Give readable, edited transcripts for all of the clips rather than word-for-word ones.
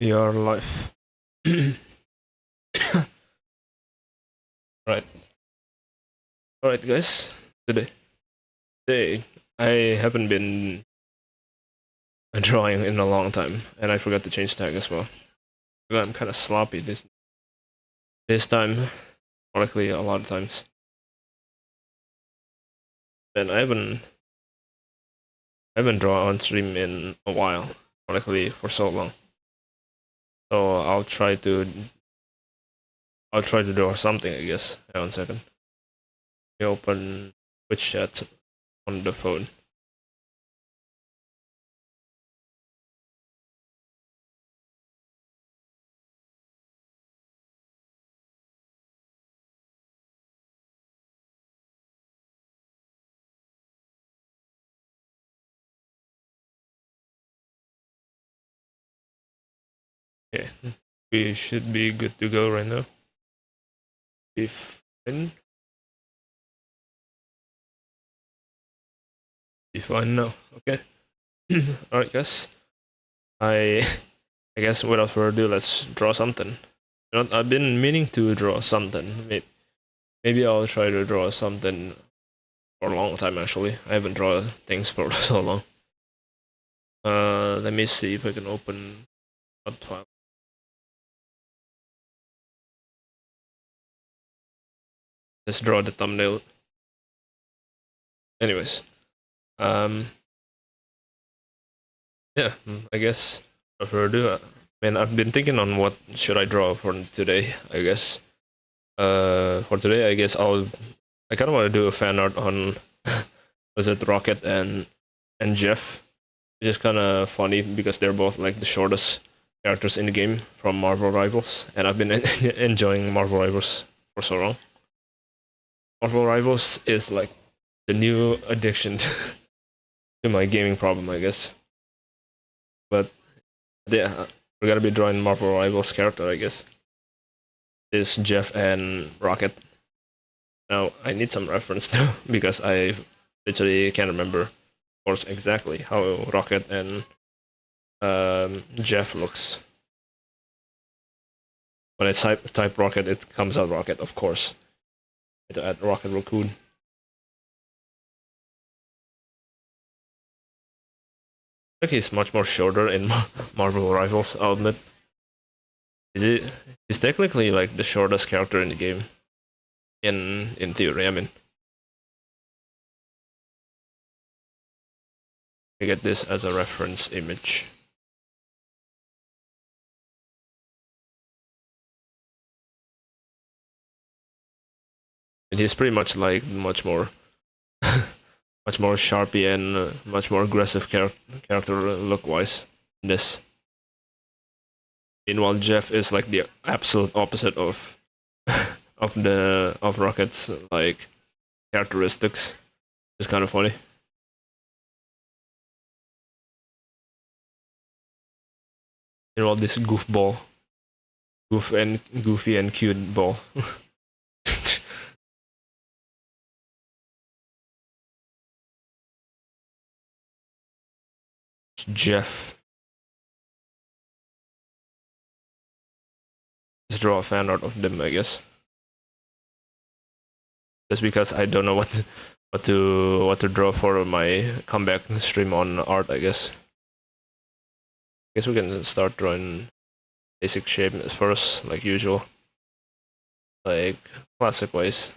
Your life. Right. Alright, guys. Today, I haven't been drawing in a long time, and I forgot to change tag as well. I'm kind of sloppy this time, likely a lot of times, and I haven't drawn on stream in a while, likely for so long. So I'll try to draw something, I guess. Hang on a second. Let me open Twitch chat on the phone. Okay, we should be good to go right now. If fine. Be fine now. Okay. Alright, guys. I I guess without further ado, let's draw something. You know, I've been meaning to draw something. Maybe I'll try to draw something for a long time. Actually, I haven't drawn things for so long. Let me see if I can open a file. Let's draw the thumbnail. Anyways, yeah, I guess without further ado, I mean, I've been thinking on what should I draw for today. I guess. For today, I guess I kind of want to do a fan art on was it Rocket and Jeff, which is kind of funny because they're both like the shortest characters in the game from Marvel Rivals, and I've been enjoying Marvel Rivals for so long. Marvel Rivals is like the new addiction to my gaming problem, I guess. But yeah, we're gonna be drawing Marvel Rivals character, I guess. Is Jeff and Rocket. Now I need some reference though because I literally can't remember, of course, exactly how Rocket and Jeff looks. When I type Rocket, it comes out Rocket, of course. I had to add Rocket Raccoon. I think he's much more shorter in Marvel Rivals, I'll admit. He's technically like the shortest character in the game. In theory, I mean. I get this as a reference image. And he's pretty much like much more sharpy and much more aggressive character look wise in this. Meanwhile, Jeff is like the absolute opposite of of Rocket's like characteristics. It's kind of funny. Meanwhile, this goofy and cute ball. Jeff. Let's draw a fan art of them, I guess. Just because I don't know what to draw for my comeback stream on art, I guess. I guess we can start drawing basic shape first, like usual. Like classic ways.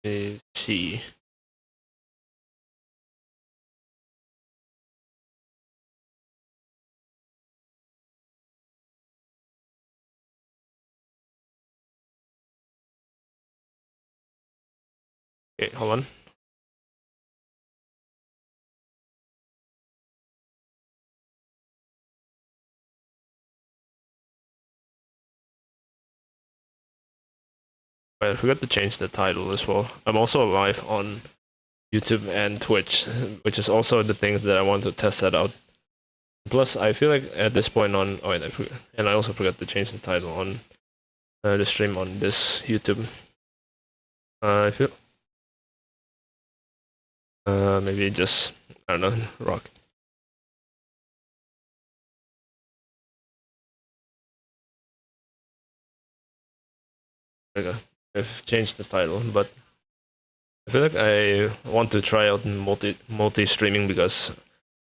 Let's see. Okay, hold on. I forgot to change the title as well. I'm also live on YouTube and Twitch, which is also the things that I want to test that out. Plus, I feel like at this point on, oh, and I also forgot to change the title on the stream on this YouTube. I feel maybe just I don't know rock. Okay, I've changed the title, but I feel like I want to try out multi streaming because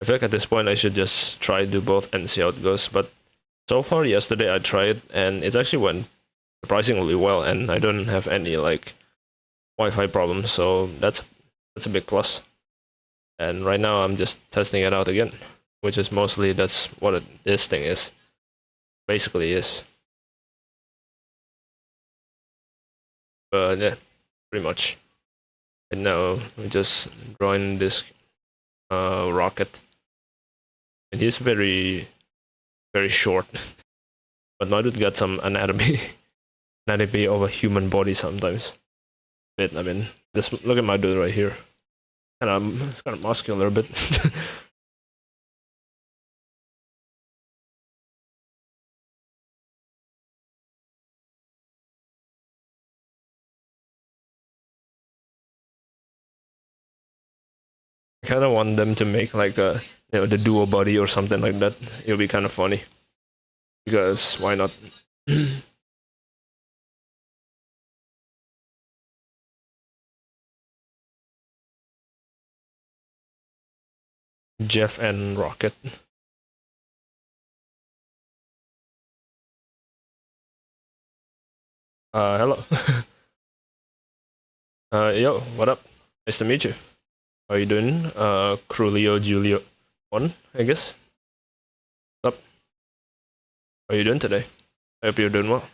I feel like at this point I should just try to do both and see how it goes. But so far, yesterday I tried and it actually went surprisingly well, and I don't have any like Wi-Fi problems, so that's a big plus. And right now I'm just testing it out again, which is mostly that's what this thing is basically is. But yeah, pretty much. And now we just drawing this rocket, and he's very short, but now it got some anatomy anatomy of a human body sometimes. Bit, I mean, just look at my dude right here. It's kind of muscular a bit. I kind of want them to make like a the duo body or something like that. It'll be kind of funny because why not? Jeff and Rocket. Hello. Yo, what up? Nice to meet you. How you doing? Crulio Julio 1, I guess. What's up? How you doing today? I hope you're doing well.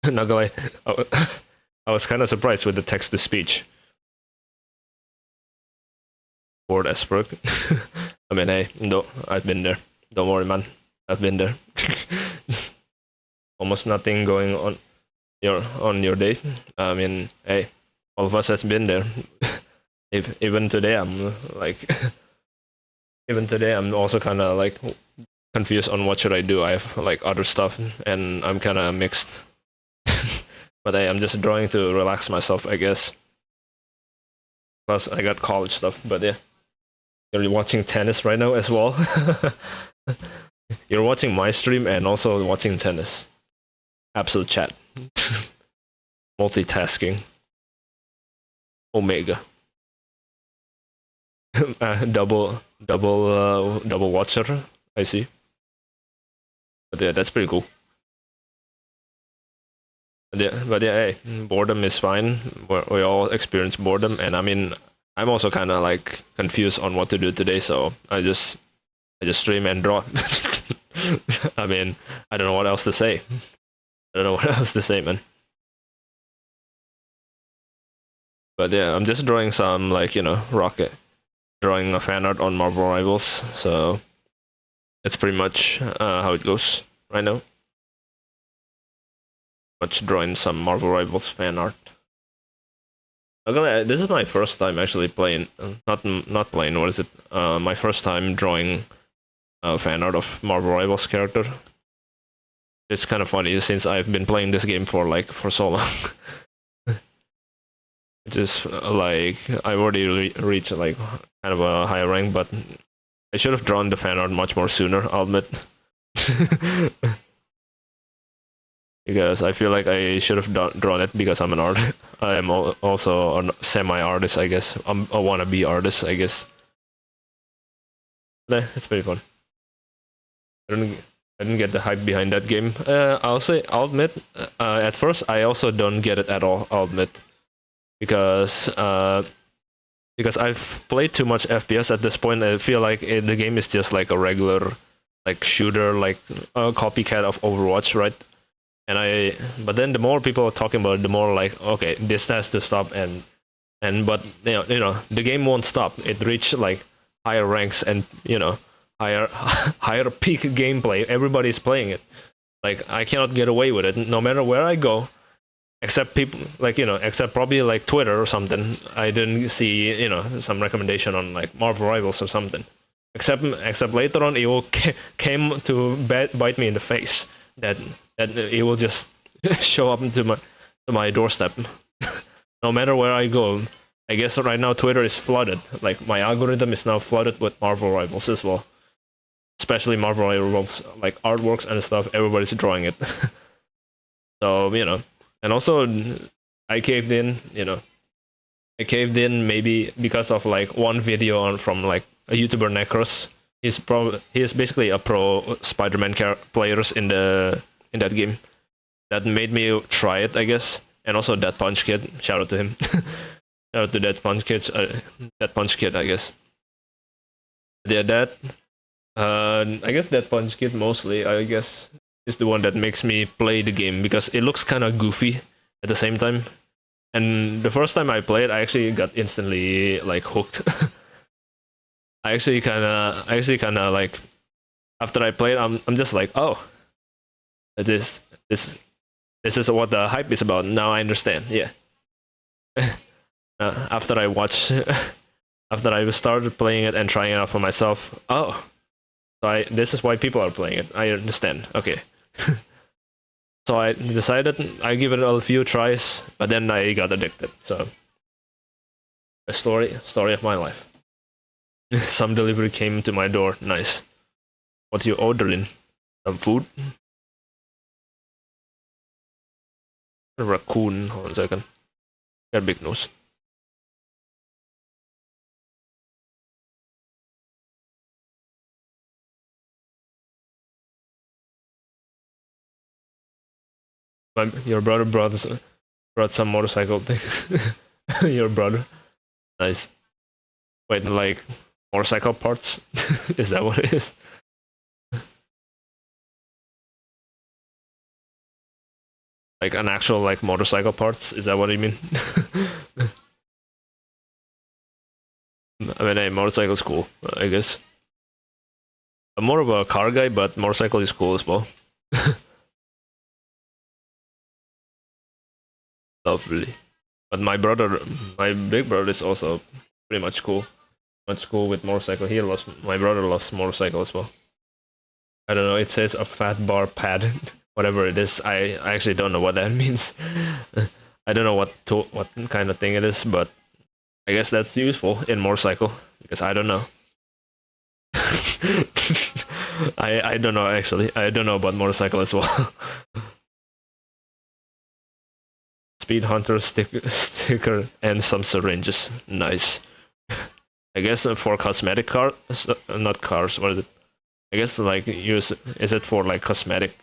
Not gonna lie, I was kind of surprised with the text to speech. Board Esberg. I mean, hey, no, I've been there. Don't worry, man. I've been there. Almost nothing going on your day. I mean, hey, all of us has been there. Even today, I'm like, even today, I'm also kind of like confused on what should I do. I have like other stuff, and I'm kind of mixed. But hey, I'm just drawing to relax myself, I guess. Plus, I got college stuff. But yeah, you're watching tennis right now as well. You're watching my stream and also watching tennis. Absolute chat. Multitasking. Omega. Double watcher. I see. But yeah, that's pretty cool. But yeah, hey, boredom is fine. We all experience boredom, and I mean, I'm also kind of like confused on what to do today, so I just stream and draw. I mean, I don't know what else to say. I don't know what else to say, man. But yeah, I'm just drawing some like rocket, drawing a fan art on Marvel Rivals. So that's pretty much how it goes right now. Much drawing some Marvel Rivals fan art. Okay, this is my first time actually playing. Not playing. What is it? My first time drawing fan art of Marvel Rivals character. It's kind of funny since I've been playing this game for so long. Just like I've already reached like kind of a higher rank, but I should have drawn the fan art much more sooner, I'll admit. Because I feel like I should have drawn it because I'm an artist. I am also a semi-artist, I guess. I'm a wannabe artist, I guess. But it's pretty fun. I didn't get the hype behind that game. I'll admit, at first I also don't get it at all. I'll admit, because I've played too much FPS at this point. I feel like the game is just like a regular, like shooter, like a copycat of Overwatch, right? But then the more people are talking about it, the more like, okay, this has to stop, but the game won't stop. It reached like higher ranks and higher peak gameplay. Everybody's playing it. Like I cannot get away with it, no matter where I go, except people like except probably like Twitter or something. I didn't see some recommendation on like Marvel Rivals or something. Except later on, it will came to bite me in the face. That it will just show up to my doorstep. No matter where I go. I guess right now Twitter is flooded. Like my algorithm is now flooded with Marvel Rivals as well. Especially Marvel Rivals, like artworks and stuff. Everybody's drawing it. So and also I caved in. I caved in maybe because of like one video from like a YouTuber Necros. He's basically a pro Spider-Man players in that game. That made me try it, I guess. And also that Punch Kid, shout out to him. Shout out to that Punch Kid, I guess. Yeah, that. I guess that Punch Kid mostly, I guess, is the one that makes me play the game because it looks kind of goofy at the same time. And the first time I played, I actually got instantly like hooked. I actually kind of like after I played, I'm just like, oh, this is what the hype is about. Now I understand. Yeah. After I started playing it and trying it out for myself, oh, so this is why people are playing it. I understand. Okay. So I decided I give it a few tries, but then I got addicted. So a story of my life. Some delivery came to my door. Nice. What you ordering? Some food? A raccoon. Hold on a second. Got big nose. Your brother brought some motorcycle thing. Your brother. Nice. Wait, like motorcycle parts? Is that what it is? Like an actual like motorcycle parts? Is that what you mean? I mean, a motorcycle is cool, I guess. I'm more of a car guy, but motorcycle is cool as well. Lovely. But my big brother is also pretty much cool. Much cool with motorcycle. My brother loves motorcycle as well. I don't know, it says a fat bar pad. Whatever it is, I actually don't know what that means. I don't know what kind of thing it is, but I guess that's useful in motorcycle, because I don't know. I don't know actually. I don't know about motorcycle as well. Speed Hunter sticker and some syringes. Nice. I guess for cosmetic cars, not cars. What is it? I guess like is it for like cosmetic,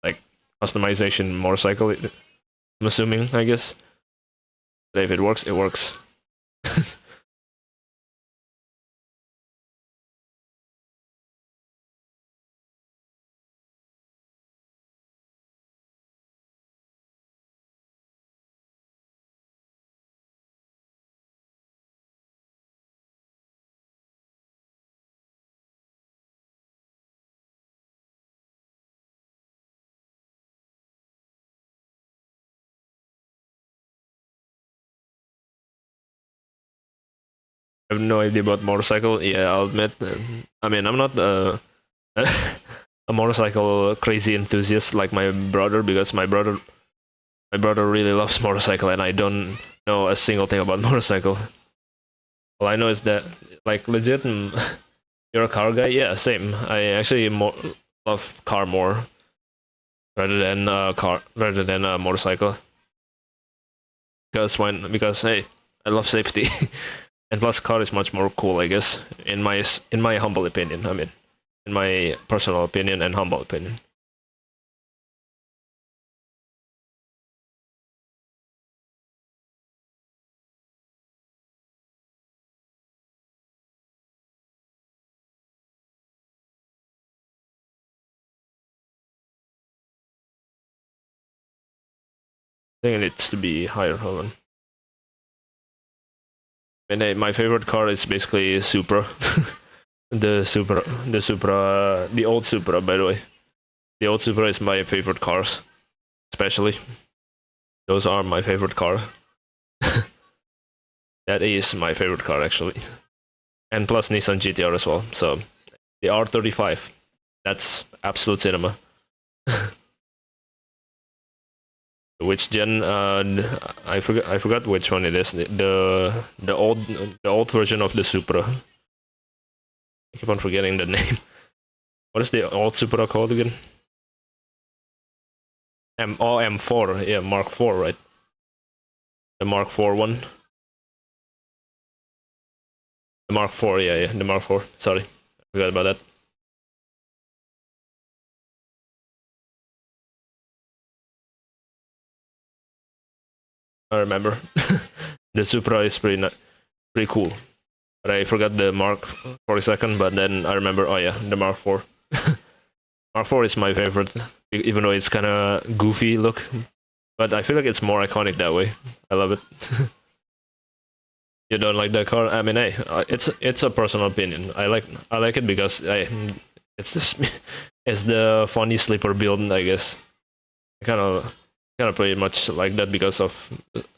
like customization motorcycle? I'm assuming. I guess. But if it works, it works. I have no idea about motorcycle. Yeah, I'll admit. I mean, I'm not a motorcycle crazy enthusiast like my brother, because my brother really loves motorcycle, and I don't know a single thing about motorcycle. All I know is that, like, legit, you're a car guy. Yeah, same. I actually love car more rather than motorcycle. Because hey, I love safety. And plus, car is much more cool, I guess, in my humble opinion. I mean, in my personal opinion and humble opinion. I think it needs to be higher. Hold on. And my favorite car is basically Supra. The old Supra, by the way. The old Supra is my favorite cars, especially. Those are my favorite car. That is my favorite car, actually. And plus Nissan GTR as well. So The R35. That's absolute cinema. Which gen? I forgot which one it is. The old version of the Supra. I keep on forgetting the name. What is the old Supra called again? M4. Yeah, Mark 4, right? The Mark 4 one. The Mark 4. Yeah, the Mark 4. Sorry, I forgot about that. I remember. The Supra is pretty cool. But I forgot the Mark for a second, but then I remember, oh yeah, the Mark 4. Mark 4 is my favorite, even though it's kind of goofy look. But I feel like it's more iconic that way. I love it. You don't like that car? I mean, hey, it's a personal opinion. I like it because it's this it's the funny sleeper build, I guess. I kind of pretty much like that because of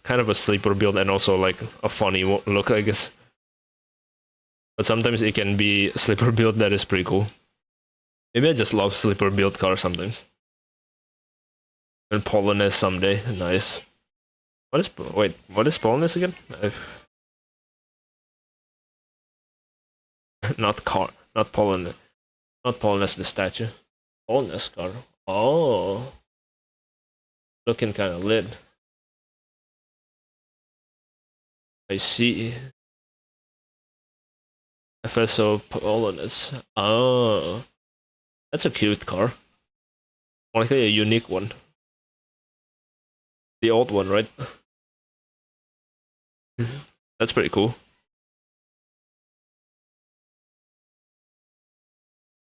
kind of a sleeper build and also like a funny look, I guess. But sometimes it can be sleeper build that is pretty cool. Maybe I just love sleeper build cars sometimes. And Polonaise someday, nice. What is Polonaise again? Not car, not Polonaise. Not Polonaise the statue. Polonaise car. Oh. Looking kind of lit. I see. FSO Polonaise. Oh. That's a cute car. More likely a unique one. The old one, right? That's pretty cool.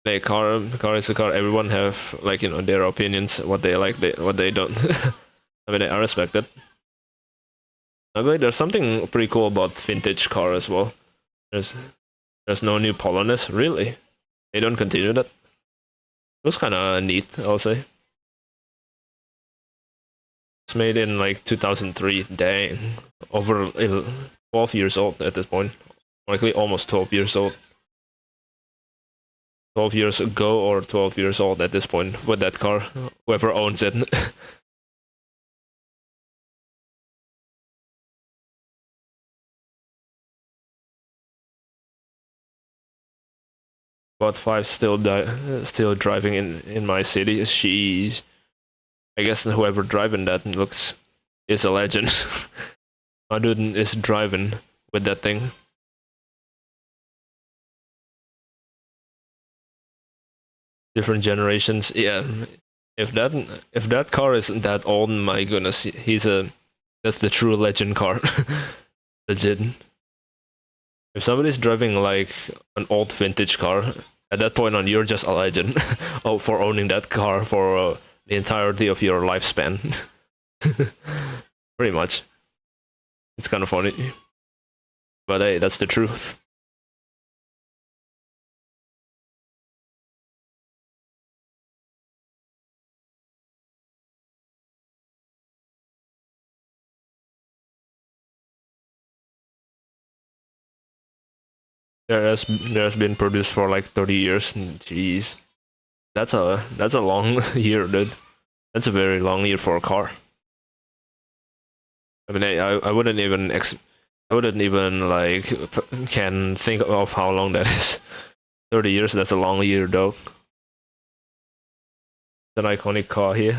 Like car is a car. Everyone have like their opinions, what they like, what they don't. I mean, I respect it. I believe there's something pretty cool about vintage car as well. There's no new Polonaise, really. They don't continue that. It was kind of neat, I'll say. It's made in like 2003. Dang, over 12 years old at this point. Likely almost 12 years old. 12 years ago or 12 years old at this point with that car. Whoever owns it. But 5 still driving in my city. Sheesh. I guess whoever driving that is a legend. My dude is driving with that thing. Different generations. Yeah. If that car isn't that old, my goodness, that's the true legend car. Legit. If somebody's driving like an old vintage car, at that point on, you're just a legend. Oh, for owning that car for the entirety of your lifespan. Pretty much. It's kind of funny. But hey, that's the truth. There has been produced for like 30 years. Jeez. That's a long year, dude. That's a very long year for a car. I mean, I wouldn't even like can think of how long that is. 30 years, that's a long year though. It's an iconic car here.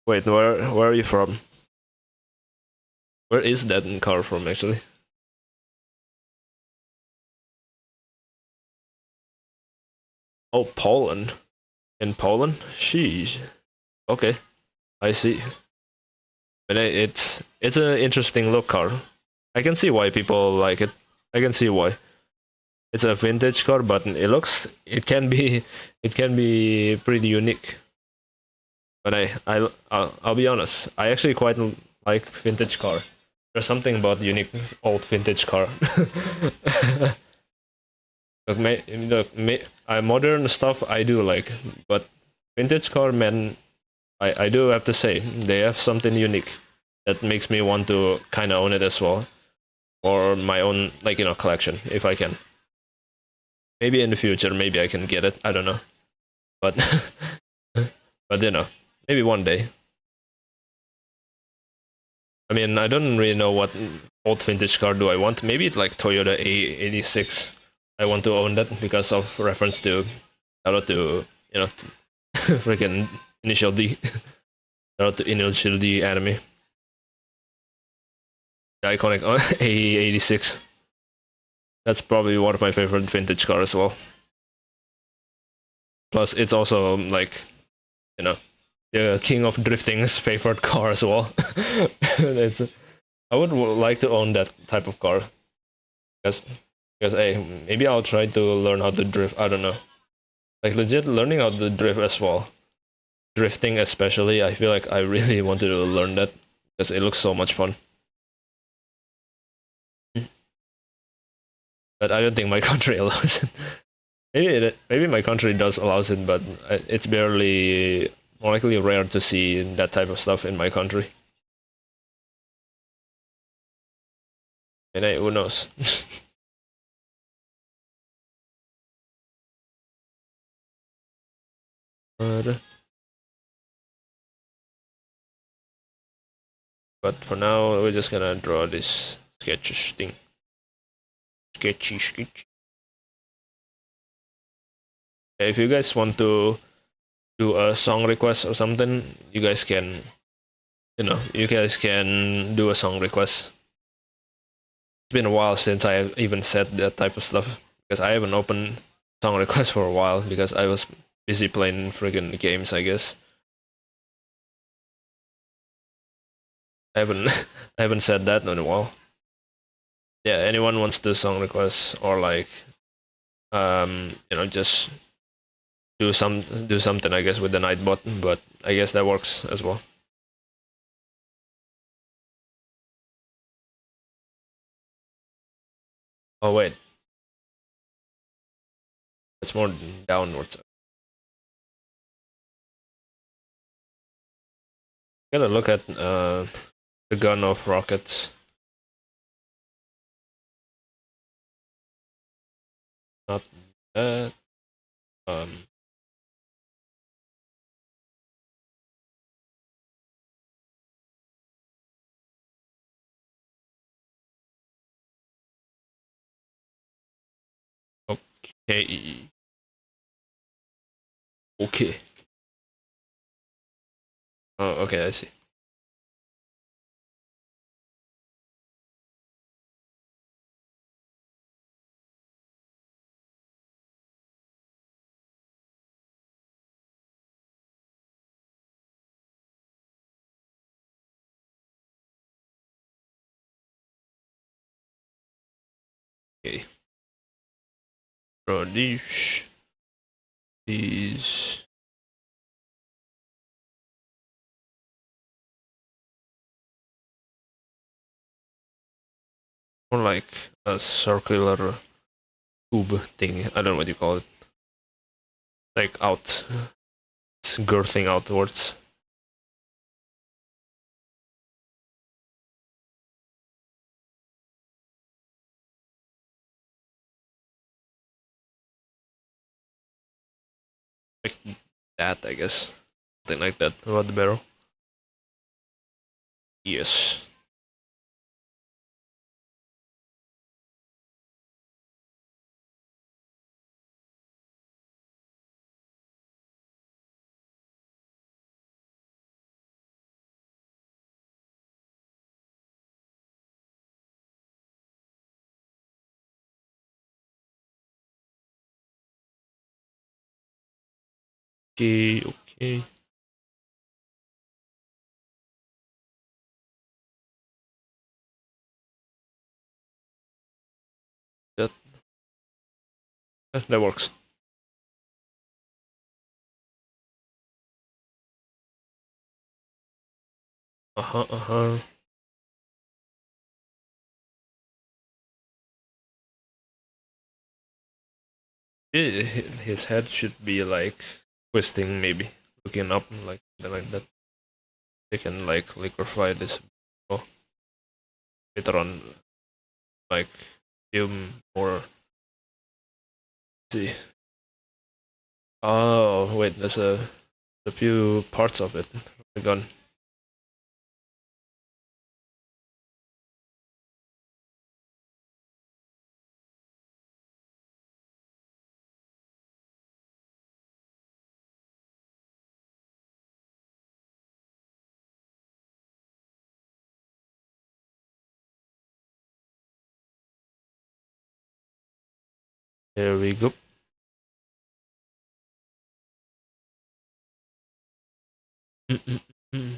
Wait, where are you from? Where is that car from actually? Oh, Poland. In Poland? Sheesh. Okay, I see. But it's an interesting look car. I can see why people like it. I can see why. It's a vintage car, but it can be pretty unique. But I'll be honest. I actually quite like vintage car. There's something about unique old vintage car. Modern stuff I do like, but vintage car, man, I do have to say they have something unique that makes me want to kind of own it as well, or my own collection if I can. Maybe in the future, maybe I can get it. I don't know, but but you know, maybe one day. I mean, I don't really know what old vintage car do I want. Maybe it's like Toyota A86. I want to own that because of reference to shout out to you know freaking Initial D. Shout out to Initial D anime. The iconic A86. That's probably one of my favorite vintage cars as well. Plus, it's also like you know the king of drifting's favorite car as well. it's I would like to own that type of car because hey, maybe I'll try to learn how to drift. I don't know, like legit learning how to drift as well. Drifting especially, I feel like I really wanted to learn that because it looks so much fun. But I don't think my country allows it. Maybe my country does allows it, but it's barely more likely rare to see that type of stuff in my country. And hey, who knows? but, but for now, we're just gonna draw this sketch thing. Sketch. If you guys want to do a song request or something, you guys can, you guys can do a song request. It's been a while since I even said that type of stuff because I haven't opened song requests for a while because I was busy playing friggin' games, I guess. I haven't I haven't said that in a while. Yeah, anyone wants to song requests or like just do something I guess with the night button, but I guess that works as well. Oh wait, it's more downwards. Gotta look at the gun of rockets. Not that. Um, okay. Okay. Oh, okay, I see. Okay. Draw these. More like a circular tube thing. I don't know what you call it. Like out. It's girthing outwards. Like that, I guess. Something like that. About the barrel. Yes. Okay. That that works. Uh-huh. His head should be like twisting, maybe looking up, like something like that. They can like liquefy this later on, like few more see. Oh wait, there's a few parts of it. The gun. There we go. Mm.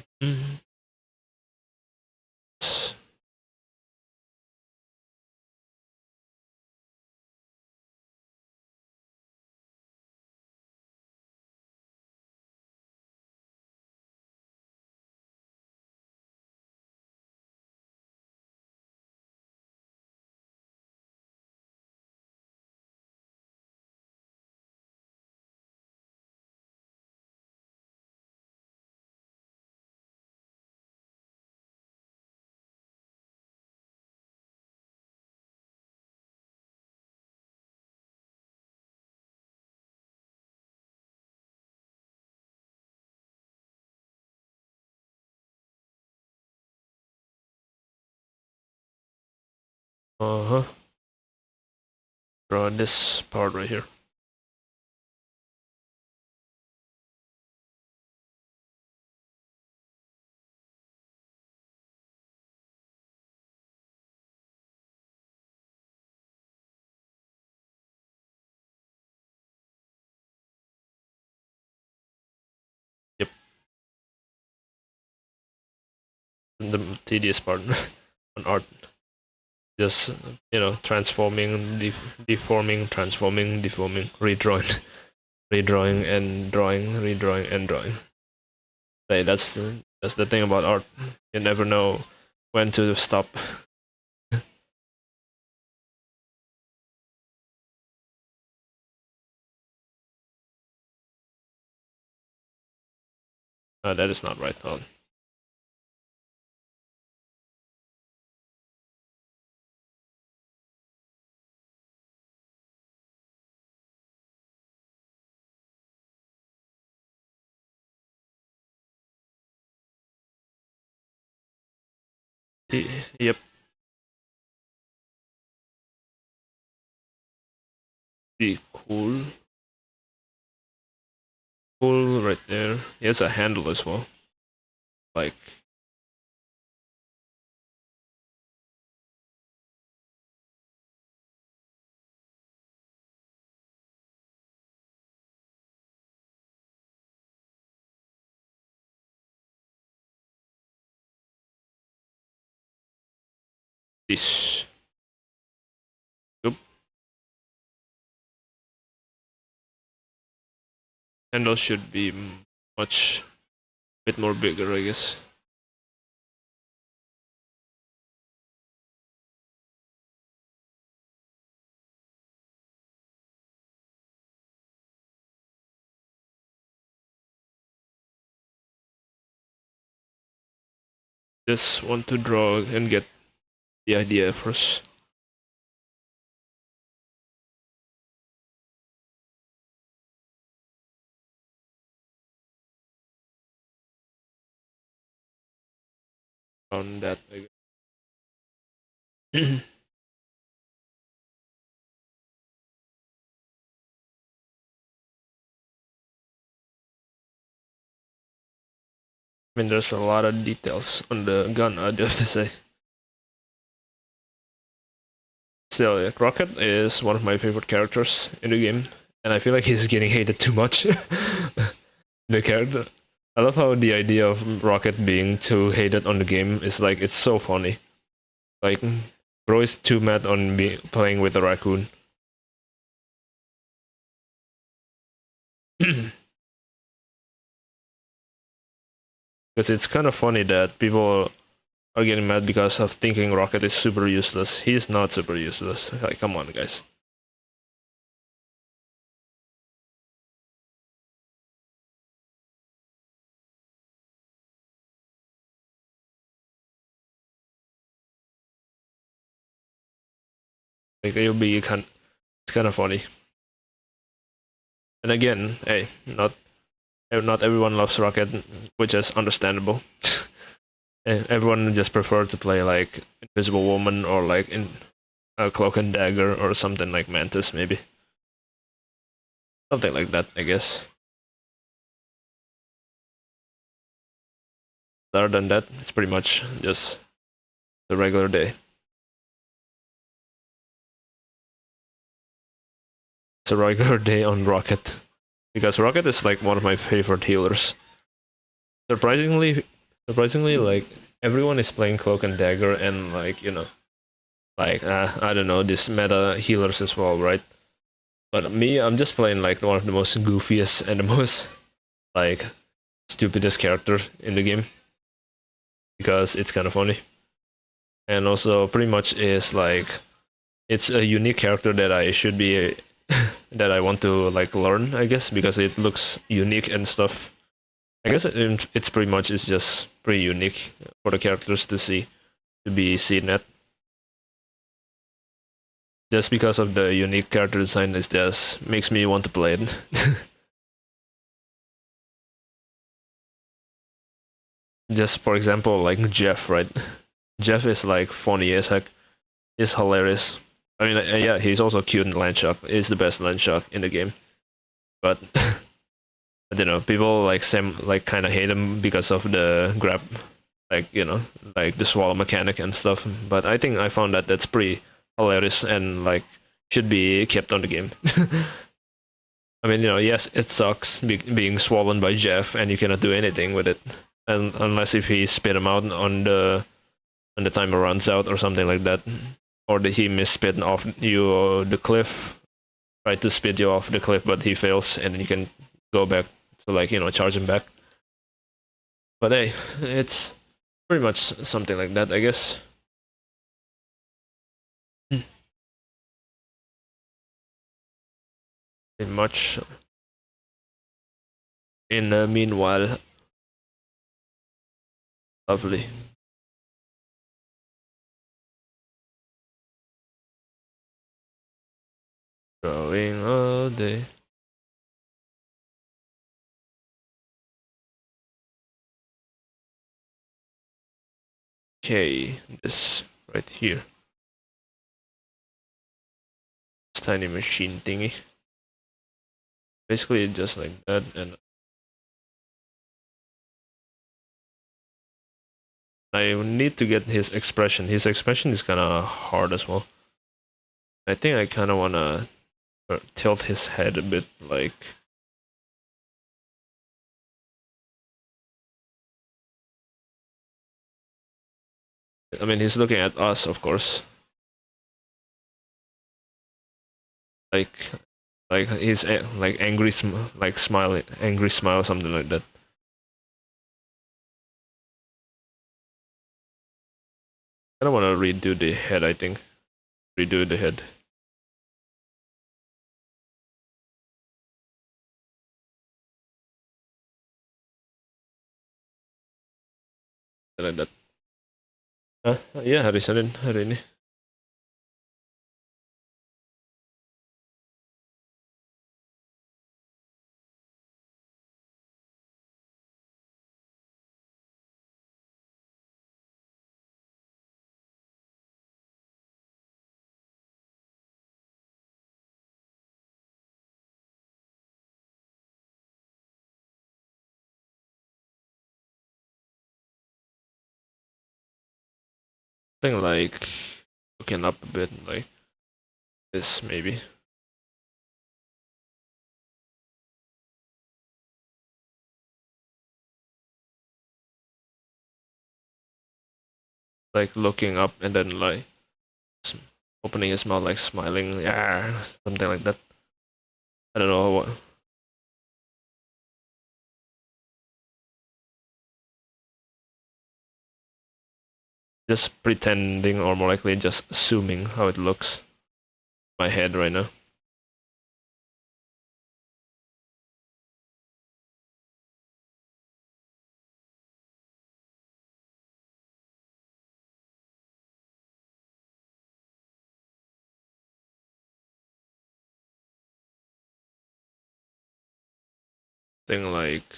Uh-huh. Draw this part right here. Yep. The tedious part on art. Just transforming, deforming, transforming, deforming, redrawing, redrawing and drawing, redrawing and drawing. Like that's the thing about art. You never know when to stop. That is not right. Oh, yep. Be cool. Cool right there. He has a handle as well. Like this. Yep. Handle should be much bit more bigger, I guess. Just want to draw and get the idea first. On that, I guess. I mean, there's a lot of details on the gun, I do have to say. Still, yeah, Rocket is one of my favorite characters in the game, and I feel like he's getting hated too much. The character. I love how the idea of Rocket being too hated on the game is like, it's so funny. Like, bro is too mad on playing with a raccoon. Because it's kind of funny that people are getting mad because of thinking Rocket is super useless. He's not super useless. Like, come on, guys. Like, it's kind of funny. And again, hey, not everyone loves Rocket, which is understandable. Everyone just prefer to play like Invisible Woman or like in Cloak and Dagger or something like Mantis, maybe something like that, I guess. Other than that, it's pretty much just the regular day. It's a regular day on Rocket because Rocket is like one of my favorite healers. Surprisingly, surprisingly, like everyone is playing Cloak and Dagger and like like I don't know, these meta healers as well, right? But me, I'm just playing like one of the most goofiest and the most like stupidest character in the game because it's kind of funny, and also pretty much is like it's a unique character that I should be that I want to like learn, I guess, because it looks unique and stuff. I guess it's pretty much it's just pretty unique for the characters to see to be seen at. Just because of the unique character design, it just makes me want to play it. Just for example, like Jeff, right? Jeff is like funny as heck. He's hilarious. I mean, yeah, he's also cute in Landshark. He's the best Landshark in the game. But I don't know, people like Sam like kind of hate him because of the grab, like like the swallow mechanic and stuff. But I think I found that that's pretty hilarious and like should be kept on the game. I mean, yes, it sucks being swollen by Jeff, and you cannot do anything with it, and unless if he spit him out on the timer runs out or something like that, or that he misspit off you or the cliff, try to spit you off the cliff, but he fails, and then you can go back to like charge him back. But hey, it's pretty much something like that, I guess. Pretty much. In the meanwhile, lovely. Drawing all day. Okay, this right here. This tiny machine thingy. Basically just like that, and I need to get his expression. His expression is kinda hard as well. I think I kinda wanna tilt his head a bit, like I mean he's looking at us, of course. Like he's like angry like smiling, angry smile, something like that. I don't wanna redo the head, I think. Redo the head. Like that. Ya hari Senin hari ini. Think like looking up a bit, like this maybe. Like looking up and then like opening his mouth, like smiling, yeah, something like that. I don't know what. Just pretending, or more likely just assuming how it looks in my head right now. something like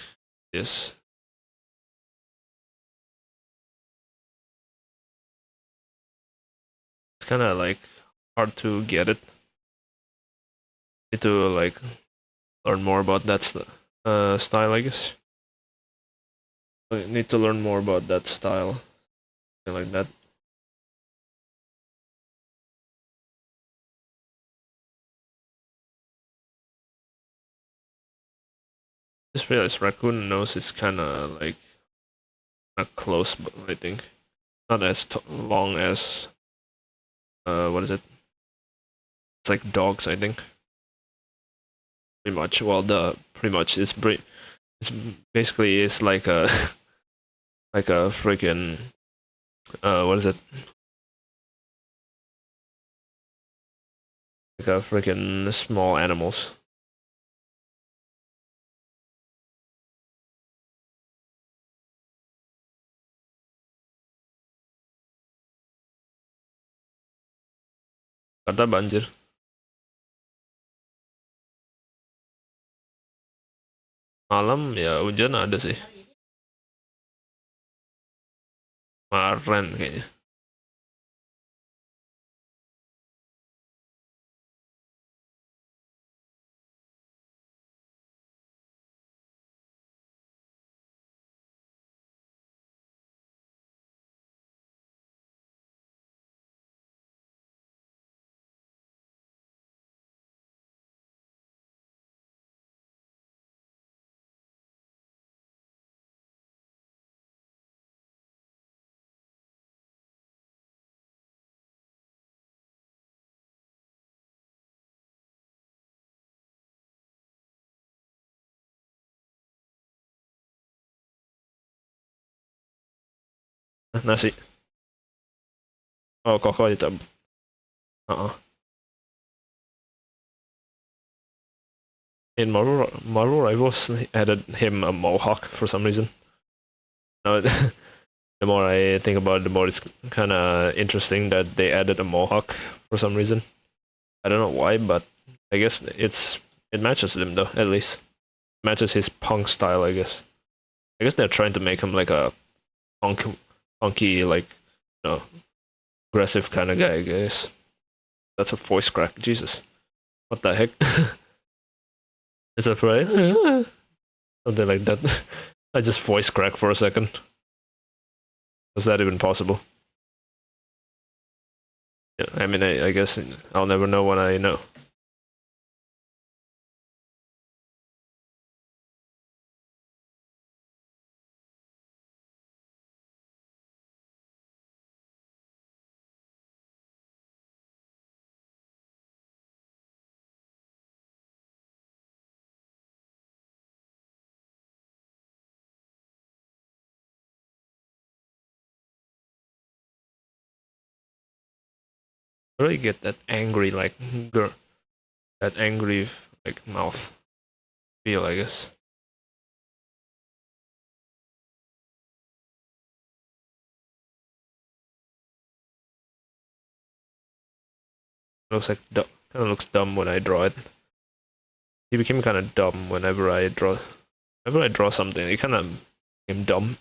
this. It's kind of like hard to get it. Need to like learn more about that style, I guess. I need to learn more about that style, something like that. Just realized raccoon nose is kind of like not close, but I think not as long as what is it? It's like dogs, I think. Pretty much. Well, the pretty much it's basically it's like a like a freaking what is it? Like a freaking small animals. Kata banjir. Malam ya hujan ada sih. Kemarin kayaknya. Nasi. Oh, koko itu. Uh-uh. In Marvel Rivals added him a mohawk for some reason. No, the more I think about it, the more it's kind of interesting that they added a mohawk for some reason. I don't know why, but I guess it matches him though. At least matches his punk style. I guess. I guess they're trying to make him like a punky, like aggressive kind of guy. I guess that's a voice crack. Jesus, what the heck? It's a phrase. Something like that. I just voice crack for a second. Was that even possible? Yeah, I mean, I guess I'll never know when I know. Where do you get that angry, like, that angry, like, mouth feel, I guess? Looks like, kind of looks dumb when I draw it. He became kind of dumb whenever I draw. Whenever I draw something, it kind of became dumb.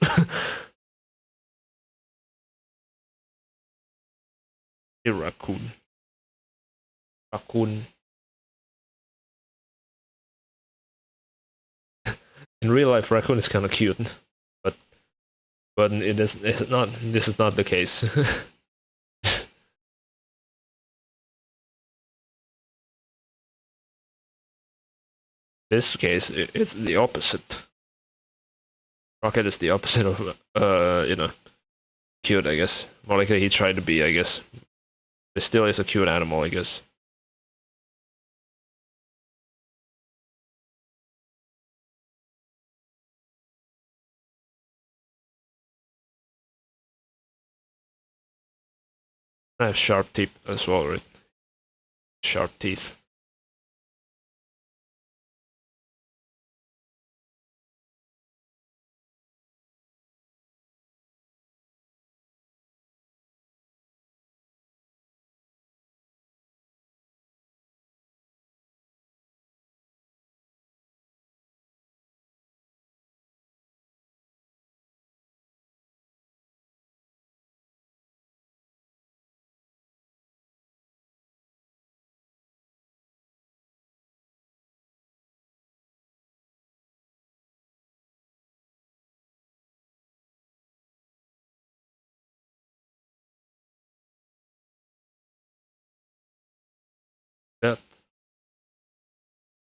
A raccoon. Raccoon. In real life, raccoon is kind of cute, but it's not. This is not the case. This case, it's the opposite. Rocket is the opposite of cute, I guess. More likely he tried to be, I guess. It still is a cute animal, I guess. I have sharp teeth as well, right? Sharp teeth.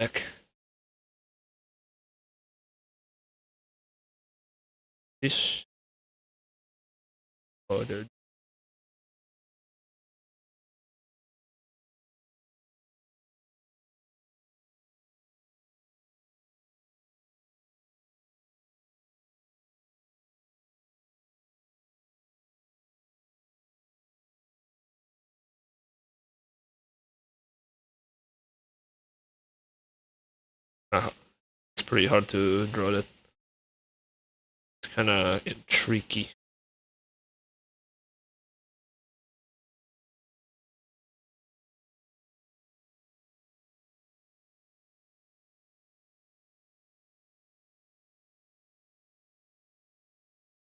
Back. This. Oh, they're it's pretty hard to draw that. It's kind of tricky.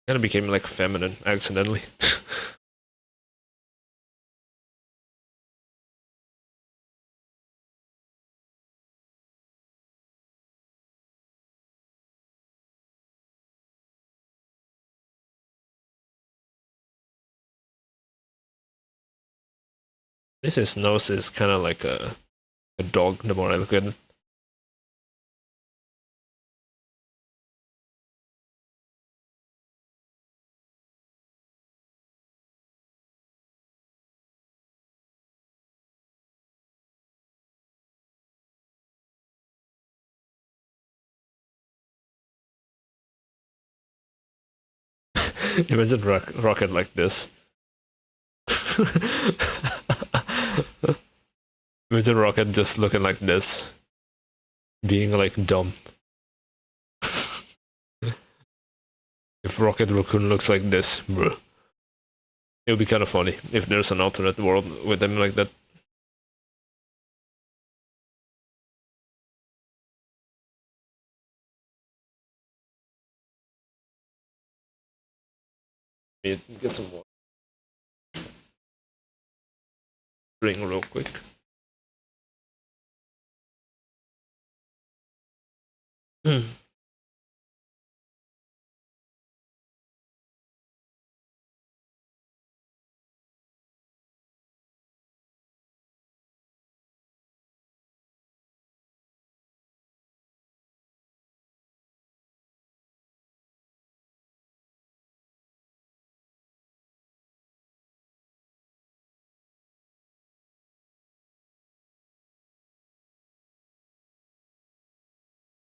Kind of became like feminine accidentally. His nose is kind of like a dog. The more I look at it, imagine Rocket like this. Imagine Rocket just looking like this, being like dumb. If Rocket Raccoon looks like this, bruh. It would be kind of funny if there's an alternate world with him like that. Get some more. Drink real quick.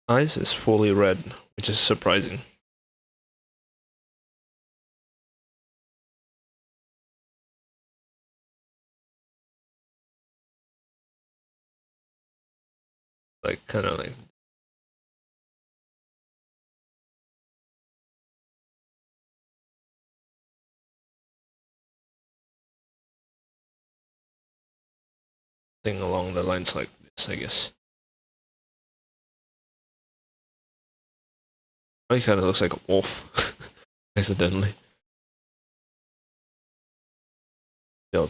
Eyes is fully red, which is surprising. Like kind of like thing along the lines like this, I guess. Oh, he kind of looks like a wolf, accidentally. They'll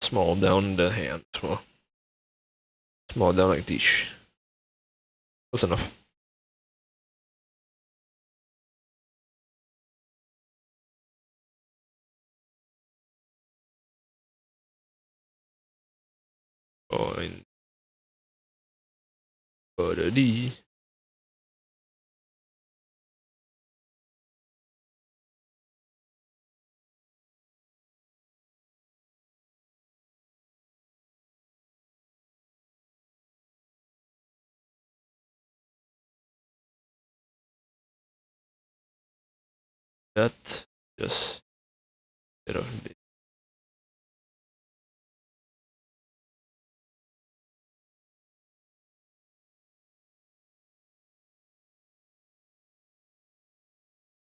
small down the hand as well. Small down like this. That's enough. Fine. Already. That just bit of bit.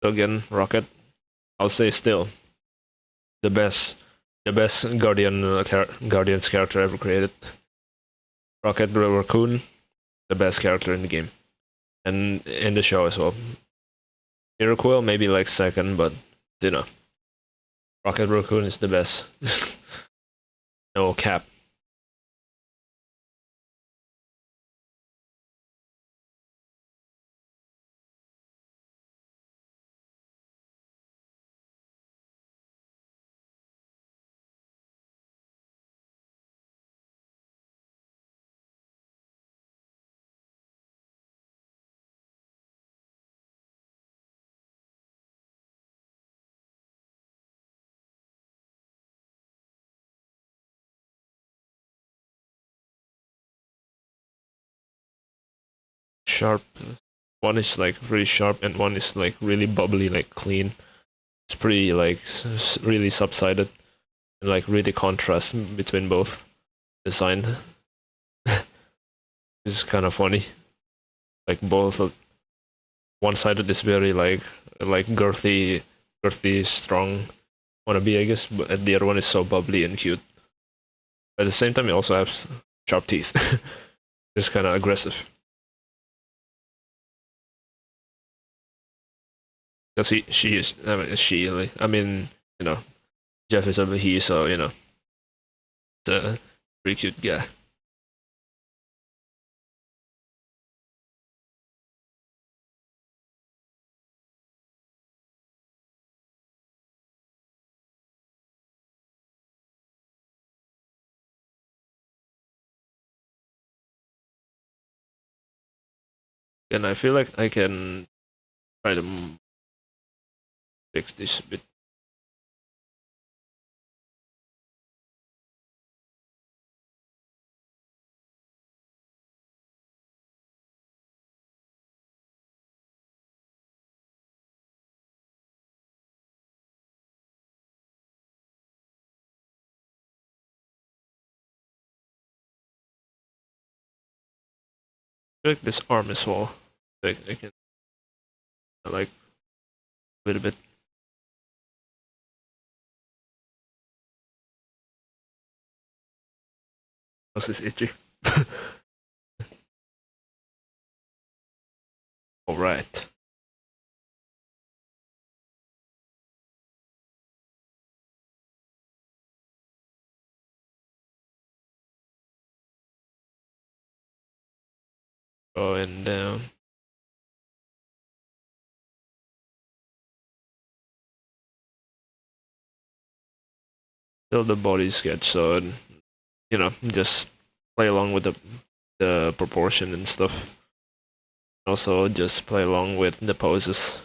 So again, Rocket. I'll say still the best, Guardian's character ever created. Rocket Raccoon, the best character in the game, and in the show as well. Miracle maybe like second, but you know, Rocket Raccoon is the best. No cap. sharp. One is like really sharp, and one is like really bubbly, like clean. It's pretty like really subsided, and like really contrast between both design. It's kind of funny. Like both one-sided is very like girthy, strong wannabe, I guess, but the other one is so bubbly and cute. At the same time, it also has sharp teeth. It's kind of aggressive. Because she is, I mean, I mean, you know, Jeff is a he, so, you know, it's a pretty cute guy. And I feel like I can try to fix this a bit. I feel like this arm as well. Like I can like a little bit. This is itchy. All right. Going down. Till the body sketch, so you know, just play along with the proportion and stuff. Also, just play along with the poses.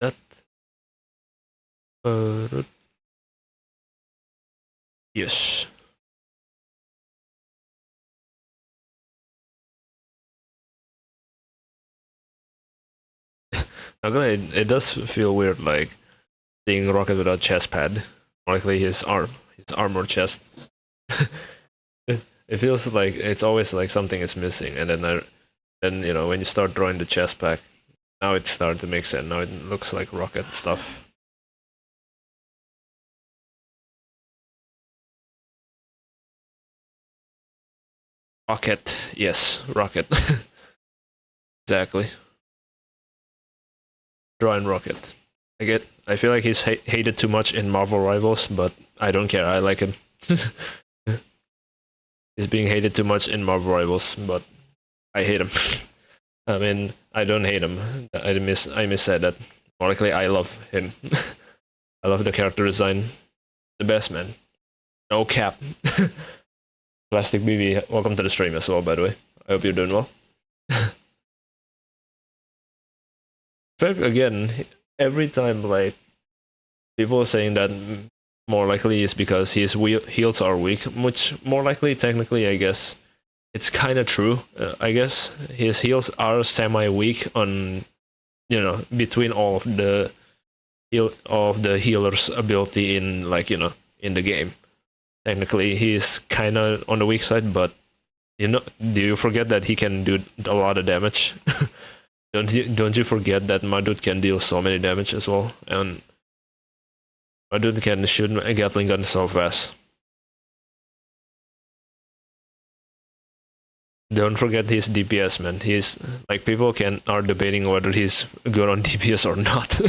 That. Yes. Okay, it does feel weird, like seeing Rocket without chest pad. More likely his armor chest. It feels like it's always like something is missing, and then you know when you start drawing the chest pack, now it's starting to make sense. Now it looks like Rocket stuff. Rocket, yes, Rocket. Exactly. Drawing Rocket. I feel like he's hated too much in Marvel Rivals, but I don't care. I like him. He's being hated too much in Marvel Rivals, but I hate him. I mean, I don't hate him. I missaid that. More likely, I love him. I love the character design. The best, man. No cap. Plastic BB, welcome to the stream as well, by the way. I hope you're doing well. Fact, again, every time, like, people are saying that more likely is because his heals are weak, which more likely, technically, I guess, it's kind of true. I guess his heals are semi-weak on, you know, between all of the healer's ability in, like, you know, in the game. Technically, he's kind of on the weak side, but you know, do you forget that he can do a lot of damage? Don't you forget that Madut can deal so many damage as well, and Madut can shoot a Gatling gun so fast. Don't forget his DPS, man. He's like people are debating whether he's good on DPS or not.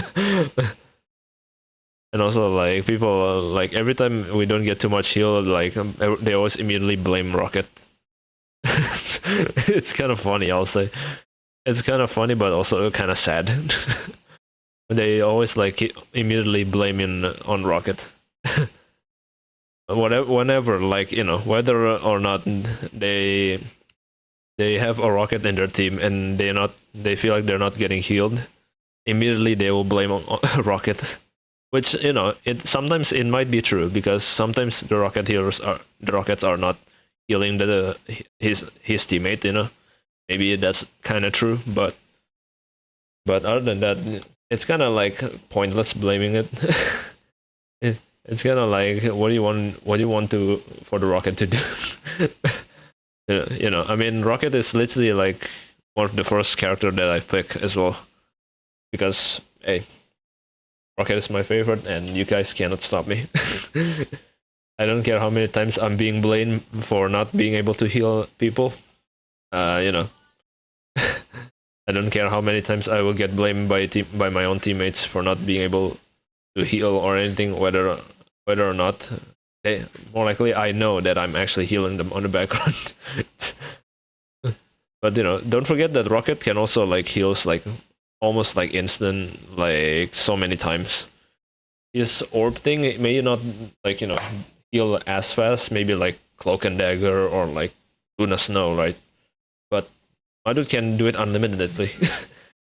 And also, like, people like every time we don't get too much heal, like they always immediately blame Rocket. It's kind of funny, I'll say. it's kind of funny, but also kind of sad. They always like immediately blaming on Rocket. Whenever, like, whether or not they they have a Rocket in their team and they feel like they're not getting healed, immediately they will blame on Rocket. Which, it sometimes it might be true, because sometimes the Rockets are not healing his teammate. Maybe that's kind of true, but other than that, it's kind of like pointless blaming it. It's kind of like, what do you want to for the Rocket to do? I mean, Rocket is literally like one of the first character that I pick as well, because hey, Rocket is my favorite, and you guys cannot stop me. I don't care how many times I'm being blamed for not being able to heal people. I don't care how many times I will get blamed by my own teammates for not being able to heal or anything, whether or not. More likely, I know that I'm actually healing them on the background. But don't forget that Rocket can also like heals like almost like instant, like so many times. His orb thing may not like heal as fast, maybe like Cloak and Dagger or like Luna Snow, right? But my dude can do it unlimitedly.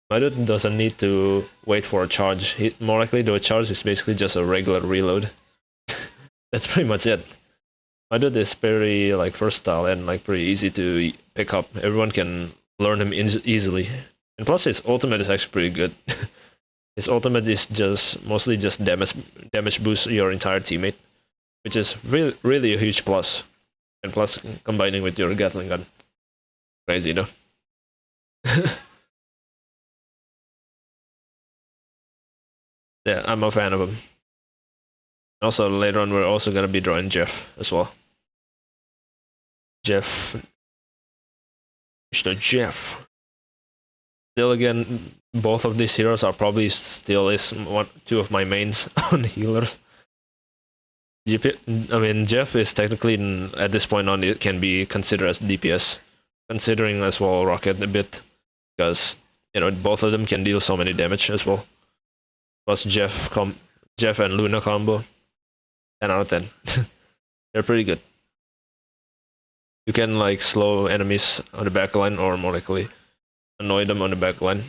My dude doesn't need to wait for a charge. More likely, the charge is basically just a regular reload. That's pretty much it. My dude is very like versatile and like pretty easy to pick up. Everyone can learn him easily. And plus, his ultimate is actually pretty good. His ultimate is mostly just damage boost your entire teammate, which is really a huge plus. And plus, combining with your Gatling gun, crazy, though. Yeah, I'm a fan of him. Also, later on, we're also gonna be drawing Jeff as well. Mr. Jeff. Still, again, both of these heroes are probably still two of my mains on healers. I mean, Jeff is technically at this point on it can be considered as DPS, considering as well Rocket a bit, because both of them can deal so many damage as well. Plus Jeff and Luna combo, 10 out of 10. They're pretty good. You can like slow enemies on the backline, or more likely annoy them on the backline.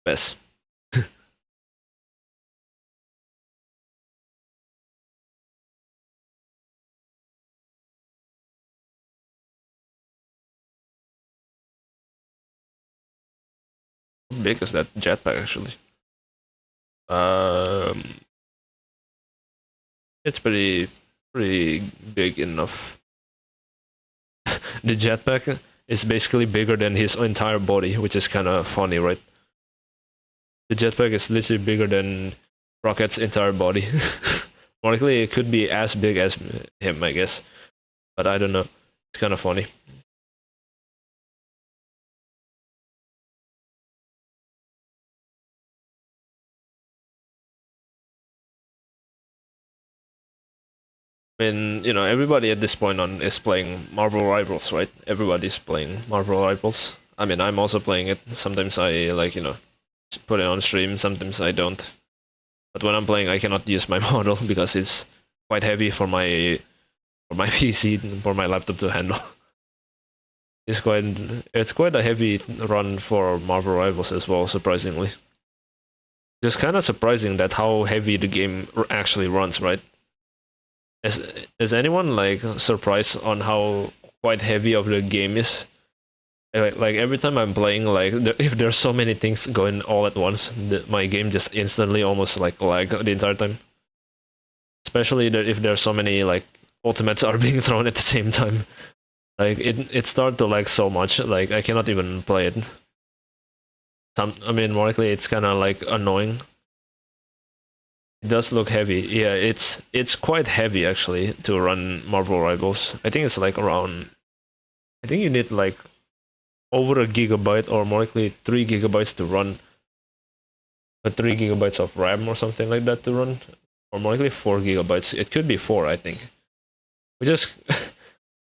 Best. How big is that jetpack actually? It's pretty big enough. The jetpack is basically bigger than his entire body, which is kind of funny, right? The jetpack is literally bigger than Rocket's entire body. More likely, it could be as big as him, I guess. But I don't know. It's kind of funny. I mean, everybody at this point on is playing Marvel Rivals, right? Everybody's playing Marvel Rivals. I mean, I'm also playing it. Sometimes I like, put it on stream. Sometimes I don't. But when I'm playing, I cannot use my model because it's quite heavy for my PC, for my laptop to handle. It's quite a heavy run for Marvel Rivals as well, surprisingly. Just kind of surprising that how heavy the game actually runs, right? Is anyone like surprised on how quite heavy of the game is? Like every time I'm playing, like if there's so many things going all at once, my game just instantly almost like lag the entire time. Especially if there's so many like ultimates are being thrown at the same time. Like it started to lag so much, like I cannot even play it. I mean, more likely it's kind of like annoying. It does look heavy. Yeah, it's quite heavy actually to run Marvel Rivals. I think it's like around. I think you need like over a gigabyte, or more likely 3 gigabytes to run. 3 gigabytes of RAM or something like that to run, or more likely 4 gigabytes. It could be 4, I think. Which is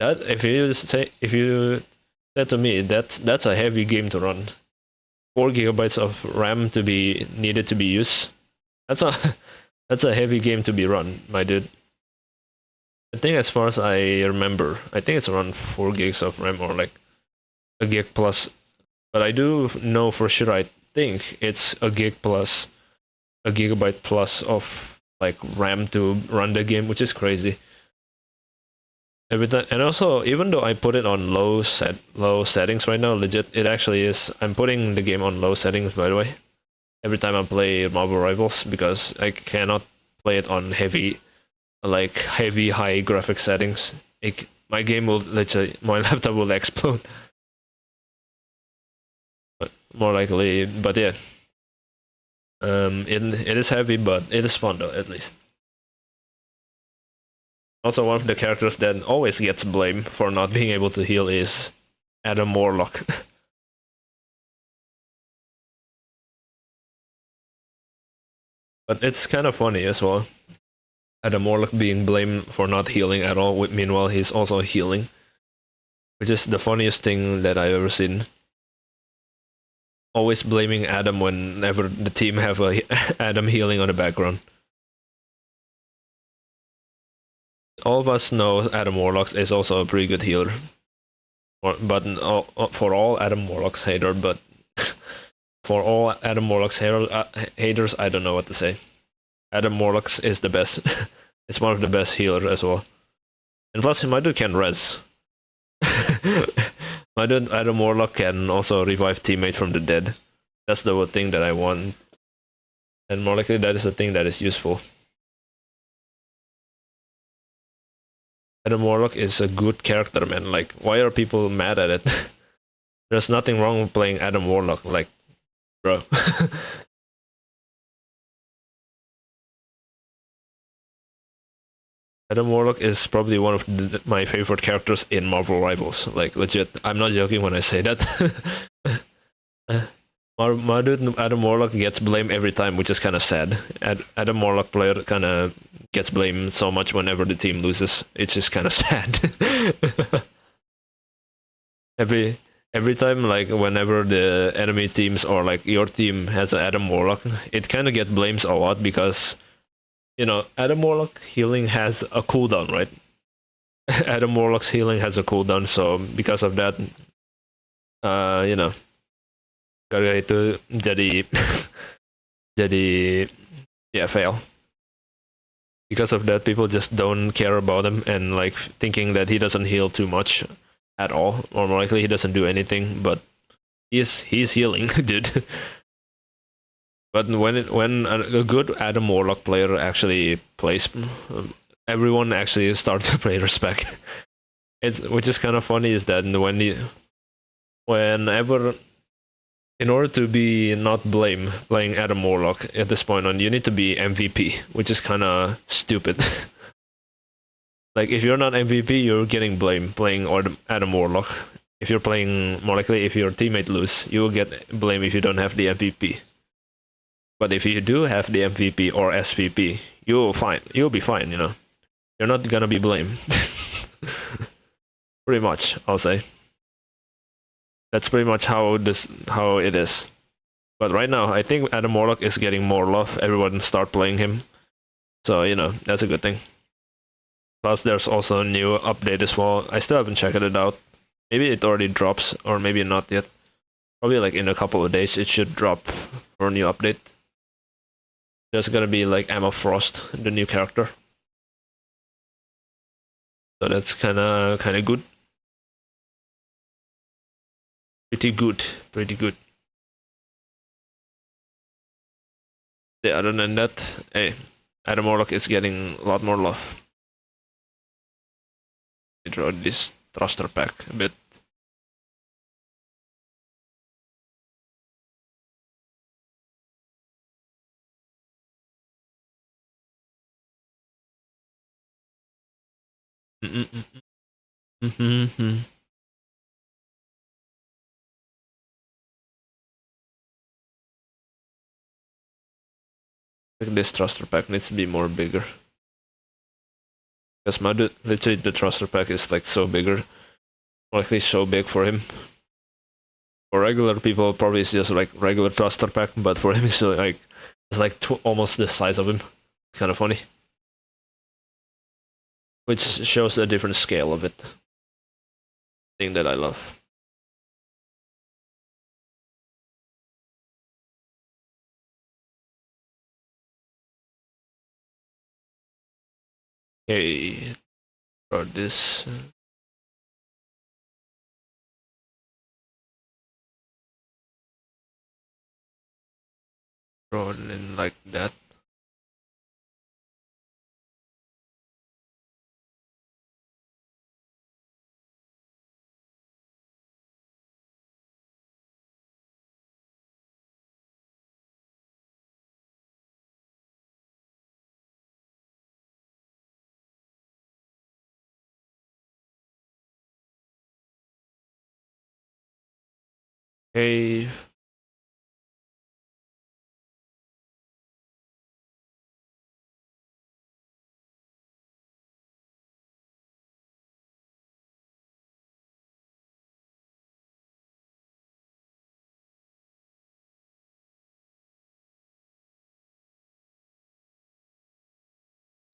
that if you That to me, that's a heavy game to run. 4 gigabytes of RAM to be needed to be used. That's a that's a heavy game to be run, my dude. I think as far as I remember, I think it's around 4 gigs of RAM or like a gig plus. But I do know for sure. I think it's a gig plus, a gigabyte plus of like RAM to run the game, which is crazy. Every time, and also even though I put it on low settings right now, legit, it actually is. I'm putting the game on low settings, by the way, every time I play Marvel Rivals because I cannot play it on heavy, like heavy high graphic settings. My game will literally, my laptop will explode. But more likely, but yeah, it is heavy, but it is fun though, at least. Also, one of the characters that always gets blamed for not being able to heal is Adam Warlock. But it's kind of funny as well. Adam Warlock being blamed for not healing at all, meanwhile he's also healing, which is the funniest thing that I've ever seen. Always blaming Adam whenever the team have a Adam healing on the background. All of us know Adam Warlock is also a pretty good healer. But for all Adam Warlock's hater, but for all Adam Warlock's haters, I don't know what to say. Adam Warlock is the best. It's one of the best healers as well. And plus, my dude can res. My dude Adam Warlock can also revive teammate from the dead. That's the thing that I want. And more likely, that is the thing that is useful. Adam Warlock is a good character, man. Like, why are people mad at it? There's nothing wrong with playing Adam Warlock. Like, bro. Adam Warlock is probably one of my favorite characters in Marvel Rivals. Like, legit. I'm not joking when I say that. My dude Adam Warlock gets blamed every time, which is kind of sad. Adam Warlock player kind of gets blamed so much whenever the team loses. It's just kind of sad. every time, like whenever the enemy teams or like your team has an Adam Warlock, it kind of get blamed a lot because, you know, Adam Warlock healing has a cooldown, right? Adam Warlock's healing has a cooldown, so because of that, you know, karya itu jadi jadi yeah, fail. Because of that, people just don't care about him and like thinking that he doesn't heal too much at all, or more likely he doesn't do anything, but he's healing, dude. But when a good Adam Warlock player actually plays, everyone actually starts to play respect. Which is kind of funny is that whenever, in order to be not playing Adam Warlock at this point on, you need to be MVP, which is kind of stupid. Like, if you're not MVP, you're getting blamed playing Adam Warlock. If you're playing, more likely, if your teammate lose, you will get blamed if you don't have the MVP. But if you do have the MVP or SVP, you'll be fine, you know. You're not gonna be blamed. Pretty much, I'll say. That's pretty much how it is. But right now, I think Adam Warlock is getting more love. Everyone start playing him. So, you know, that's a good thing. Plus, there's also a new update as well. I still haven't checked it out. Maybe it already drops, or maybe not yet. Probably like in a couple of days, it should drop for a new update. There's gonna be like Emma Frost, the new character. So that's kinda good. Pretty good. Yeah, other than that, hey, Adam Warlock is getting a lot more love. I draw this thruster pack a bit. This thruster pack needs to be more bigger. Because literally the thruster pack is like so bigger. likely so big for him. For regular people, probably it's just like regular thruster pack, but for him, it's like almost the size of him. Kind of funny, which shows a different scale of it. Thing that I love. Okay, for this. Drawn in like that. Okay.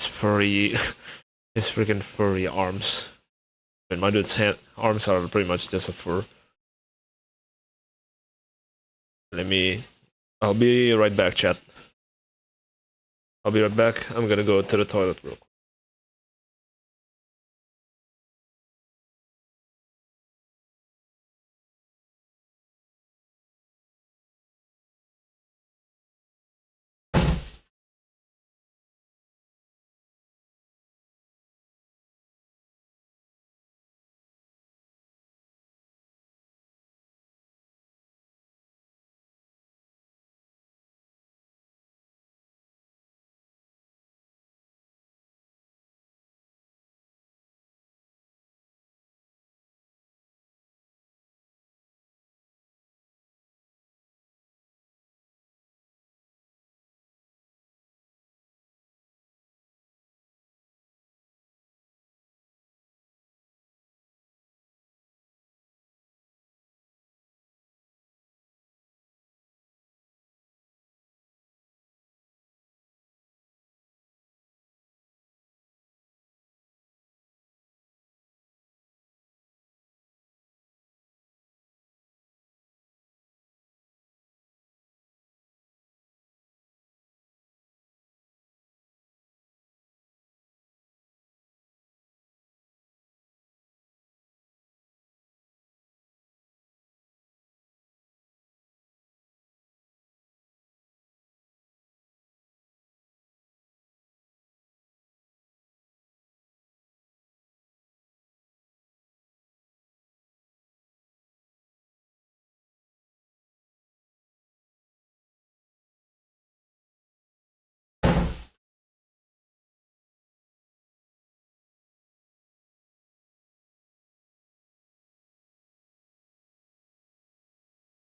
His furry, his freaking furry arms. I mean, my dude's arms are pretty much just a fur. Let me. I'll be right back, chat. I'll be right back. I'm gonna go to the toilet real quick.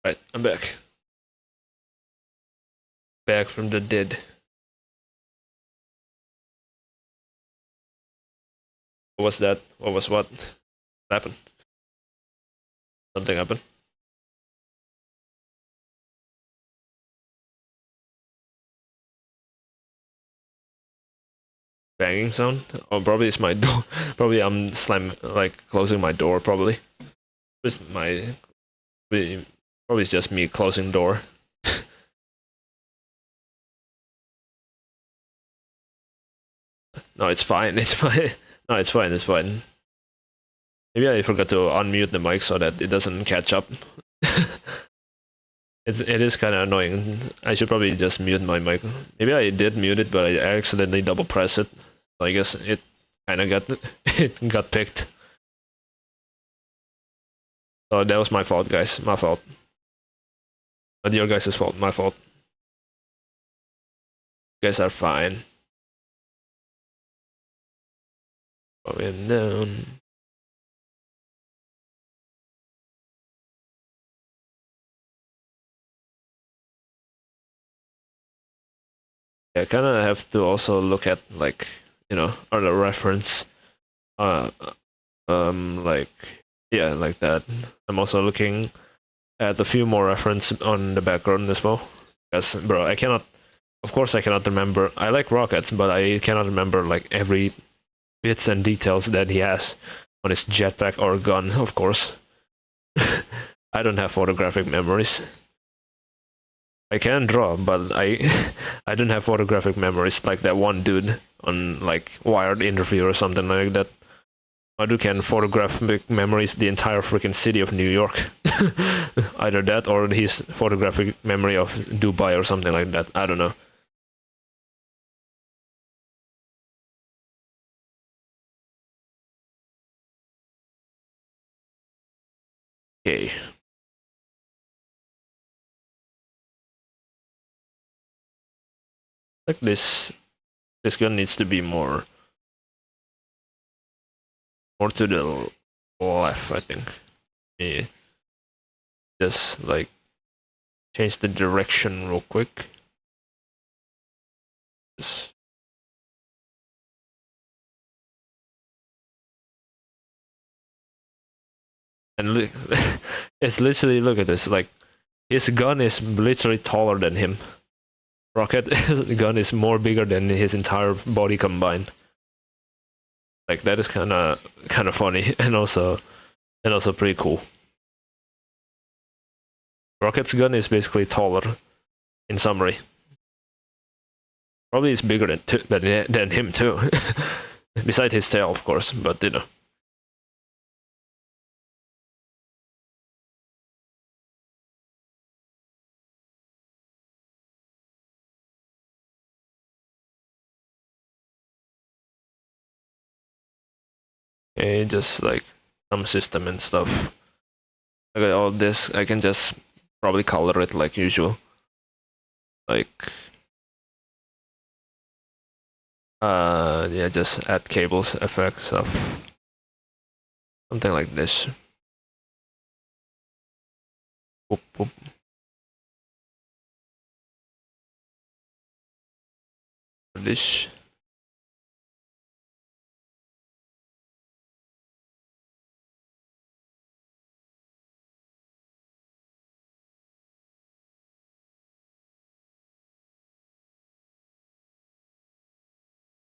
Right, I'm back. Back from the dead. What was that? What was what? What happened? Something happened. Banging sound? Oh, probably it's my door. Probably I'm closing my door. Probably. It's my. Probably it's just me closing door. No, it's fine. It's fine. No, it's fine. It's fine. Maybe I forgot to unmute the mic so that it doesn't catch up. It is kind of annoying. I should probably just mute my mic. Maybe I did mute it, but I accidentally double press it. So I guess it kind of got it got picked. So that was my fault, guys. My fault. Not your guys' fault. My fault. You guys are fine. Going down. Yeah, I kind of have to also look at like other reference, like Yeah, like that. I'm also looking at a few more references on the background as well. Because, bro, I cannot. Of course, I cannot remember. I like rockets, but I cannot remember like every bits and details that he has on his jetpack or gun. Of course, I don't have photographic memories. I can draw, but I I don't have photographic memories like that one dude on like Wired interview or something like that. Madu can photographic memories the entire freaking city of New York. Either that or his photographic memory of Dubai or something like that. I don't know. Okay. Like this gun needs to be more to the left, I think. Yeah. Just like change the direction real quick. Just, and look, it's literally, look at this, like his gun is literally taller than him. Rocket gun is more bigger than his entire body combined. Like that is kind of funny and also pretty cool. Rocket's gun is basically taller in summary. Probably is bigger than him too. Besides his tail, of course, but you know. Okay, just like some system and stuff. Okay, all this I can just probably color it like usual. Like yeah, just add cables effects of something like this. Boop, boop. This.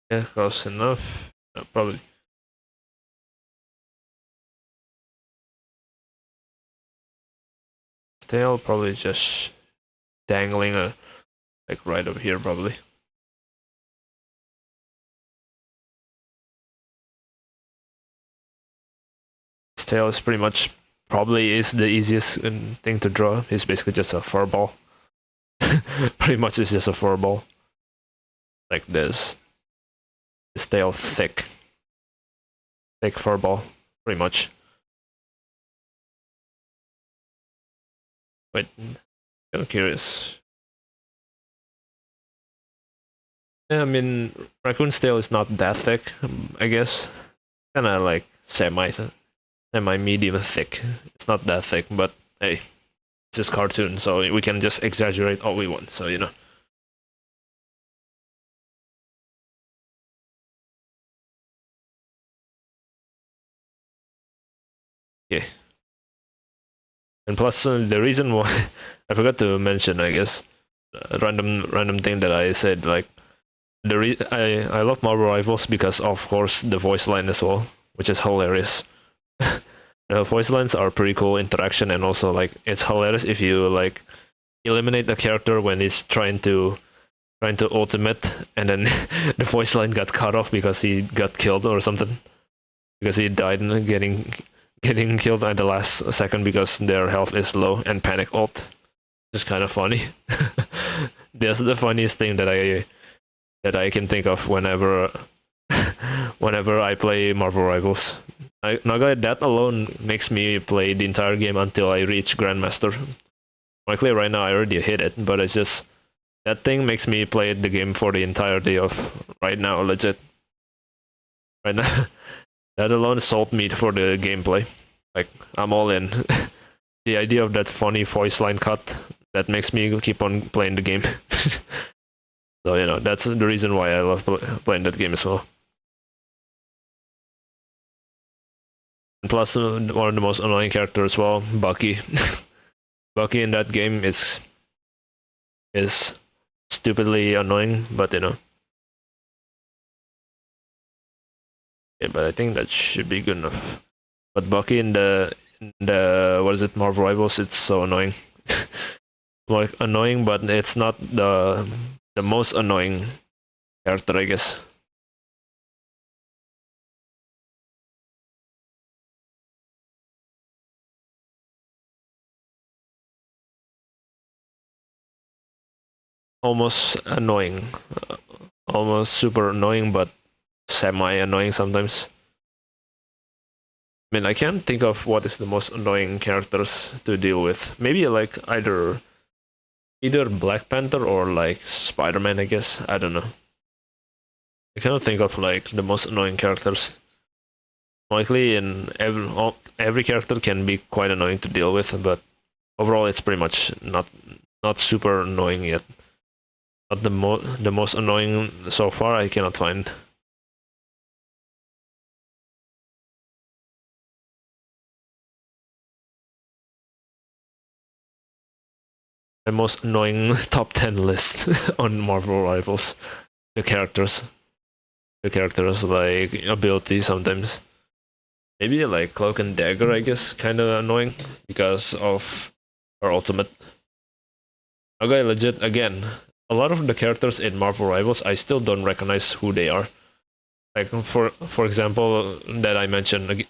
Yeah, close enough. Probably. Tail probably just dangling like right over here probably. His tail is pretty much probably is the easiest thing to draw. It's basically just a fur ball. Pretty much it's just a fur ball. Like this. His tail thick. Thick fur ball. Pretty much. Wait, I'm curious. Yeah, I mean, Raccoon's tail is not that thick, I guess. Kinda like semi-medium thick. It's not that thick, but hey, it's just cartoon, so we can just exaggerate all we want, so you know. Yeah. And plus, the reason why I forgot to mention, I guess, a random thing that I said, like I love Marvel Rivals because of course the voice line as well, which is hilarious. The voice lines are pretty cool interaction, and also like it's hilarious if you like eliminate the character when he's trying to ultimate, and then the voice line got cut off because he got killed or something, because he died getting killed at the last second because their health is low and panic ult. It's kind of funny. That's the funniest thing that I can think of whenever whenever I play Marvel Rivals. Naga, that alone makes me play the entire game until I reach Grandmaster. Luckily, right now I already hit it, but it's just that thing makes me play the game for the entirety of right now, legit. Right now, that alone sold me for the gameplay. Like I'm all in. The idea of that funny voice line cut that makes me keep on playing the game. So you know that's the reason why I love playing that game as well. And plus, one of the most annoying characters as well, Bucky. Bucky in that game is stupidly annoying, but you know. Yeah, but I think that should be good enough. But Bucky in the what is it, Marvel Rivals, it's so annoying. Like annoying, but it's not the most annoying character, I guess. Almost annoying, almost super annoying, but semi-annoying sometimes. I mean, I can't think of what is the most annoying characters to deal with. Maybe like either Black Panther or like Spider-Man, I guess. I don't know. I cannot think of like the most annoying characters. Likely in every character can be quite annoying to deal with, but overall it's pretty much not super annoying yet. Not the most annoying so far. I cannot find. The most annoying top 10 list on Marvel Rivals. The characters like ability sometimes. Maybe like Cloak and Dagger, I guess, kind of annoying because of her ultimate. Okay, legit, again, a lot of the characters in Marvel Rivals, I still don't recognize who they are. Like, for example, that I mentioned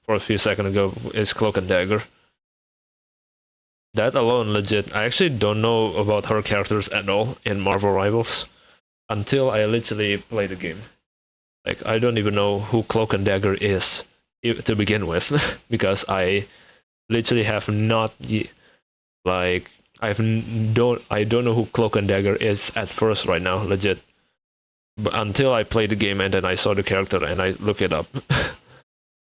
for a few seconds ago is Cloak and Dagger. That alone, legit, I actually don't know about her characters at all in Marvel Rivals until I literally play the game. Like, I don't even know who Cloak and Dagger is to begin with, because I literally have not like I don't know who Cloak and Dagger is at first right now, legit. But until I played the game and then I saw the character and I look it up.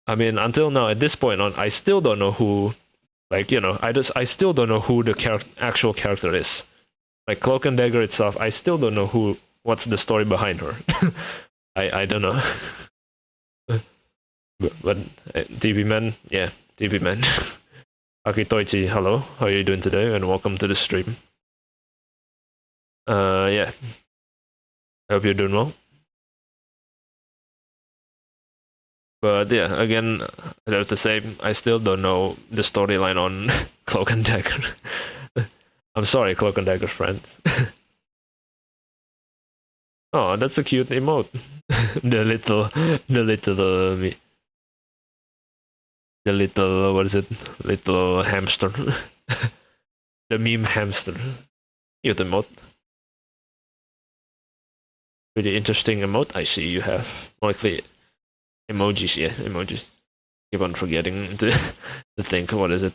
I mean, until now, at this point on, I still don't know who. Like, you know, I still don't know who the actual character is. Like Cloak and Dagger itself, I still don't know what's the story behind her. I don't know. but TV Man, yeah, TV Man. Akitoichi, hello, how are you doing today? And welcome to the stream. Yeah, I hope you're doing well. But yeah, again, I have to say, I still don't know the storyline on Cloak and Dagger. I'm sorry, Cloak and Dagger friend. Oh, that's a cute emote. the little me. The little, what is it? Little hamster. The meme hamster. Cute emote. Pretty interesting emote. I see you have likely emojis, yeah, emojis. Keep on forgetting to think. What is it?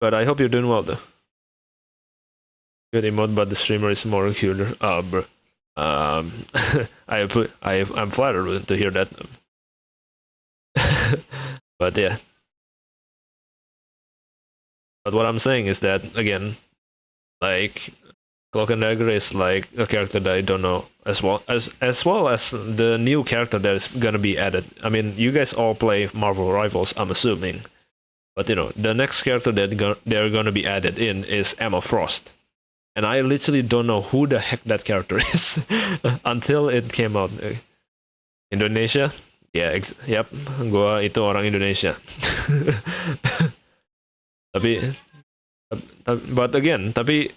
But I hope you're doing well though. Good emote, but the streamer is more cuter. Bro. I'm flattered to hear that. But yeah. But what I'm saying is that again, like Cloak and Dagger is like a character that I don't know as well as the new character that is gonna be added. I mean, you guys all play Marvel Rivals, I'm assuming, but you know the next character that they're gonna be added in is Emma Frost, and I literally don't know who the heck that character is until it came out. Indonesia, yeah, yep, gua itu orang Indonesia. Tapi, but again, tapi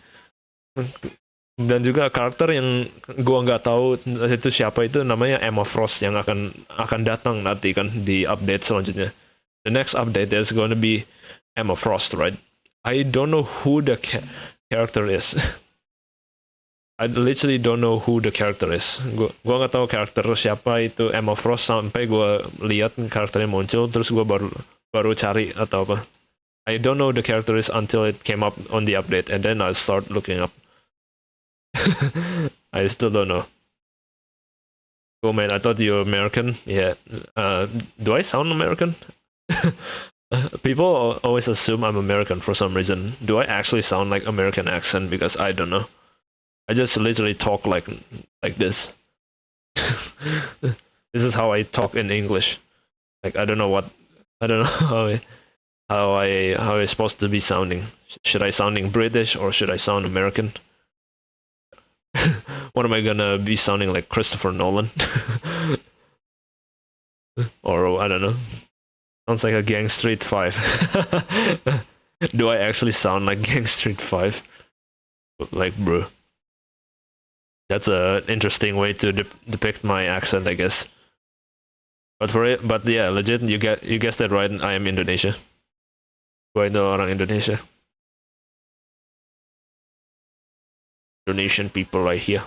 dan juga karakter yang gua nggak tahu itu siapa, itu namanya Emma Frost yang akan datang nanti kan di update selanjutnya. The next update there's going to be Emma Frost, right? I don't know who the character is. I literally don't know who the character is. Gua nggak tahu karakter siapa itu Emma Frost sampai gua lihat karakternya muncul terus gua baru cari atau apa. I don't know the character is until it came up on the update and then I start looking up. I still don't know. Cool, man. I thought you were American. Yeah. Do I sound American? People always assume I'm American for some reason. Do I actually sound like American accent? Because I don't know. I just literally talk like this. This is how I talk in English. Like I don't know how I supposed to be sounding. Should I sounding British or should I sound American? What am I gonna be sounding like, Christopher Nolan? Or I don't know. Sounds like a Gang Street 5. Do I actually sound like Gang Street 5? Like, bro. That's a interesting way to depict my accent, I guess. But yeah, legit, you guessed it right. I am Indonesia. Gue itu orang Indonesia. Indonesian people right here.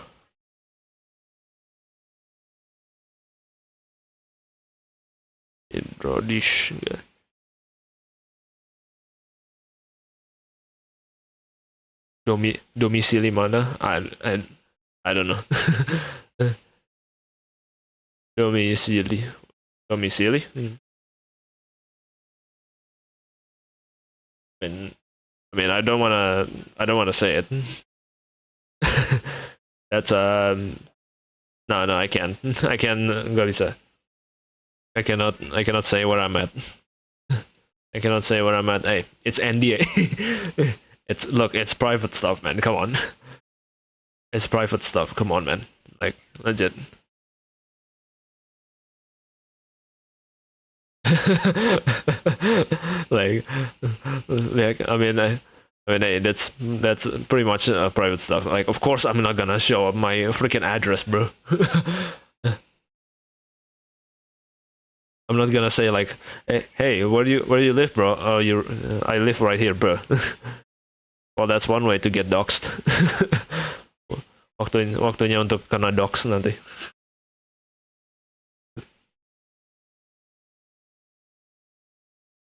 Indonesia. Domisili mana? I don't know. Domisili. Domisili? I don't wanna say it. That's no, I can't. I can nggak bisa. I cannot say where I'm at. I cannot say where I'm at. Hey, it's NDA. It's private stuff, man. Come on. It's private stuff. Come on, man. Like, legit. like, hey, that's pretty much private stuff. Like, of course, I'm not gonna show up my freaking address, bro. I'm not gonna say like, hey, where do you live, bro? Oh, I live right here, bro. Well, that's one way to get doxxed. Waktunya untuk kena dox nanti.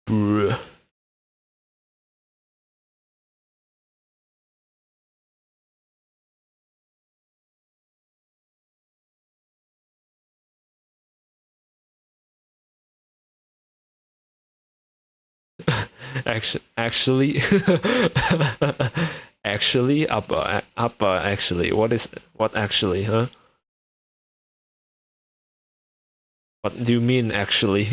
Bruh. Actually, actually, apa actually? What actually, huh? What do you mean actually?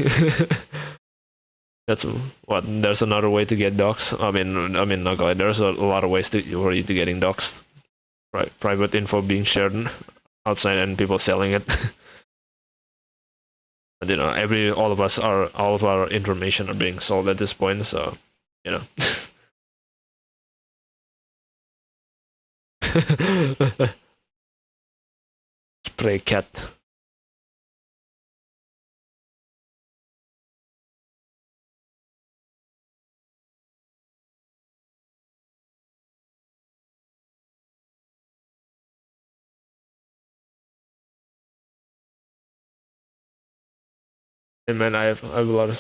That's what. There's another way to get doxxed. Not gonna. There's a lot of ways for you to getting doxxed. Right, private info being shared outside and people selling it. And, all of our information are being sold at this point. So, you know. Spray cat. Hey man, I have a lot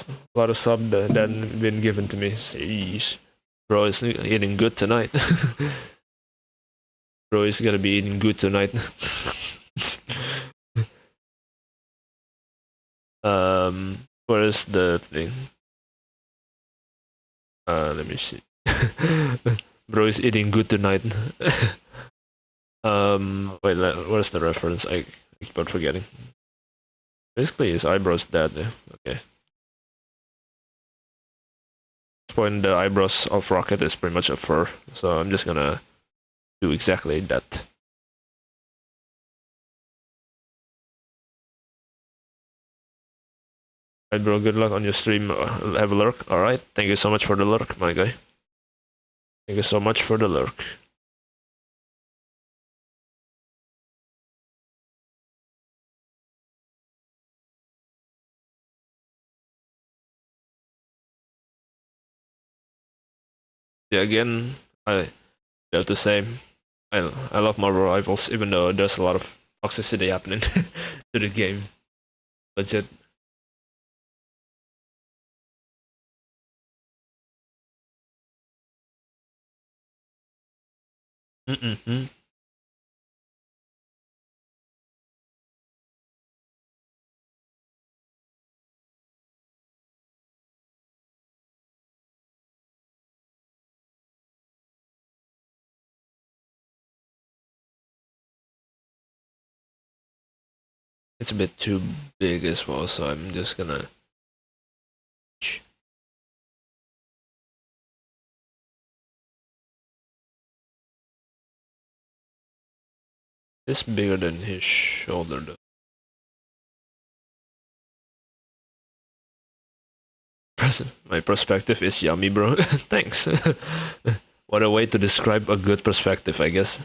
of sub that been given to me. Sheesh. Bro is eating good tonight. Bro is gonna be eating good tonight. Where is the thing? Let me see. Bro is eating good tonight. Wait, where's the reference? I keep on forgetting. Basically, his eyebrows dead. Okay. At this point, the eyebrows of Rocket is pretty much a fur, so I'm just gonna do exactly that. Alright, bro, good luck on your stream. Have a lurk. Alright, thank you so much for the lurk, my guy. Thank you so much for the lurk. Yeah, again, I have to say, I love Marvel Rivals, even though there's a lot of toxicity happening to the game. Legit. Mm-mm-hmm. it's a bit too big as well, so I'm just gonna. It's bigger than his shoulder though. My perspective is yummy, bro. Thanks. What a way to describe a good perspective, I guess.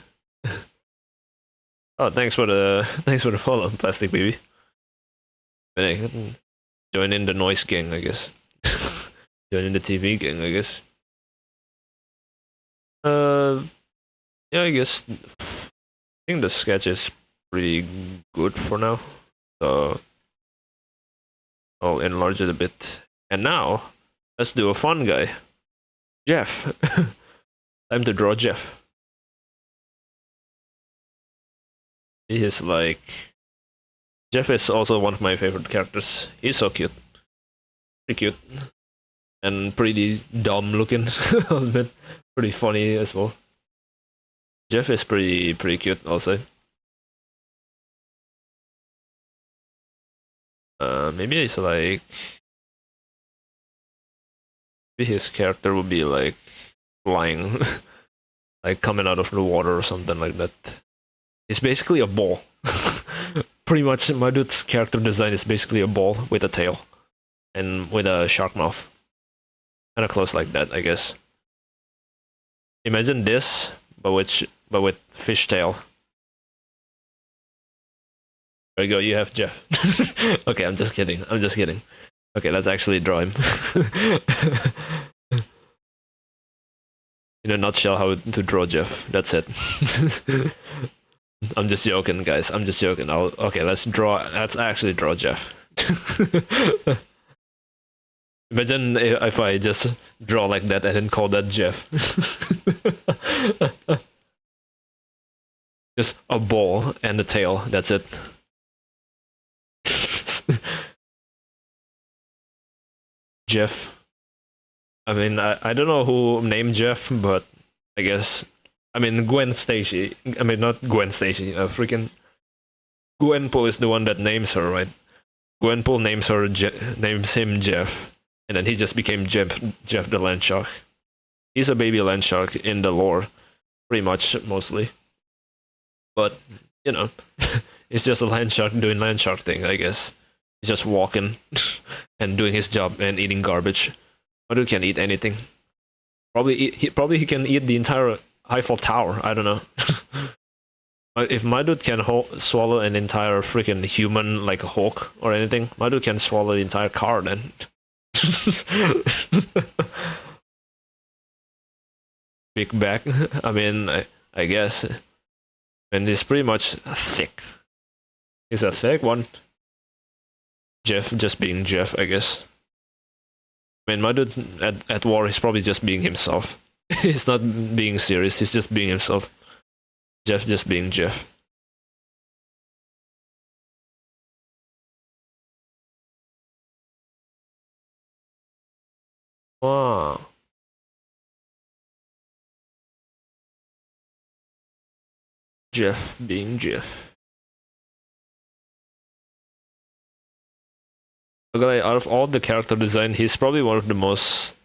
Oh, thanks for the follow, Plastic Baby. But I can join in the noise gang, I guess. Join in the TV gang, I guess. Yeah, I guess. I think the sketch is pretty good for now. So I'll enlarge it a bit. And now, let's do a fun guy. Jeff. Time to draw Jeff. He is like... Jeff is also one of my favorite characters. He's so cute. Pretty cute. And pretty dumb looking. Pretty funny as well. Jeff is pretty cute also. Maybe it's like... Maybe his character would be like flying. Like coming out of the water or something like that. It's basically a ball. Pretty much my dude's character design is basically a ball with a tail. And with a shark mouth. Kinda close like that, I guess. Imagine this, but with fish tail. There you go, you have Jeff. Okay, I'm just kidding. Okay, let's actually draw him. In a nutshell, how to draw Jeff. That's it. I'm just joking, guys. I'm just joking. Okay, let's actually draw Jeff. Imagine if I just draw like that and then call that Jeff. Just a ball and a tail. That's it. Jeff. I mean, I don't know who named Jeff, but I guess... I mean, Gwen Stacy. I mean, not Gwen Stacy. Freaking... Gwenpool is the one that names her, right? Gwenpool names him Jeff. And then he just became Jeff the land shark. He's a baby land shark in the lore. Pretty much, mostly. But, you know, it's just a land shark doing land shark thing, I guess. He's just walking and doing his job and eating garbage. My dude can eat anything. Probably he can eat the entire Eiffel Tower. I don't know. If my dude can swallow an entire freaking human like a Hulk or anything, my dude can swallow the entire car then. Big back. I mean, I guess. And he's pretty much thick. He's a thick one. Jeff just being Jeff, I guess. I mean, my dude at war, he's probably just being himself. He's not being serious, he's just being himself. Jeff just being Jeff. Wow. Jeff being Jeff. Okay, out of all the character design, he's probably one of the most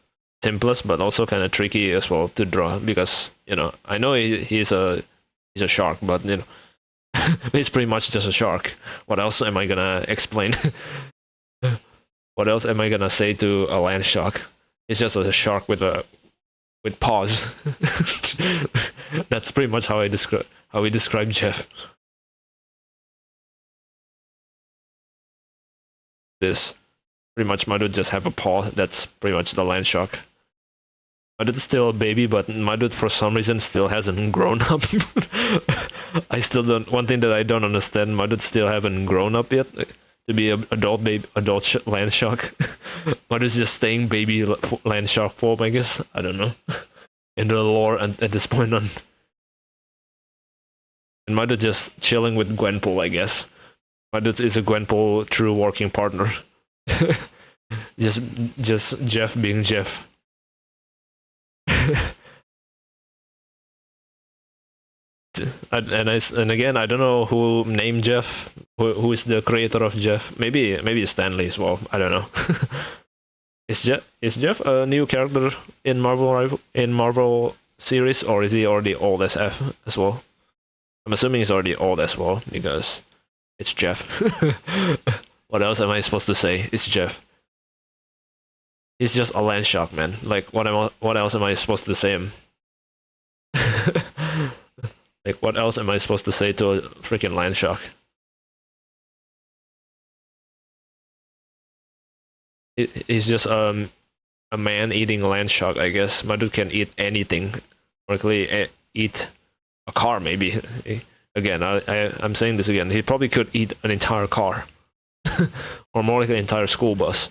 simplest, but also kind of tricky as well to draw because, you know, I know he's a shark, but you know, he's pretty much just a shark. What else am I gonna explain? What else am I gonna say to a land shark? It's just a shark with paws. That's pretty much how we describe Jeff. This pretty much my dude just have a paw. That's pretty much the land shark. My dude's still a baby, but my dude for some reason still hasn't grown up. I still don't. One thing that I don't understand, my dude still haven't grown up yet to be an adult land shark. My dude's just staying baby land shark form, I guess. I don't know. In the lore at this point on. And my dude just chilling with Gwenpool, I guess. My dude is a Gwenpool true working partner. just Jeff being Jeff. And again, I don't know who named Jeff. Who is the creator of Jeff? Maybe it's Stanley as well. I don't know. Is Jeff a new character in Marvel series, or is he already old as F as well? I'm assuming he's already old as well because it's Jeff. What else am I supposed to say? It's Jeff. He's just a land shark, man. Like what else am I supposed to say him? Like what else am I supposed to say to a freaking land shark? He's just a man eating a land shark, I guess. My dude can eat anything. Likely eat a car, maybe. Again, I'm saying this again. He probably could eat an entire car. Or more like an entire school bus.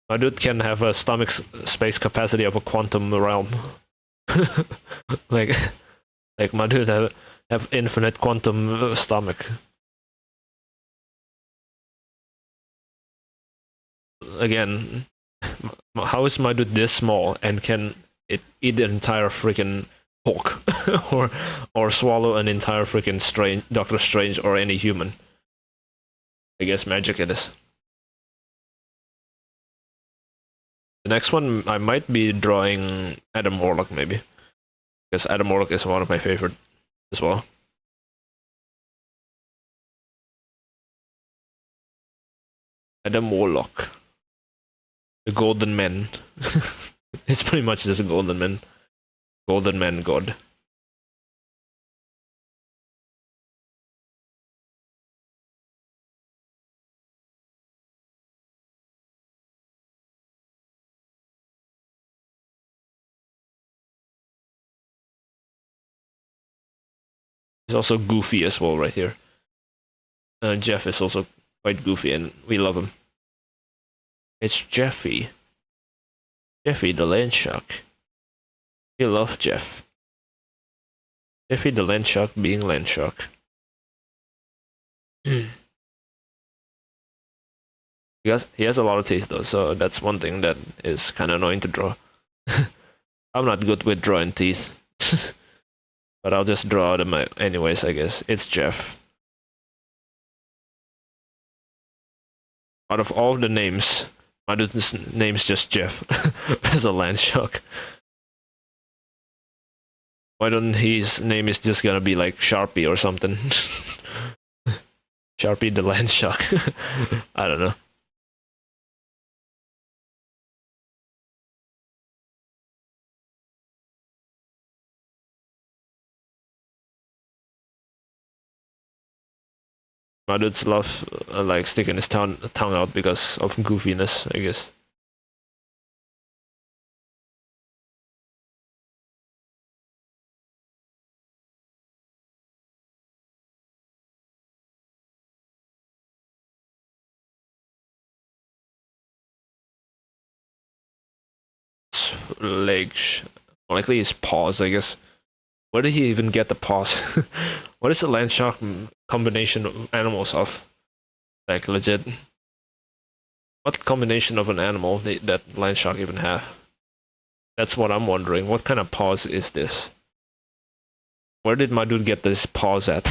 My dude can have a stomach space capacity of a quantum realm. like my dude have infinite quantum stomach. Again, how is my dude this small and can it eat the entire freaking pork or swallow an entire freaking Doctor Strange or any human? I guess magic it is. The next one I might be drawing Adam Warlock maybe, because Adam Warlock is one of my favorite as well. Adam Warlock, the Golden Man. It's pretty much just a Golden Man god. He's also goofy as well right here. Jeff is also quite goofy and we love him. It's Jeffy. Jeffy the land shark. We love Jeff. Jeffy the land shark being land shark. Because he has a lot of teeth though, so that's one thing that is kind of annoying to draw. I'm not good with drawing teeth. But I'll just draw them anyways, I guess. It's Jeff. Out of all the names, my dude's name's just Jeff as a land shark. Why don't his name is just gonna be like Sharpie or something? Sharpie the land shark. I don't know. My dudes love like sticking his tongue out because of goofiness, I guess. Legs, likely his paws, I guess. Where did he even get the paws? What is the land shark combination of animals of? Like legit. What combination of an animal that land shark even have? That's what I'm wondering. What kind of paws is this? Where did my dude get this paws at?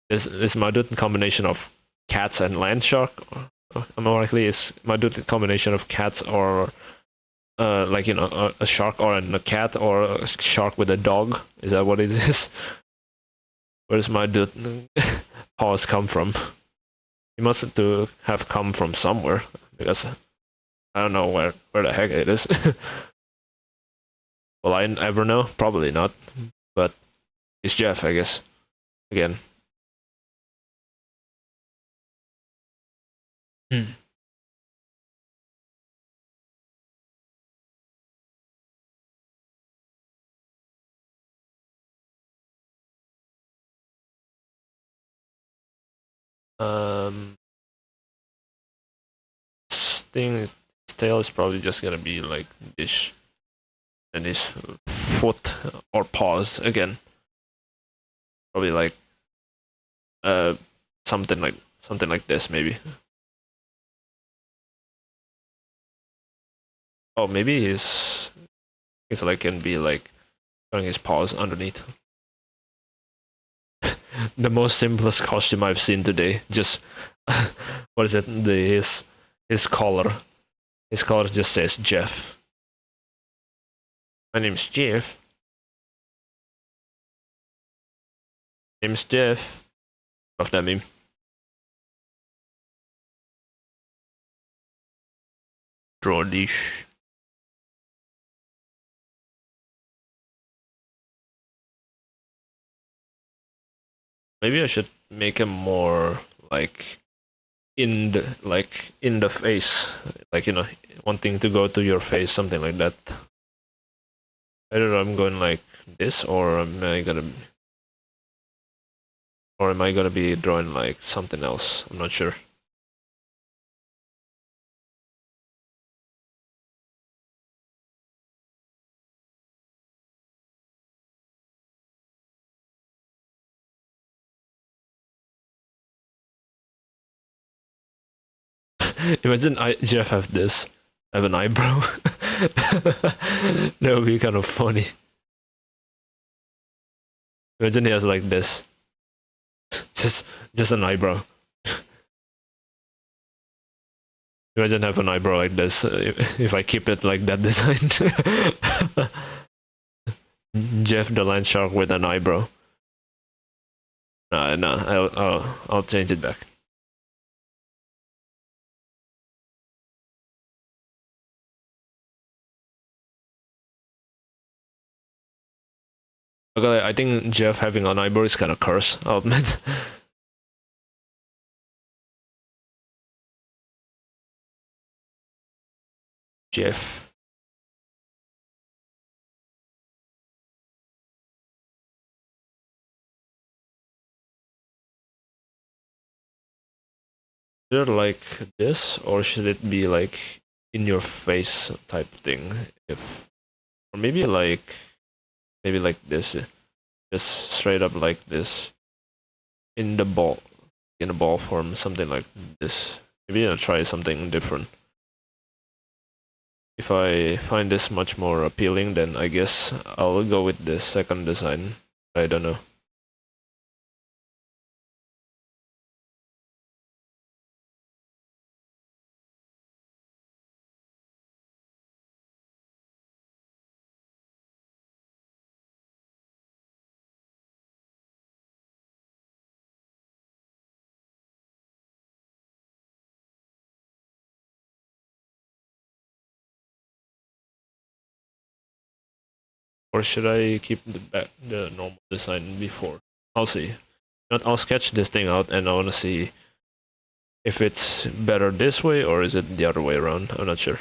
Is my dude a combination of cats and land shark? More likely is my dude a combination of cats or like you know a shark or a cat or a shark with a dog? Is that what it is? Where does my dude paws come from? He must have come from somewhere because I don't know where the heck it is. Will I ever know? Probably not. But it's Jeff, I guess. Again. Hmm. His tail is probably just gonna be like this, and his foot or paws again. Probably like something like this maybe. Oh, maybe his like can be like showing his paws underneath. the most simplest costume I've seen today. Just what is it? His collar. His collar just says Jeff. My name's Jeff. Name's Jeff. Love that meme. Draw dish. Maybe I should make him more like in the face, like wanting to go to your face, something like that. Either I'm going like this, or am I gonna be drawing like something else? I'm not sure. Imagine Jeff have this, have an eyebrow. That would be kind of funny. Imagine he has like this, just an eyebrow. Imagine have an eyebrow like this if I keep it like that design. Jeff the land shark with an eyebrow. No, I'll change it back. Okay, I think Jeff having an eyebrow is kind of cursed, I'll admit. Jeff. Should it like this, or should it be like in your face type thing? Or maybe like this, just straight up like this, in the ball form, something like this. Maybe I'll try something different. If I find this much more appealing, then I guess I'll go with this second design. I don't know. Or should I keep the normal design before? I'll see. I'll sketch this thing out, and I want to see if it's better this way or is it the other way around. I'm not sure.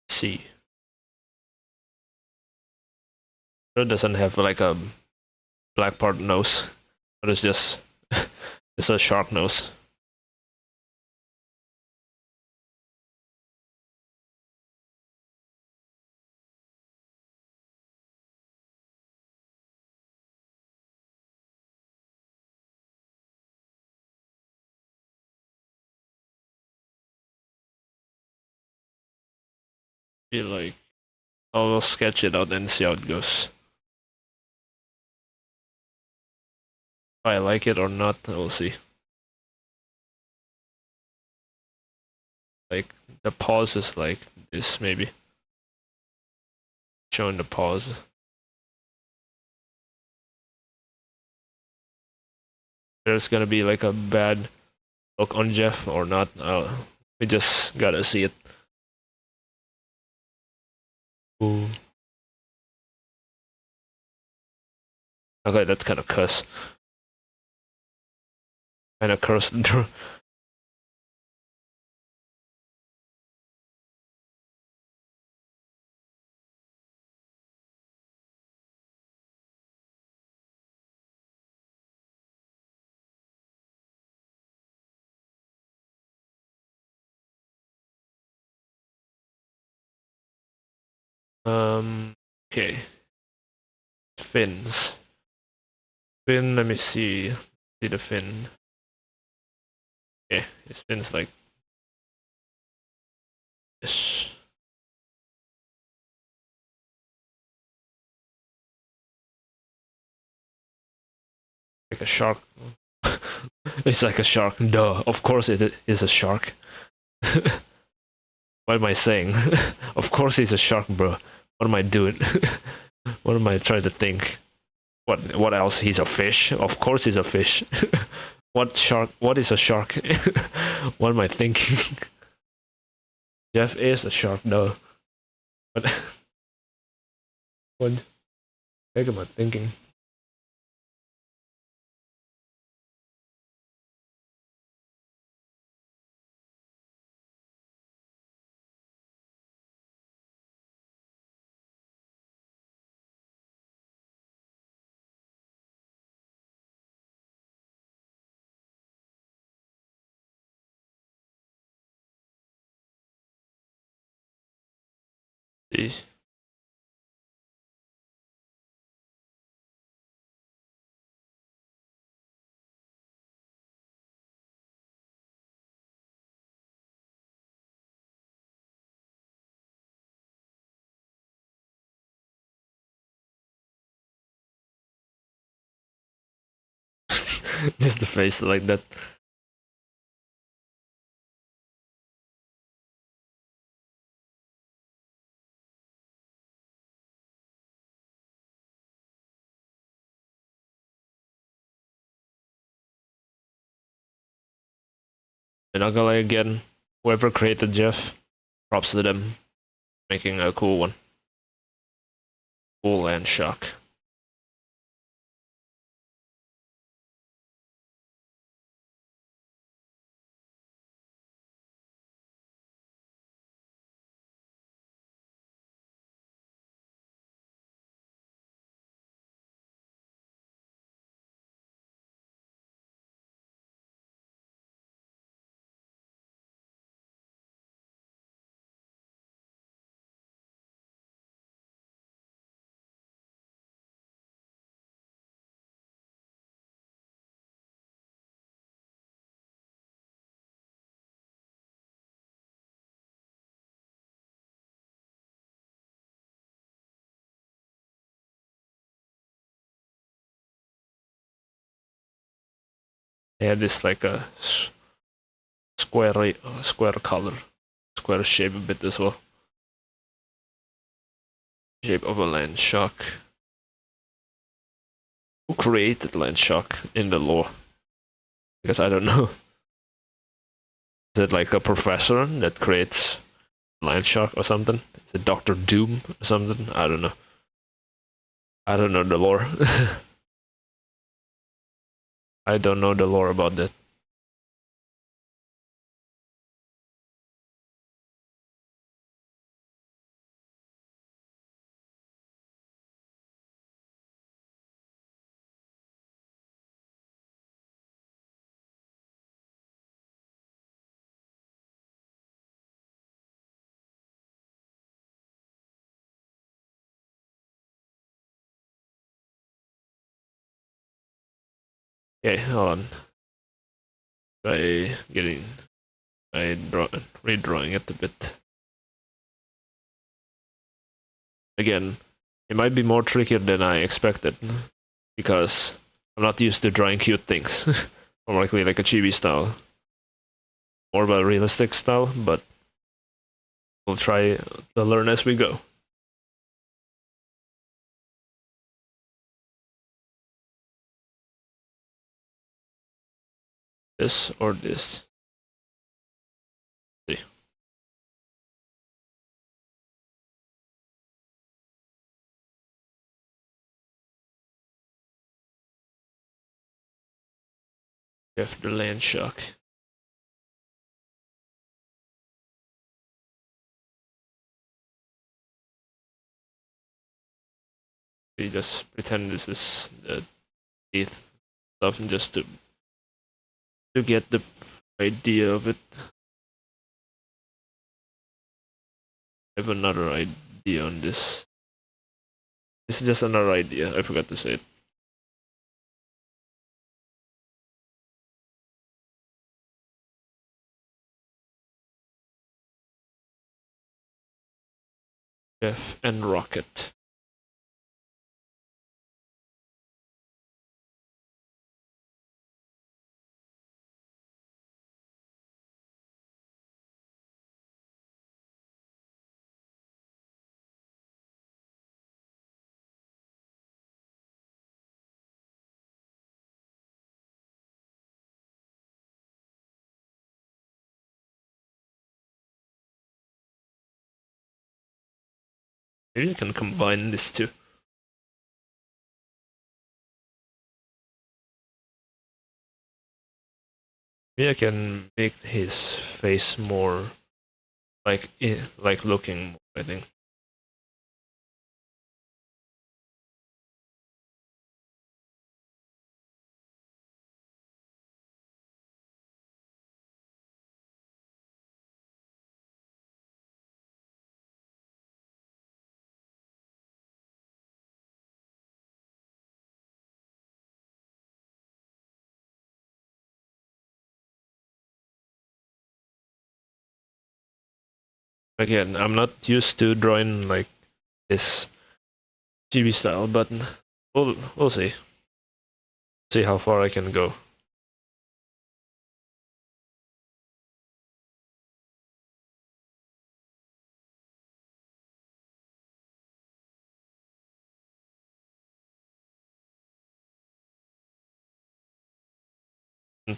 See. It doesn't have like a black part nose, but it's just it's a shark nose. Be like, I'll sketch it out and see how it goes. If I like it or not, we'll see. Like the pause is like this, maybe. Showing the pause. There's gonna be like a bad look on Jeff or not. We just gotta see it. Ooh. Okay, that's kind of cuss. Kind of cursed. Okay. Fins. Fin, let me see. See the fin. Okay, it spins like Yes. Like a shark. It's like a shark. Duh. Of course it is a shark. What am I saying? Of course he's a shark, bro. What am I doing? What am I trying to think? What else? He's a fish? Of course he's a fish. What shark? What is a shark? What am I thinking? Jeff is a shark, no. What? What the heck am I thinking? See? Just the face like that. And I'm gonna again, whoever created Jeff, props to them, making a cool one. Cool and shock. They had this like a square color, square shape a bit as well. Shape of a land shark. Who created land shark in the lore? Because I don't know. Is it like a professor that creates land shark or something? Is it Doctor Doom or something? I don't know. I don't know the lore. I don't know the lore about that. Okay, hold on. Try getting, redrawing it a bit. Again, it might be more trickier than I expected because I'm not used to drawing cute things. More likely like a chibi style, more of a realistic style, but we'll try to learn as we go. This or this. See. Jeff the Land Shark. We just pretend this is the teeth stuff and just to get the idea of it. I have another idea on this. This is just another idea. I forgot to say it. Jeff and Rocket. Maybe you can combine these two. Maybe I can make his face more like looking more, I think. Again, I'm not used to drawing like this GB style, but we'll see. See how far I can go.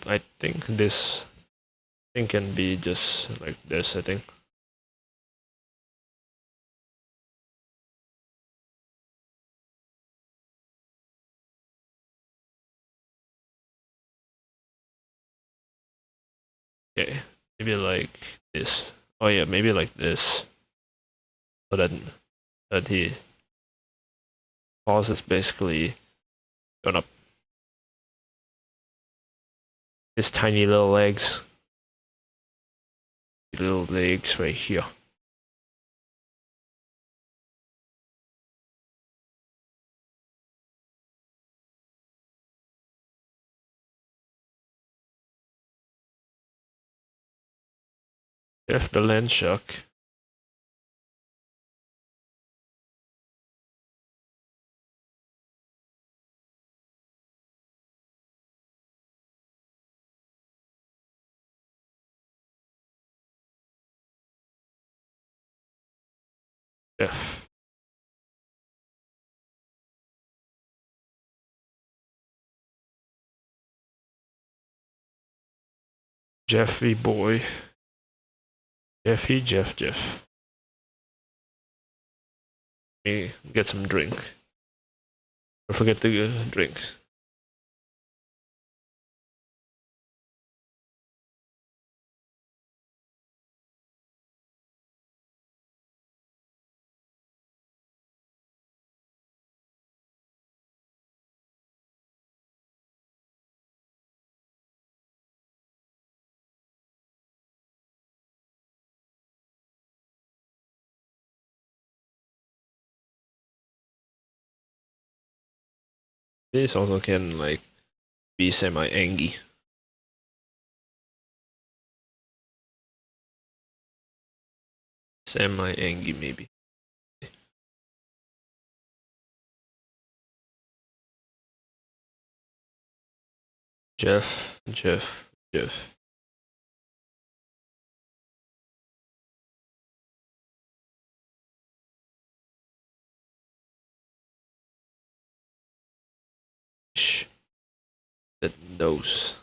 I think this thing can be just like this, I think. Okay, maybe like this. Oh yeah, maybe like this. So that he pauses basically going up his tiny little legs. Little legs right here. Jeff the land shark. Jeff. Jeffy boy. Jeff. Let me get some drink. Don't forget to drink. This also can like be semi-angy. Semi-angy maybe. Jeff. Shh. That nose.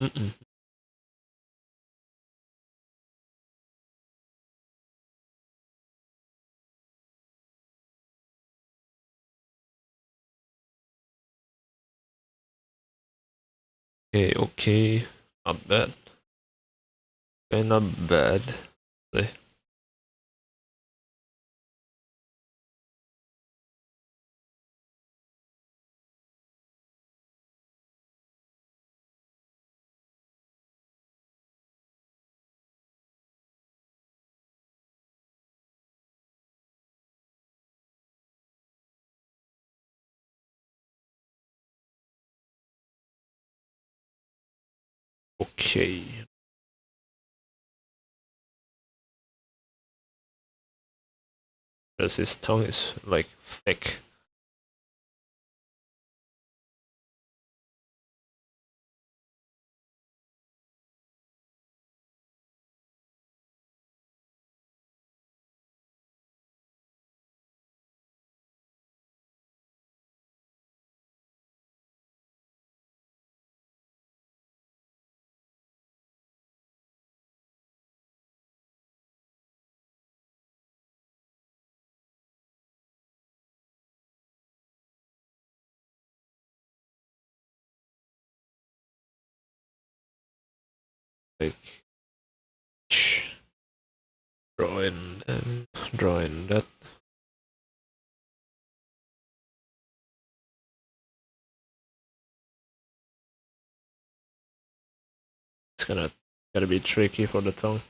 Mm-mm. Okay. Not bad. Okay, not bad. Okay. Okay. Because his tongue is like thick. Like drawing them, drawing that. It's gotta be tricky for the tongue.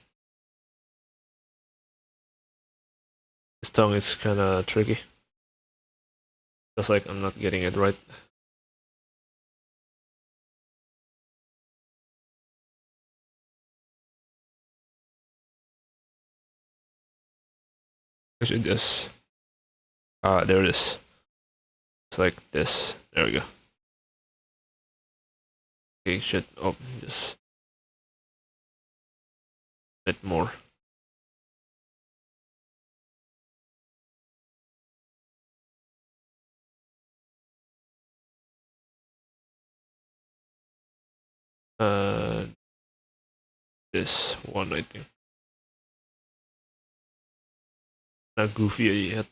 His tongue is kinda tricky. Just like I'm not getting it right. I should just there it is. It's like this. There we go. Okay, should just a bit more. Uh this one I think. Not goofy yet.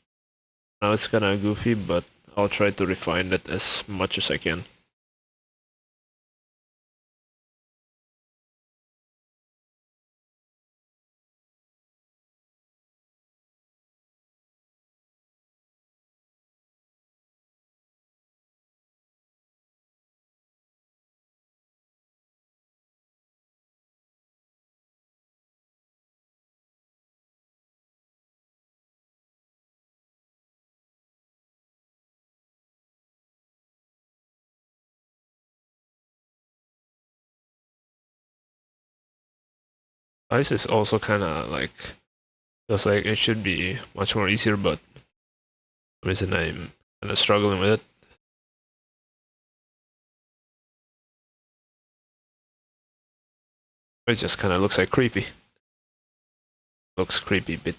Now it's kinda goofy, but I'll try to refine it as much as I can. Ice is also kinda like feels like it should be much more easier, but for some reason I'm kinda struggling with it. It just kinda looks like creepy. Looks creepy bit.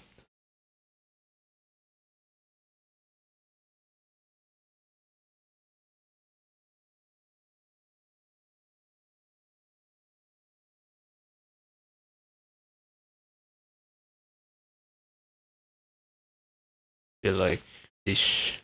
Feel like dish.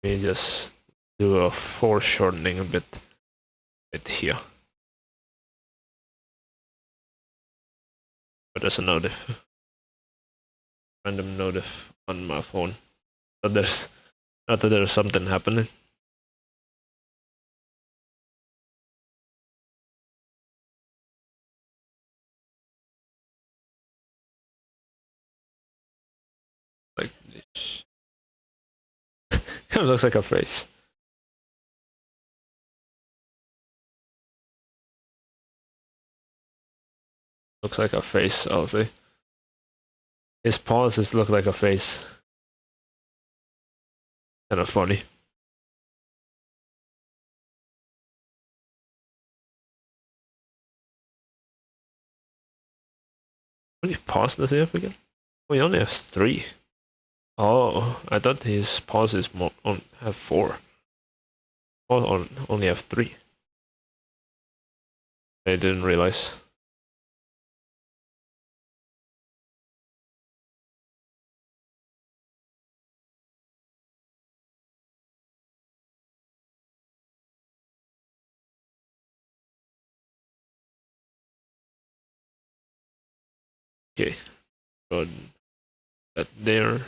Maybe just do a foreshortening a bit here. But there's a notif. Random notif on my phone. But there's not that there's something happening. Like this. Kind of looks like a face. Looks like a face, I'll say. His pauses look like a face. Kind of funny. How many pauses does he have again? Oh, he only has 3. Oh, I thought his pauses have 4. Oh, only have 3. I didn't realize. Okay, got that there.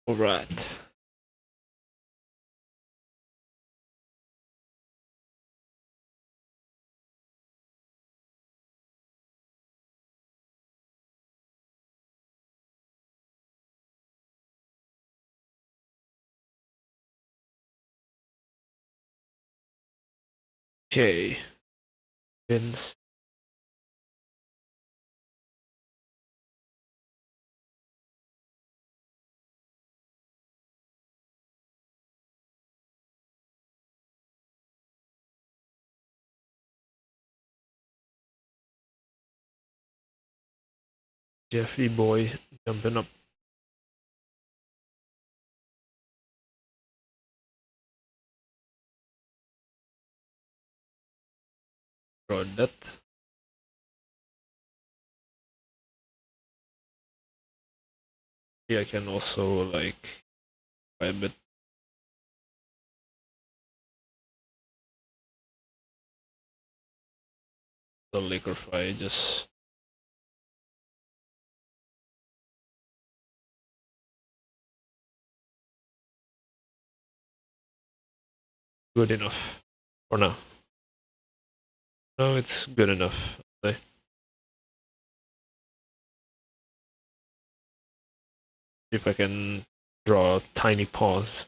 All right. Okay. Pins. Jeffy boy jumping up. Got that. Yeah, I can also like buy a bit the liquefy just good enough for now. No, it's good enough. See if I can draw a tiny pause.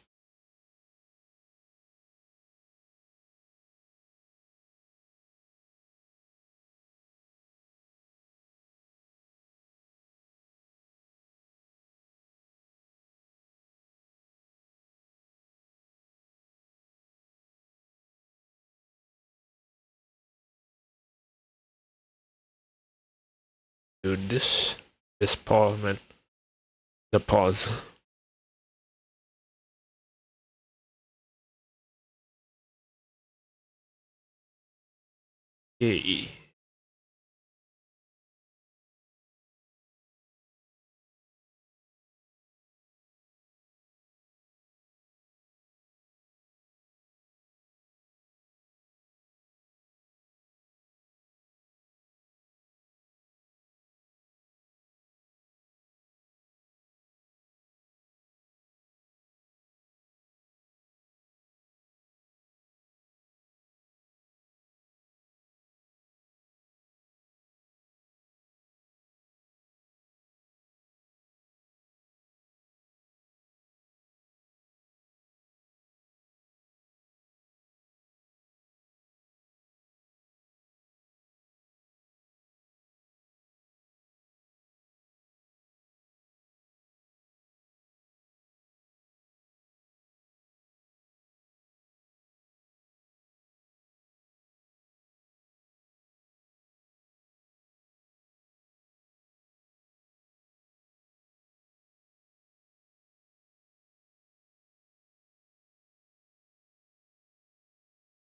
Do this pause, man. The pause. Okay.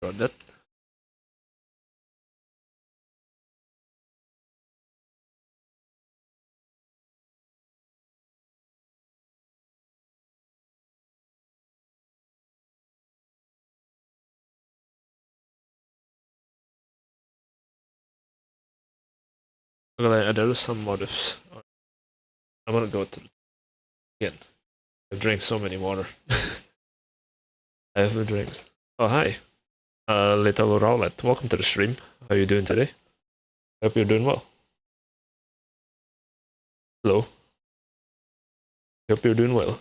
Got that. Okay, there are some motives. I'm gonna go to again. I've drank so many water. I have the drinks. Oh hi. Little Rowlet. Welcome to the stream. How are you doing today? Hope you're doing well. Hello. Hope you're doing well.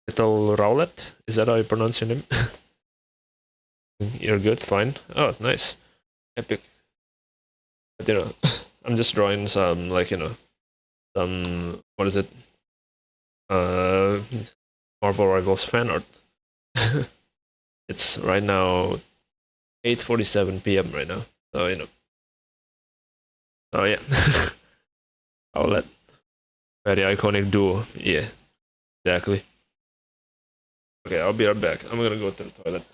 Little Rowlet? Is that how you pronounce your name? You're good, fine. Oh, nice. Epic. But you know, I'm just drawing some like, some what is it? Uh Marvel Rivals fan art. It's right now 8:47 p.m. right now. So Oh yeah. Rowlet. Very iconic duo. Yeah, exactly. Okay, I'll be right back. I'm gonna go to the toilet.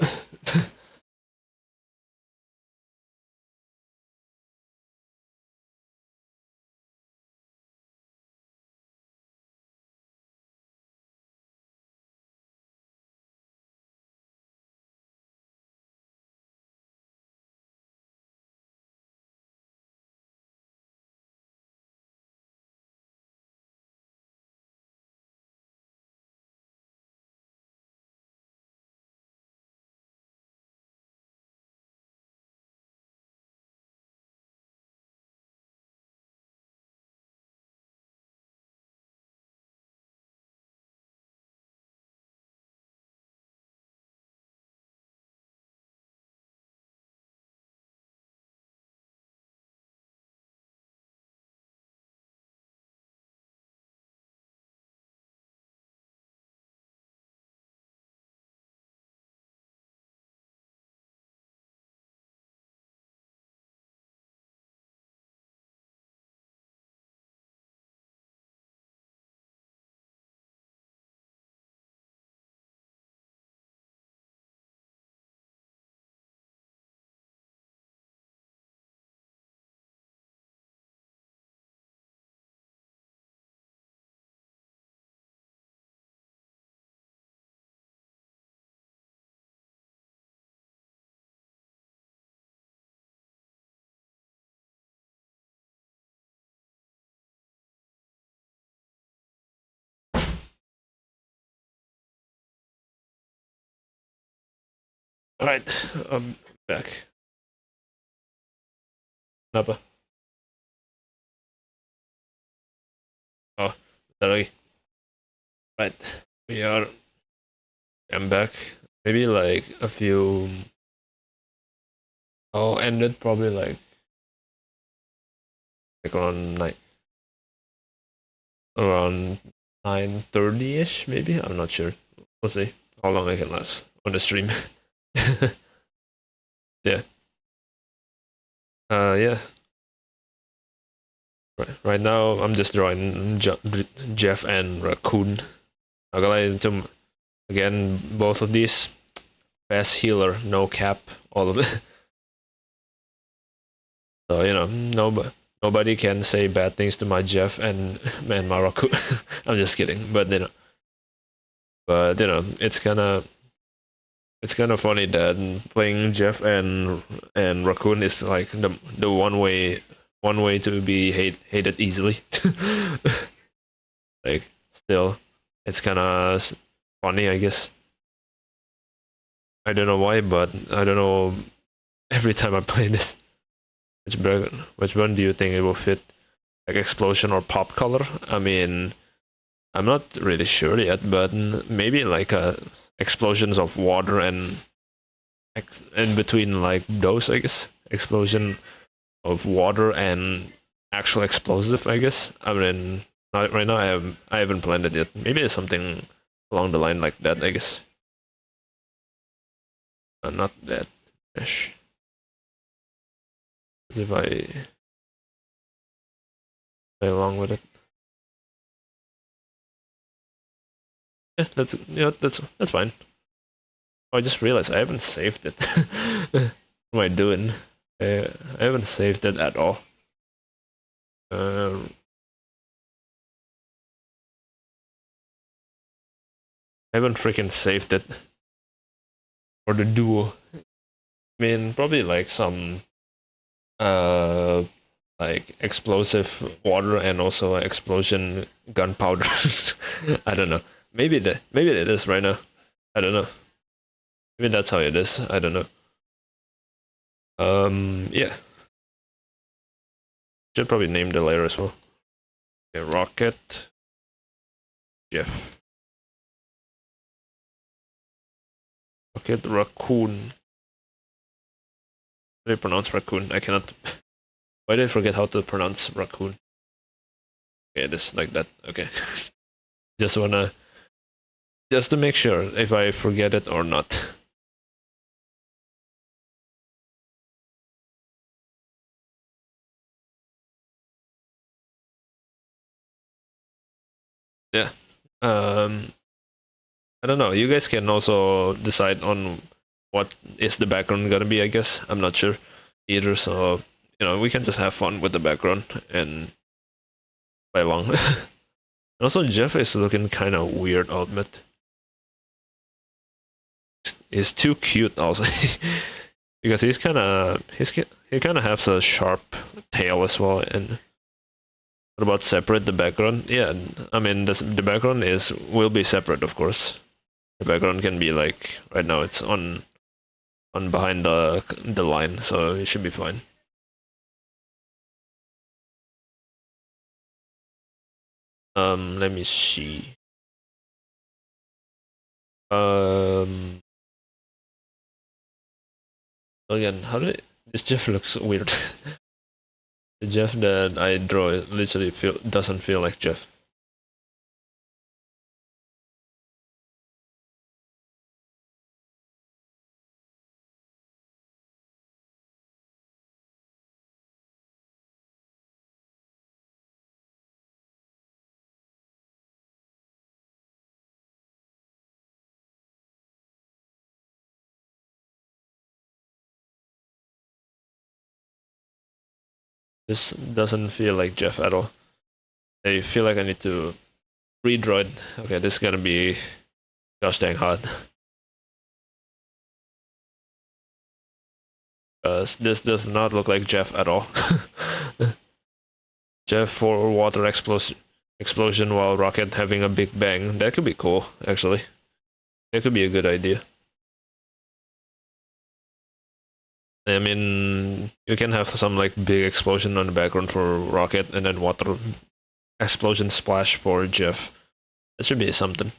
All right, I'm back. Kenapa? Oh, bentar lagi. Right, we are. I'm back. Maybe like a few. Oh, ended probably like around 9:30 ish. Maybe I'm not sure. We'll see how long I can last on the stream. Yeah. Yeah. Right now, I'm just drawing Jeff and Raccoon. Again, both of these best healer, no cap, all of it. So nobody can say bad things to my Jeff and my Raccoon. I'm just kidding, but it's kind of funny that playing Jeff and Raccoon is like the one way to be hated easily. Like still, it's kind of funny, I guess. I don't know why, but I don't know. Every time I play this, which one do you think it will fit? Like explosion or pop color? I mean, I'm not really sure yet, but maybe like explosions of water and in between like those, I guess. Explosion of water and actual explosive, I guess. I mean, not right now. I haven't planned it yet. Maybe it's something along the line like that, I guess. Not that ish. If I play along with it, that's fine. Oh, I just realized I haven't saved it. What am I doing? I haven't saved it at all. I haven't freaking saved it for the duo. I mean, probably like some uh like explosive water and also explosion gunpowder. I don't know. Maybe it is right now. I don't know. Maybe that's how it is. I don't know. Yeah. Should probably name the layer as well. Okay, Rocket. Jeff. Rocket Raccoon. How do you pronounce raccoon? I cannot. Why did I forget how to pronounce raccoon? Okay, just like that. Okay. just wanna just to make sure if I forget it or not. Yeah. Um I don't know. You guys can also decide on what is the background gonna be, I guess. I'm not sure either, so we can just have fun with the background and play along. Also, Jeff is looking kind of weird outfit. He's too cute also. Because he kind of has a sharp tail as well. And what about separate the background? Yeah, I mean the background will be separate, of course. The background can be like right now it's on behind the line, so it should be fine. Let me see. Again, how did this Jeff looks weird? The Jeff that I draw literally doesn't feel like Jeff. This doesn't feel like Jeff at all. I feel like I need to redraw it. Okay, this is gonna be gosh dang hard. Because this does not look like Jeff at all. Jeff for water explosion while rocket having a big bang. That could be cool, actually. That could be a good idea. I mean, you can have some like big explosion on the background for rocket and then water explosion splash for Jeff. That should be something.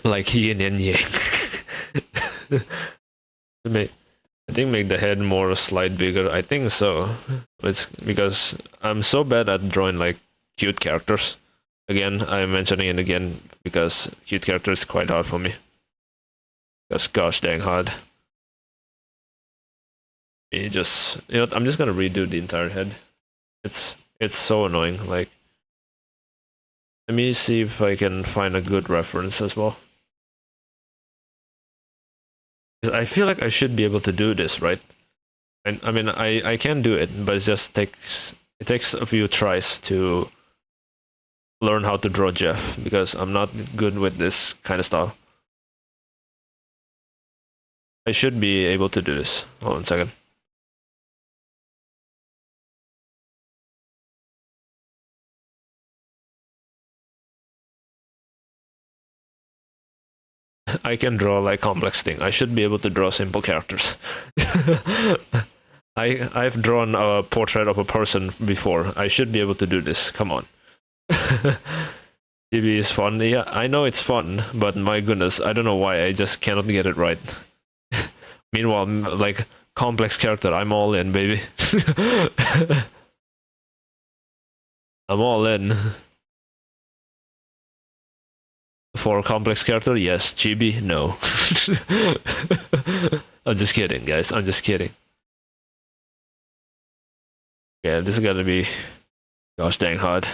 Like yin and yang. I think make the head more slide bigger. I think so. It's because I'm so bad at drawing like cute characters. Again, I'm mentioning it again because cute characters is quite hard for me. That's gosh dang hard. I'm just gonna redo the entire head. It's so annoying. Like, let me see if I can find a good reference as well. I feel like I should be able to do this, right? And I mean, I can do it, but it takes a few tries to learn how to draw Jeff because I'm not good with this kind of style. I should be able to do this. Hold on a second. I can draw like complex thing. I should be able to draw simple characters. I've drawn a portrait of a person before. I should be able to do this. Come on. TV is fun. Yeah, I know it's fun, but my goodness, I don't know why I just cannot get it right. Meanwhile, like complex character, I'm all in, baby. I'm all in. For a complex character, yes. Chibi, no. I'm just kidding, guys. I'm just kidding. Yeah, this is gonna be gosh dang hard.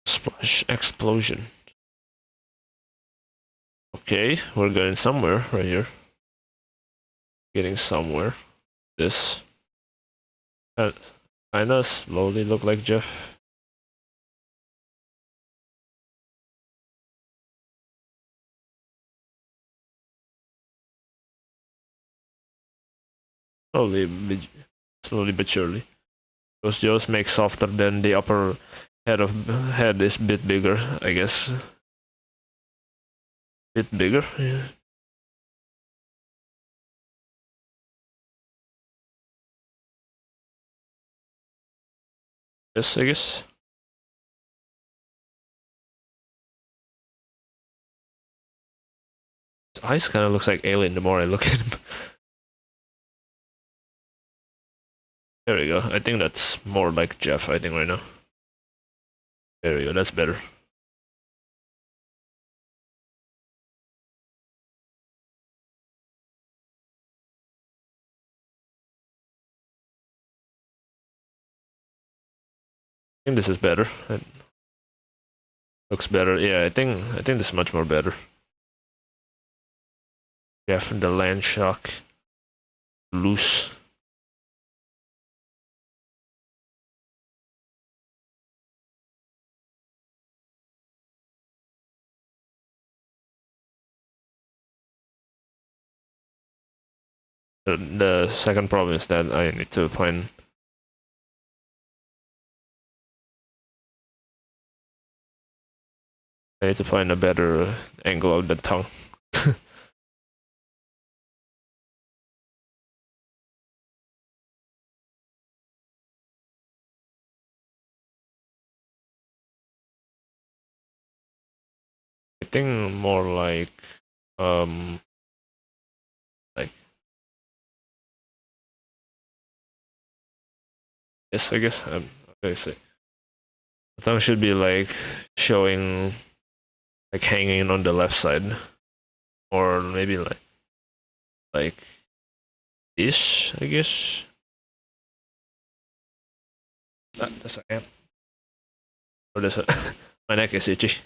Splash explosion. Okay, we're going somewhere right here. Getting somewhere. This kinda slowly look like Jeff. Slowly but surely. Those jaws make softer than the upper head is bit bigger, I guess. Bit bigger, yeah. Yes, I guess. His eyes kind of looks like alien the more I look at him. There we go. I think that's more like Jeff, I think, right now. There we go. That's better. I think this is better. It looks better. Yeah, I think this is much more better. Jeff, the land shock. Loose. The second problem is that I need to find a better angle of the tongue. I think more um like this, I guess. I say the tongue should be like showing, like hanging on the left side, or maybe like this, I guess. That's a ant. Or this. My neck is itchy.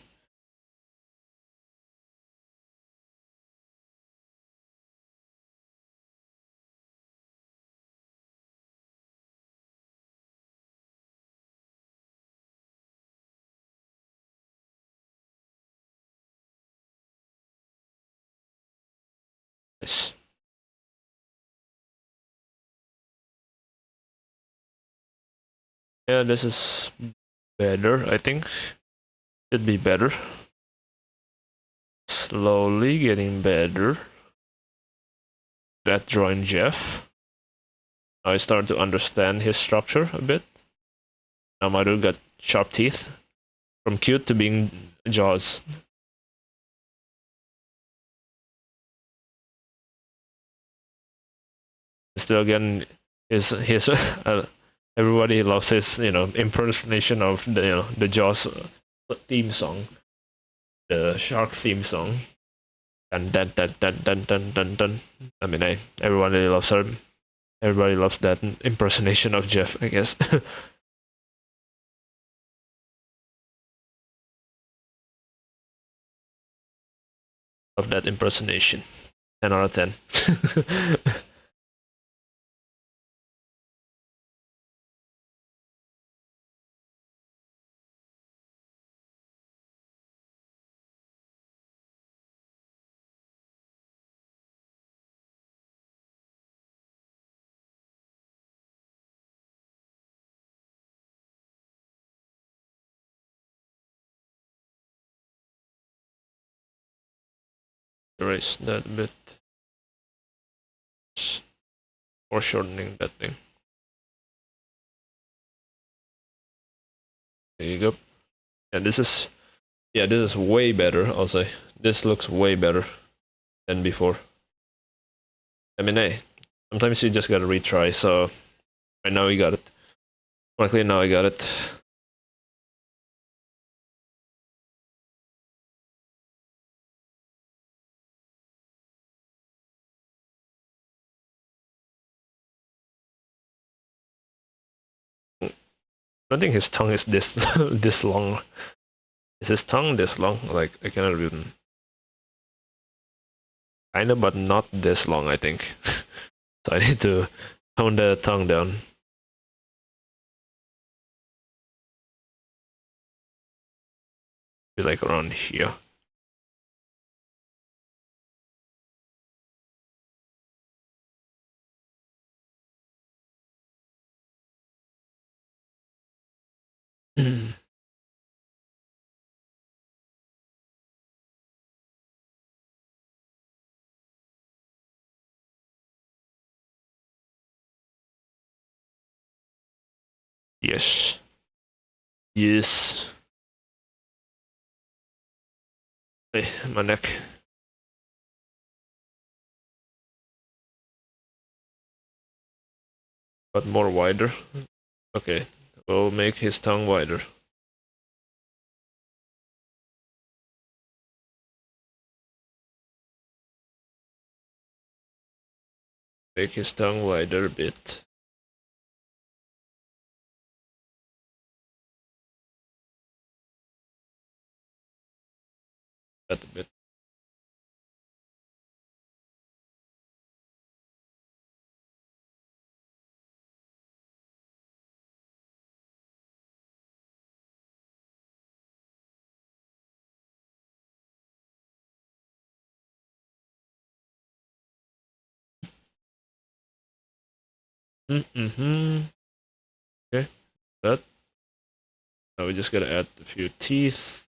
Nice. Yeah, this is better. I think should be better. Slowly getting better. That drawing Jeff. Now I start to understand his structure a bit. Now Maru got sharp teeth. From cute to being jaws. Still again, his everybody loves his impersonation of the Jaws theme song, the shark theme song. Dun dun dun dun dun dun dun dun. I mean, everyone really loves her. Everybody loves that impersonation of Jeff, I guess. Of that impersonation. 10 out of 10. Erase that bit. Or shortening that thing. There you go. Yeah, this is way better, I'll say. This looks way better than before. I mean, hey, sometimes you just gotta retry, so right now we got it. Luckily now I got it. I don't think his tongue is this this long. Is his tongue this long? Like, I cannot even... Kinda, but not this long, I think. So I need to tone the tongue down. Be like around here. Yes. Yes. Hey, my neck. But more wider. Okay. We'll make his tongue wider. Make his tongue wider a bit. That a bit. Mm-hmm. Okay. That. Now we just gotta add a few teeth.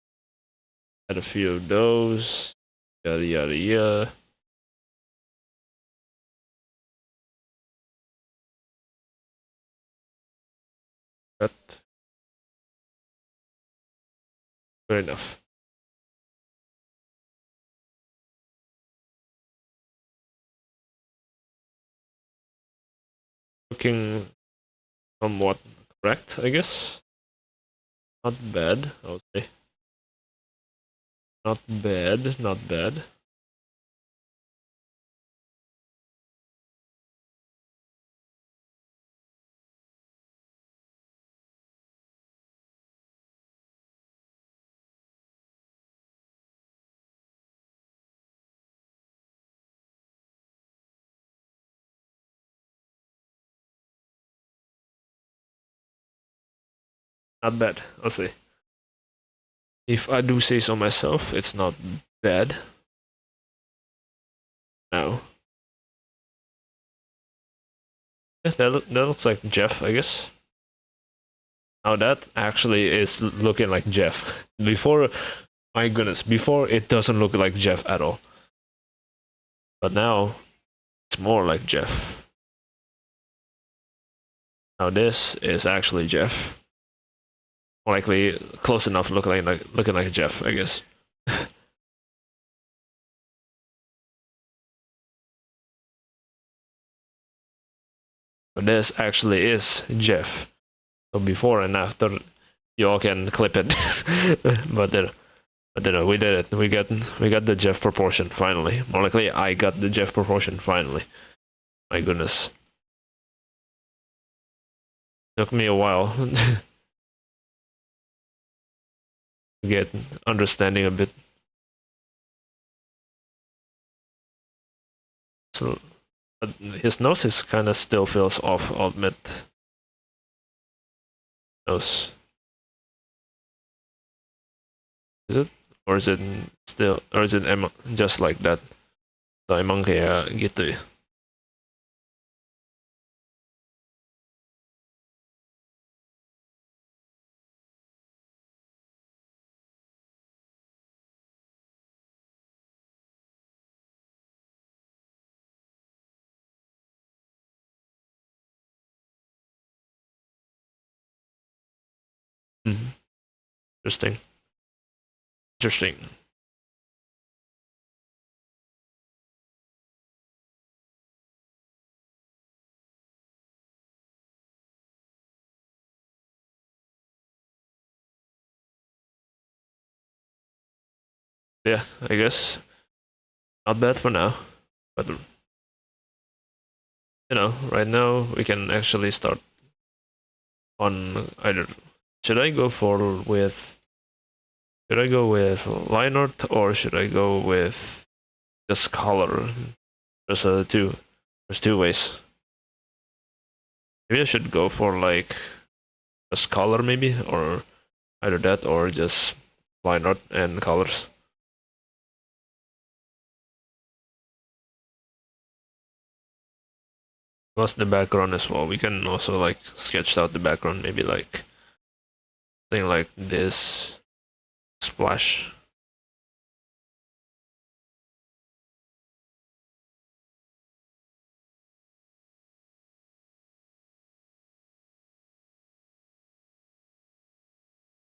Add a few of those. Yada yada yada. That. Good enough. Looking somewhat correct, I guess. Not bad, I would say. Not bad, not bad. Not bad, I'll say. If I do say so myself, it's not bad. No. Yeah, that looks like Jeff, I guess. Now that actually is looking like Jeff. Before, my goodness, before it doesn't look like Jeff at all. But now, it's more like Jeff. Now this is actually Jeff. More likely close enough looking like Jeff, I guess. But this actually is Jeff. So before and after, you all can clip it. but we did it. We got the Jeff proportion finally. More likely, I got the Jeff proportion finally. My goodness, took me a while to get understanding a bit. So his nose is kind of still feels off. I'll admit. Nose. Is it? Or is it still? Or is it just like that? So emang kayak gitu ya. Mm-hmm. Interesting. Interesting. Yeah, I guess not bad for now, but right now we can actually start on either. Should I go for with? Should I go with line art or should I go with just color? There's two. There's two ways. Maybe I should go for like just color maybe, or either that or just line art and colors. Plus the background as well. We can also like sketch out the background, maybe like thing like this splash.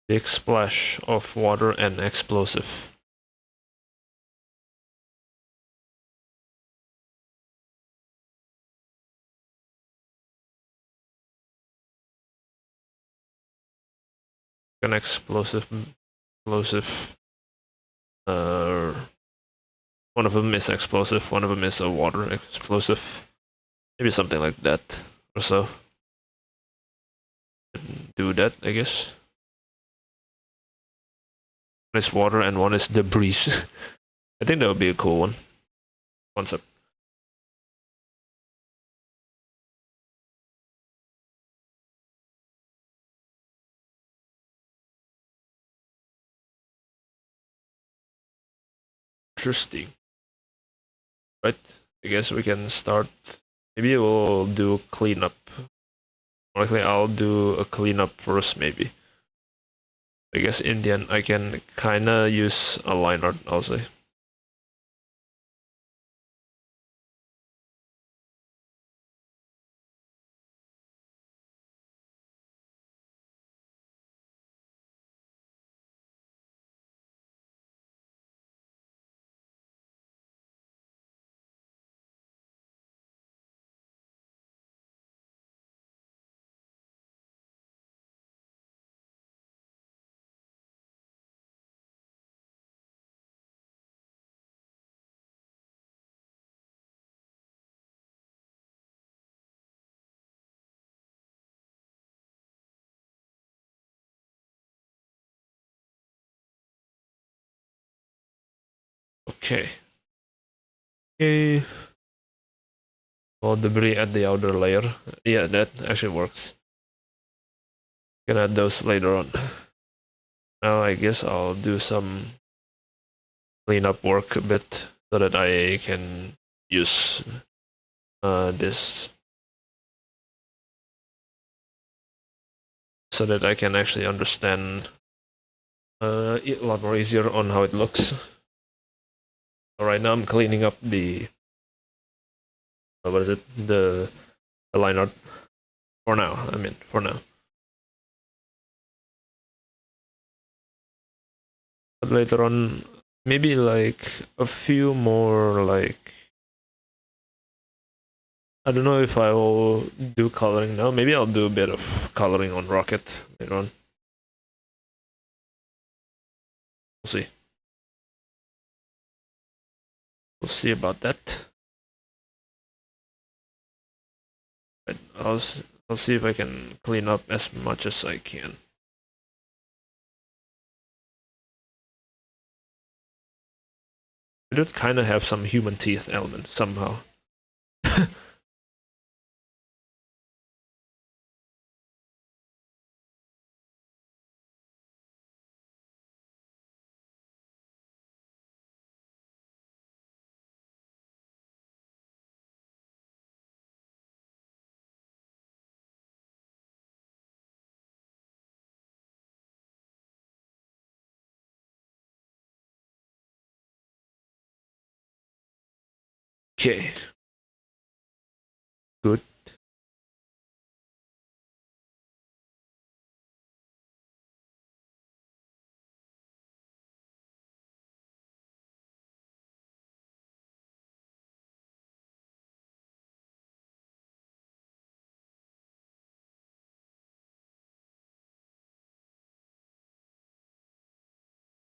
Big splash of water and explosive. An explosive. Uh, one of them is explosive. One of them is a water explosive. Maybe something like that, or so. Do that, I guess. One is water and one is debris. I think that would be a cool one. Concept. Interesting. Right. I guess we can start. Maybe we'll do cleanup. Likely I'll do a cleanup first, maybe. I guess in the end I can kinda use a line art, I'll say. Okay. Okay. All debris at the outer layer. Yeah, that actually works. Can add those later on. Now I guess I'll do some cleanup work a bit so that I can use this so that I can actually understand it a lot more easier on how it looks. Right now I'm cleaning up the what is it? The line art for now. I mean, for now. But later on, maybe like a few more like I don't know if I will do coloring now. Maybe I'll do a bit of coloring on Rocket later on. We'll see. We'll see about that. But I'll see if I can clean up as much as I can. It did kind of have some human teeth element somehow. Okay. Good.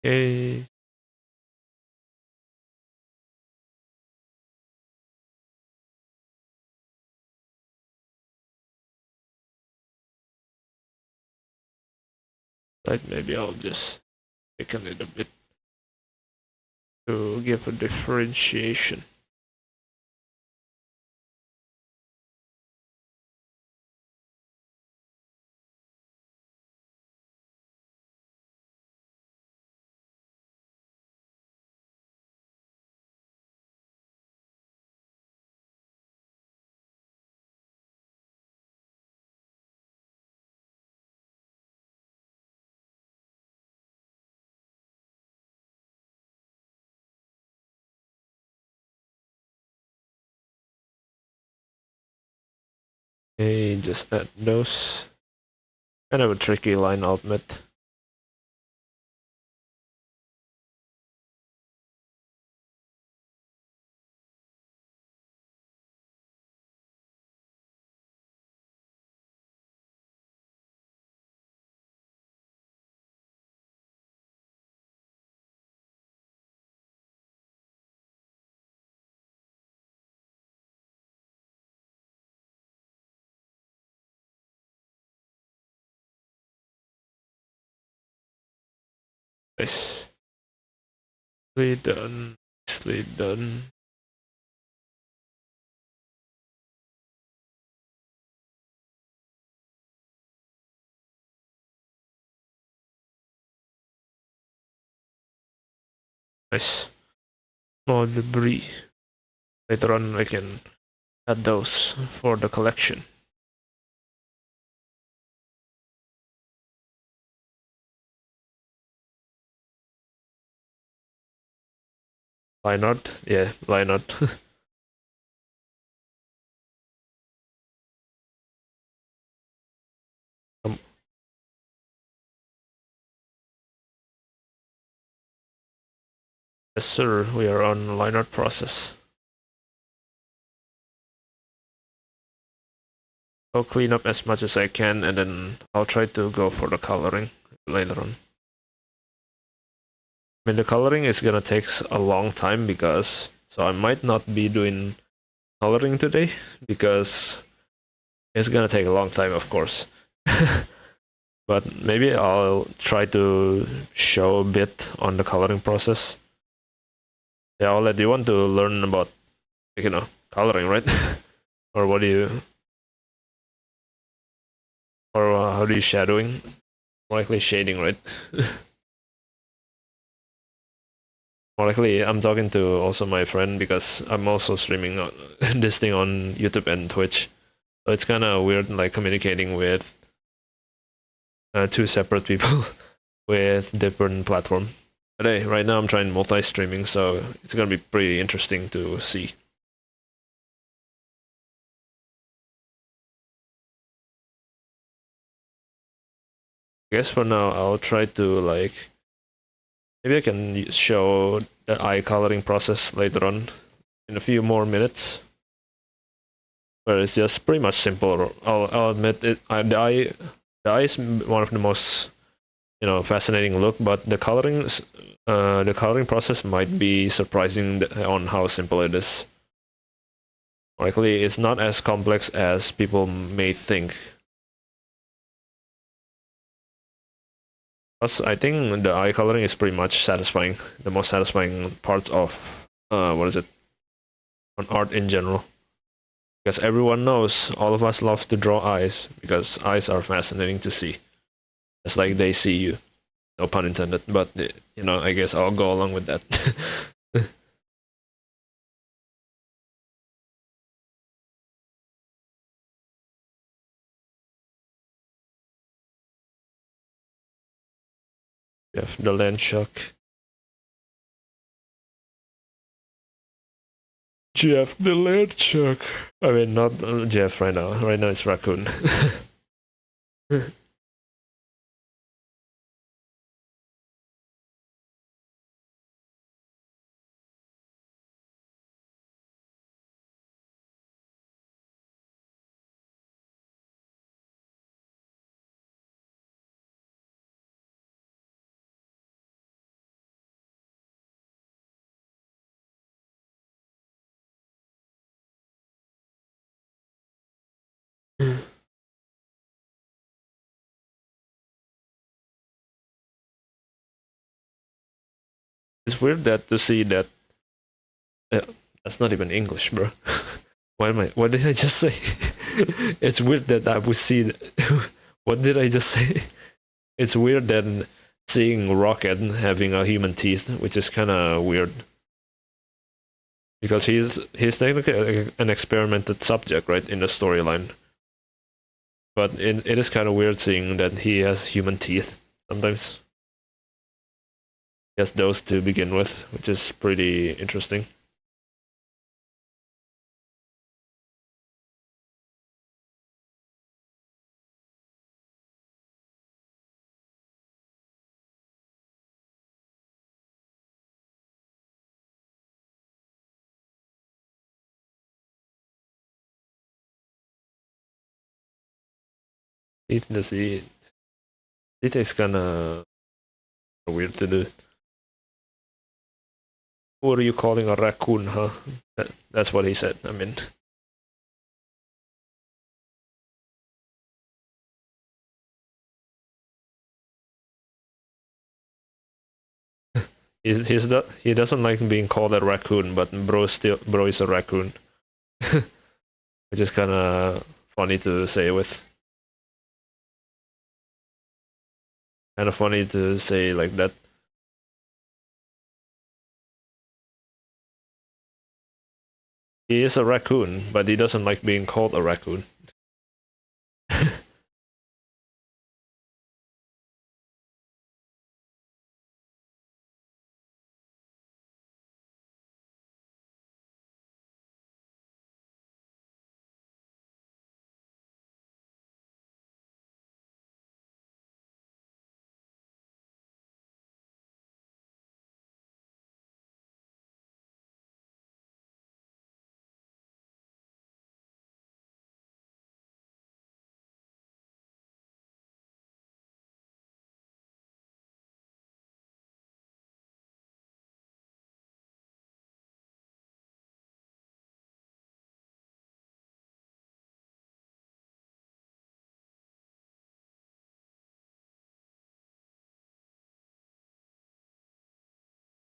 Okay. Right, maybe I'll just take a little bit to give a differentiation. Okay, just add those. Kind of a tricky line, I'll admit. Nice. Nicely done. Nicely done. Nice. More debris. Later on, I can add those for the collection. Why not? Yeah, why not? um, yes, sir. We are on line art process. I'll clean up as much as I can, and then I'll try to go for the coloring later on. I mean, the coloring is gonna take a long time because, so I might not be doing coloring today because it's gonna take a long time, of course. But maybe I'll try to show a bit on the coloring process. Yeah, I'll let you want to learn about, coloring, right? Or what do you, or how do you shadowing? More likely shading, right? More likely, I'm talking to also my friend because I'm also streaming this thing on YouTube and Twitch. So it's kind of weird, like communicating with two separate people with different platform. But hey, right now I'm trying multi-streaming, so it's gonna be pretty interesting to see. I guess for now I'll try to like maybe I can show the eye coloring process later on in a few more minutes. But it's just pretty much simple. I'll admit it. The eye is one of the most fascinating look, but the coloring process might be surprising on how simple it is. Likely, it's not as complex as people may think. Plus, I think the eye coloring is pretty much satisfying. The most satisfying part of what is it? On art in general. Because everyone knows, all of us love to draw eyes because eyes are fascinating to see. It's like they see you. No pun intended, but I guess I'll go along with that. Jeff the land shark. Jeff the land shark. I mean, not Jeff right now. Right now it's Raccon. It's weird that to see that. Uh, that's not even English, bro. What did I just say? It's weird that I would see. What did I just say? It's weird that seeing Rocket having a human teeth, which is kind of weird because he's technically an experimented subject, right, in the storyline. But it is kind of weird seeing that he has human teeth sometimes. He has those to begin with, which is pretty interesting. Teeth in the sea. It is kind of weird to do. What are you calling a raccoon, huh? That's what he said. I mean, he doesn't like being called a raccoon, but bro is a raccoon, which is kind of funny to say with. Kind of funny to say like that. He is a raccoon, but he doesn't like being called a raccoon.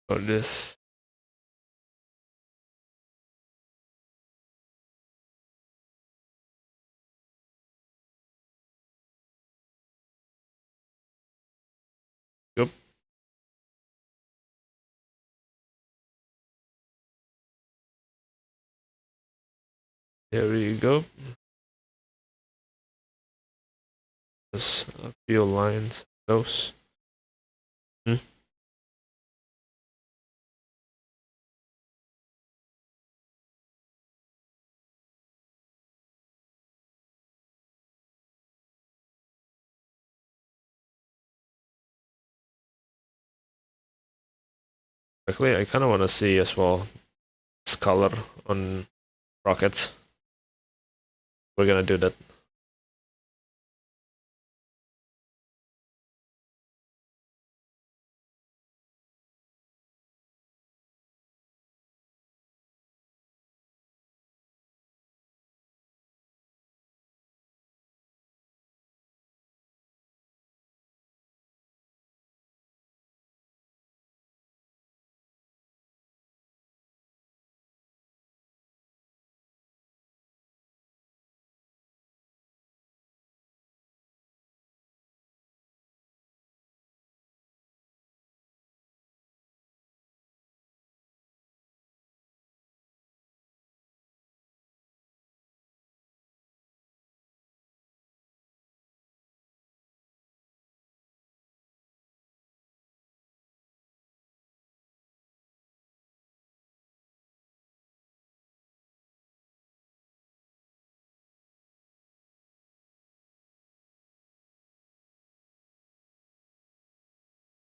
For this. Yep. There we go. Just a few lines. Those. Hmm. Actually, I kind of want to see as well this color on rockets. We're gonna do that.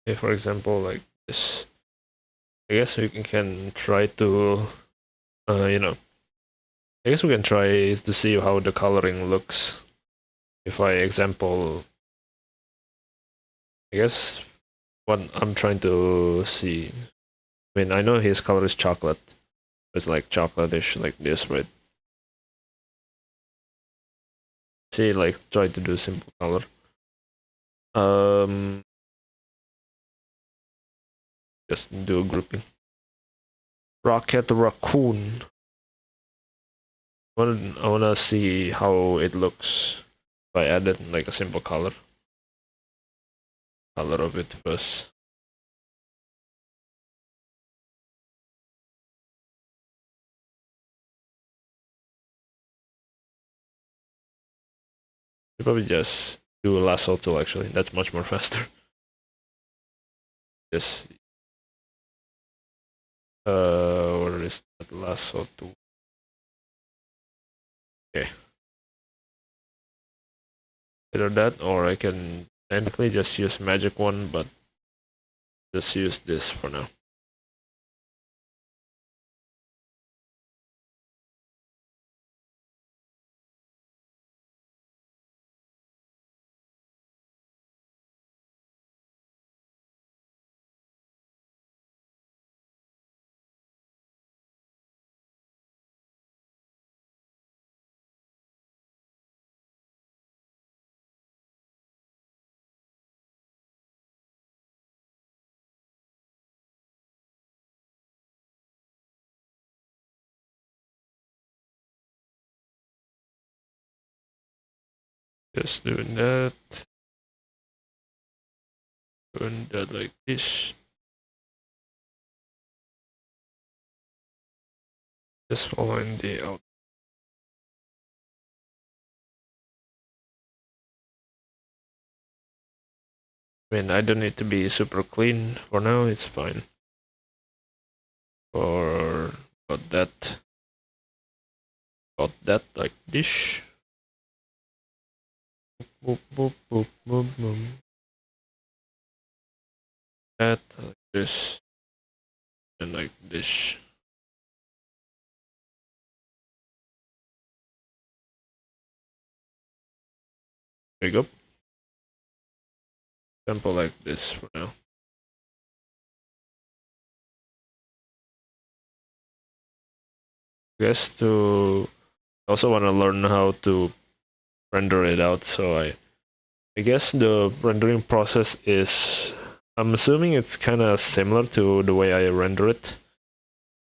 Okay, for example, like this. I guess we can try to, you know, I guess we can try to see how the coloring looks. If I example, I guess what I'm trying to see. I mean, I know his color is chocolate. It's like chocolatish, like this, right? See, like try to do simple color. Um, just do a grouping. Rocket raccoon. I wanna see how it looks if I added like a simple color of it first. You probably just do a lasso tool actually. That's much more faster. Just where is that lasso tool? Okay. Either that or I can technically just use magic one, but just use this for now. Just doing that like this. Just following the out. I mean, I don't need to be super clean for now. It's fine. Or got that like this. Boop boop boop boop boop. That like this and like this. There you go. Simple like this for now. I guess to also want to learn how to render it out, so I guess the rendering process is, I'm assuming it's kind of similar to the way I render it.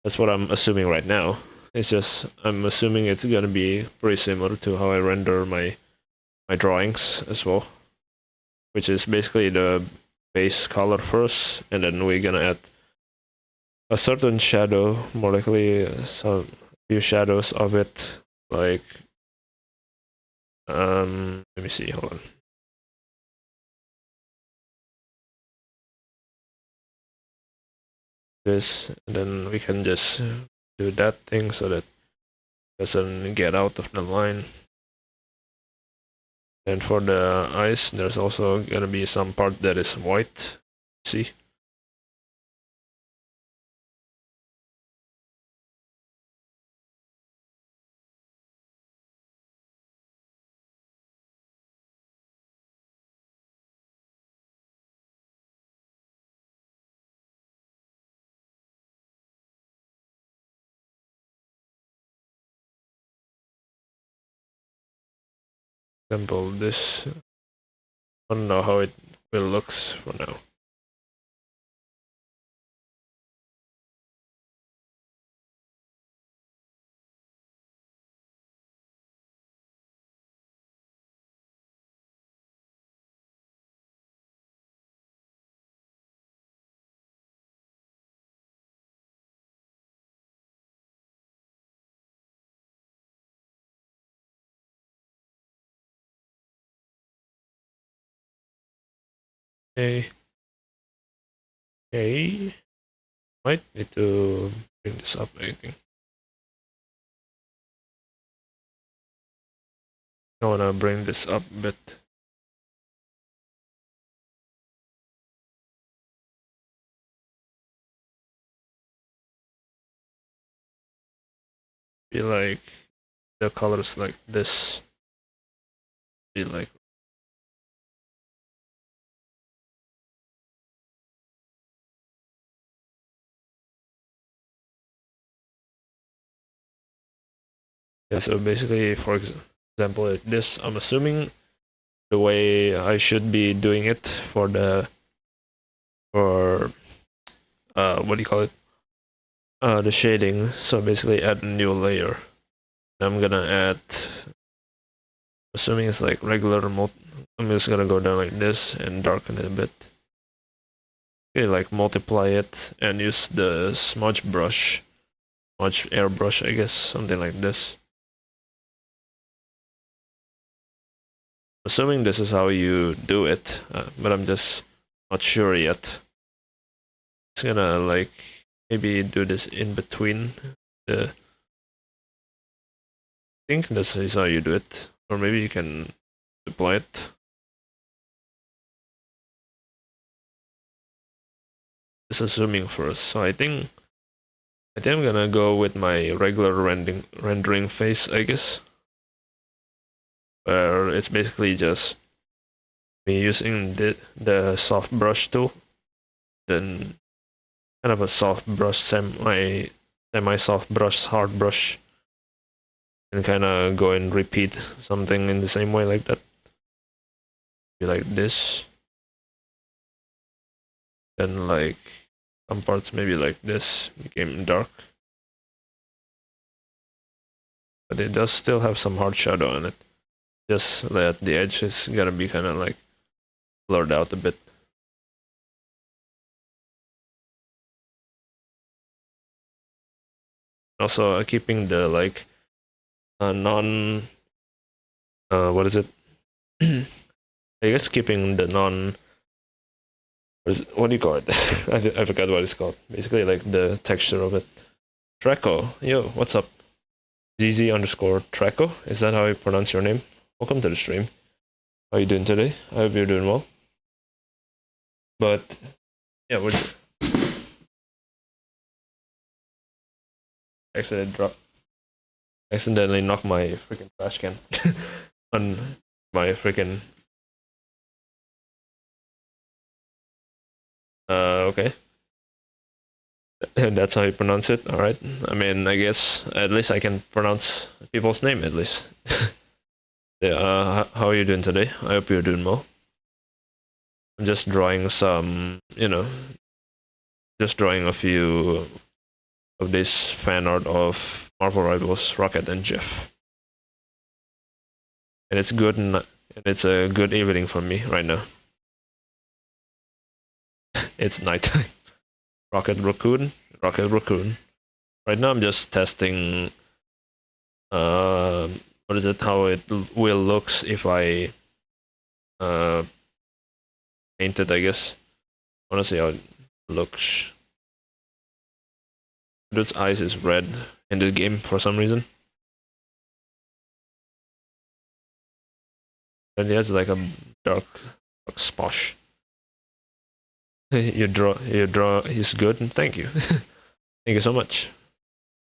That's what I'm assuming right now. It's just I'm assuming it's gonna be pretty similar to how I render my drawings as well, which is basically the base color first, and then we're gonna add a certain shadow, more likely some few shadows of it, like let me see, hold on. This, and then we can just do that thing so that it doesn't get out of the line. And for the eyes, there's also gonna be some part that is white. See? Example, this. I don't know how it will looks for now. Okay. Okay. Might need to bring this up, I think. I wanna bring this up a bit. Be like the colors like this. Be like yeah, so basically, for example, like this, I'm assuming the way I should be doing it for for what do you call it? The shading. So basically, add a new layer. I'm gonna add, assuming it's like regular mode. I'm just gonna go down like this and darken it a bit. Okay, like multiply it and use the smudge brush, smudge airbrush, I guess, something like this. Assuming this is how you do it, but I'm just not sure yet. Just gonna like maybe do this in between the. I think this is how you do it, or maybe you can apply it. Just assuming first. So I think I'm gonna go with my regular rendering face, I guess, where it's basically just me using the soft brush tool, then kind of a soft brush, semi soft brush, hard brush, and kind of go and repeat something in the same way like that. Be like this, then like some parts maybe like this became dark, but it does still have some hard shadow on it. just that the edge is gonna be kind of like blurred out a bit. Also, keeping the like non what is it? I guess keeping the non what do you call it? I forgot what it's called. Basically, like the texture of it. Treco, yo, what's up? ZZ underscore Treco. Is that how you pronounce your name? Welcome to the stream. How you doing today? I hope you're doing well. But yeah, we're accidentally knocked my freaking trash can on my freaking okay. That's how you pronounce it. All right. I mean, I guess at least I can pronounce people's name at least. Yeah. How are you doing today? I hope you're doing well. I'm just drawing some, just drawing a few of this fan art of Marvel Rivals, Rocket, and Jeff. And it's good, and it's a good evening for me right now. It's nighttime. Rocket Raccoon. Right now I'm just testing what is it, how it will looks if I paint it, I guess. I wanna see how it looks. Dude's eyes is red in the game for some reason. And he has like a dark splash. You draw is good. Thank you. Thank you so much.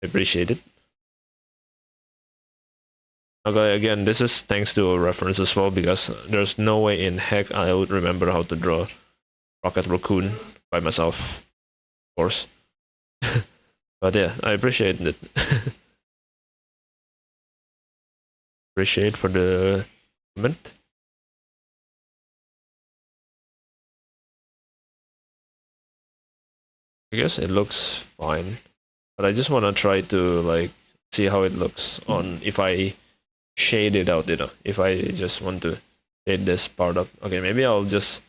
I appreciate it. Okay, again, this is thanks to a reference as well, because there's no way in heck I would remember how to draw Rocket Raccoon by myself, of course. But yeah, I appreciate it. Appreciate for the comment. I guess it looks fine, but I just want to try to like see how it looks on if I shade it out, if I just want to shade this part up. Okay, maybe I'll just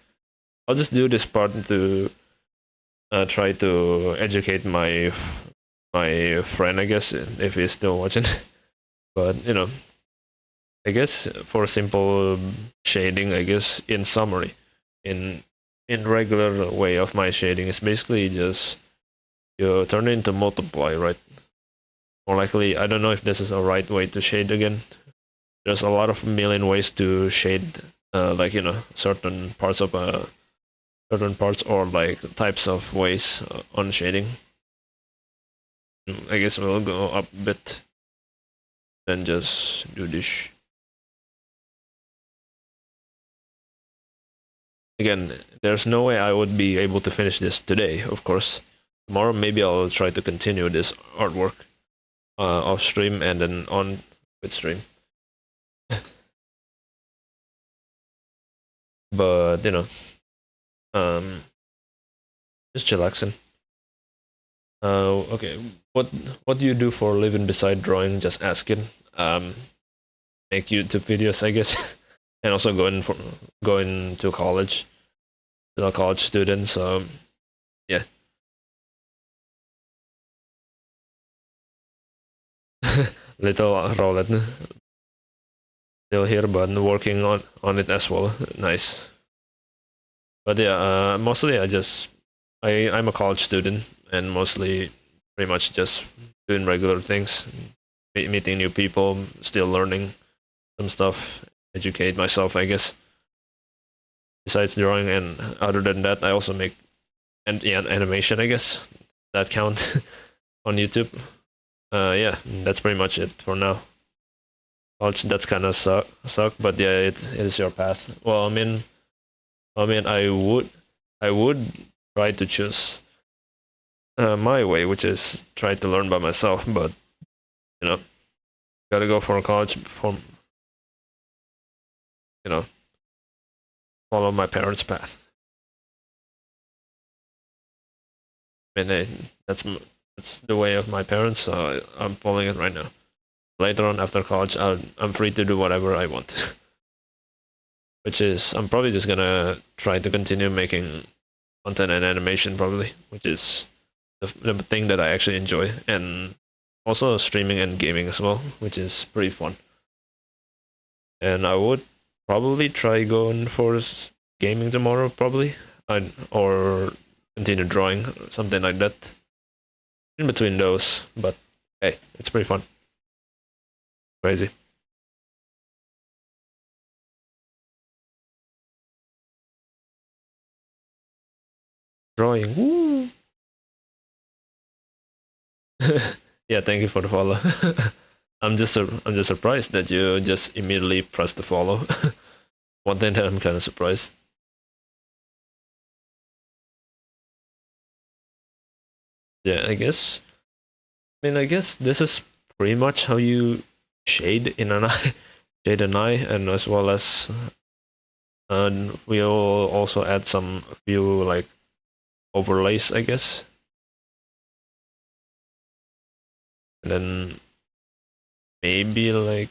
do this part to try to educate my friend, I guess, if he's still watching. But I guess for simple shading, I guess in summary, in regular way of my shading is basically just you turn it into multiply, right? More likely, I don't know if this is a right way to shade again. There's a lot of million ways to shade, like certain parts of certain parts or like types of ways on shading. I guess we'll go up a bit, then just do this. Again, there's no way I would be able to finish this today, of course. Tomorrow, maybe I'll try to continue this artwork off stream and then on with stream. But just chillaxing. Okay, what do you do for a living beside drawing? Just asking. Make YouTube videos, I guess, and also going to college. Still a college student, so yeah. Little roulette. Still here, but working on it as well. Nice. But yeah, mostly I'm a college student, and mostly pretty much just doing regular things, meeting new people, still learning some stuff, educate myself, I guess. Besides drawing, and other than that, I also make animation, I guess. That count on YouTube. Yeah, that's pretty much it for now. College, that's kind of suck, but yeah, it is your path. Well, I mean, I would try to choose my way, which is try to learn by myself, but gotta go for college from follow my parents' path. I mean, that's the way of my parents, so I'm following it right now. Later on, after college, I'm free to do whatever I want. which is I'm probably just gonna try to continue making content and animation probably, which is the thing that I actually enjoy, and also streaming and gaming as well, which is pretty fun. And I would probably try going for gaming tomorrow, probably, or continue drawing, something like that. In between those, but hey, it's pretty fun. Crazy. Drawing. Woo! Yeah, thank you for the follow. I'm just surprised that you just immediately pressed the follow. One thing that I'm kind of surprised. Yeah, I guess. I mean, I guess this is pretty much how you shade in an eye, shade an eye, and as well as, we'll also add some a few like overlays, I guess, and then maybe like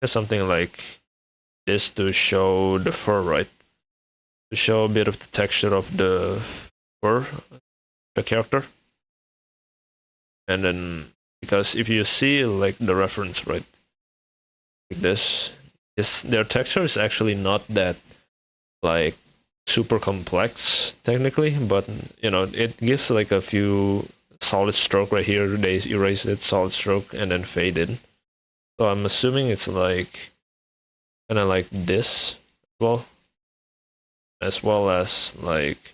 something like this to show the fur, right? To show a bit of the texture of the fur, the character. And then, because if you see like the reference, right, like this, their texture is actually not that like super complex technically, but you know, it gives like a few solid stroke right here. They erase it, solid stroke, and then fade in. So I'm assuming it's like kind of like this, well, as well as like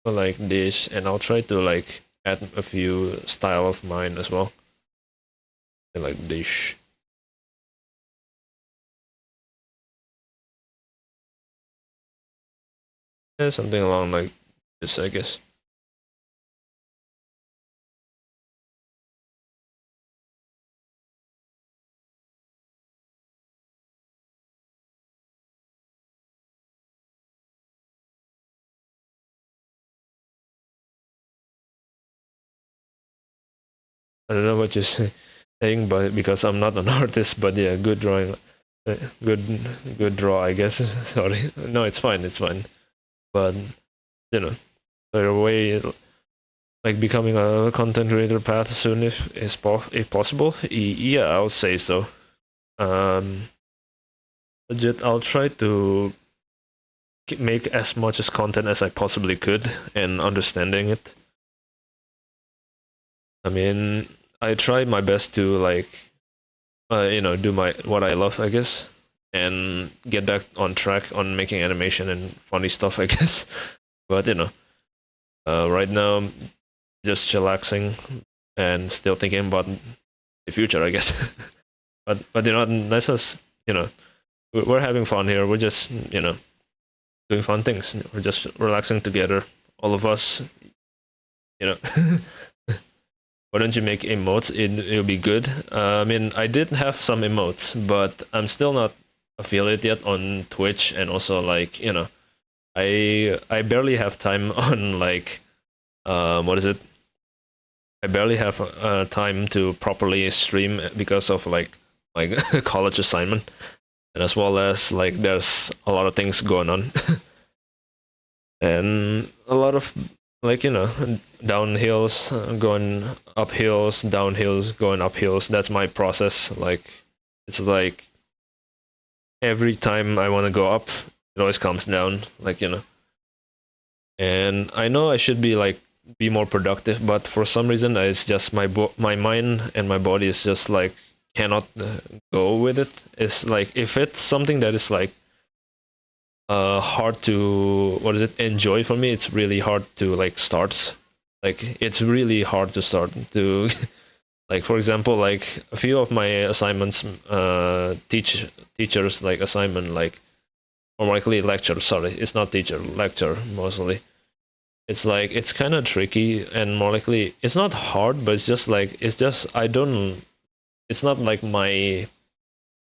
this, and I'll try to like add a few style of mine as well, like this. Yeah, something along like this, I guess. I don't know what you're saying, but because I'm not an artist, but yeah, good drawing, good draw, I guess. Sorry, no, it's fine, it's fine. But you know, there are way like becoming a content creator path soon if possible. Yeah, I would say so. Um, legit, I'll try to make as much as content as I possibly could and understanding it. I mean, I try my best to like, you know, do my what I love, I guess, and get back on track on making animation and funny stuff, I guess. But you know, right now, just chillaxing and still thinking about the future, I guess. But you know, that's us. You know, we're having fun here. We're just you know doing fun things. We're just relaxing together, all of us. You know. Why don't you make emotes? It'll be good. I mean, I did have some emotes, but I'm still not affiliate yet on Twitch, and also like you know, I barely have time on like what is it? I barely have time to properly stream because of like my college assignment, and as well as like there's a lot of things going on, and a lot of like you know downhills going up hills, downhills going up hills. That's my process. Like it's like every time I want to go up, it always comes down. Like you know, and I know I should be like be more productive, but for some reason it's just my mind and my body is just like cannot go with it. It's like if it's something that is like hard to what is it enjoy for me, it's really hard to like start. Like it's really hard to start to like for example like a few of my assignments teachers like assignment like or likely lecture, sorry, it's not teacher, lecture mostly. It's like it's kind of tricky, and more likely it's not hard, but it's just like it's just I don't it's not like my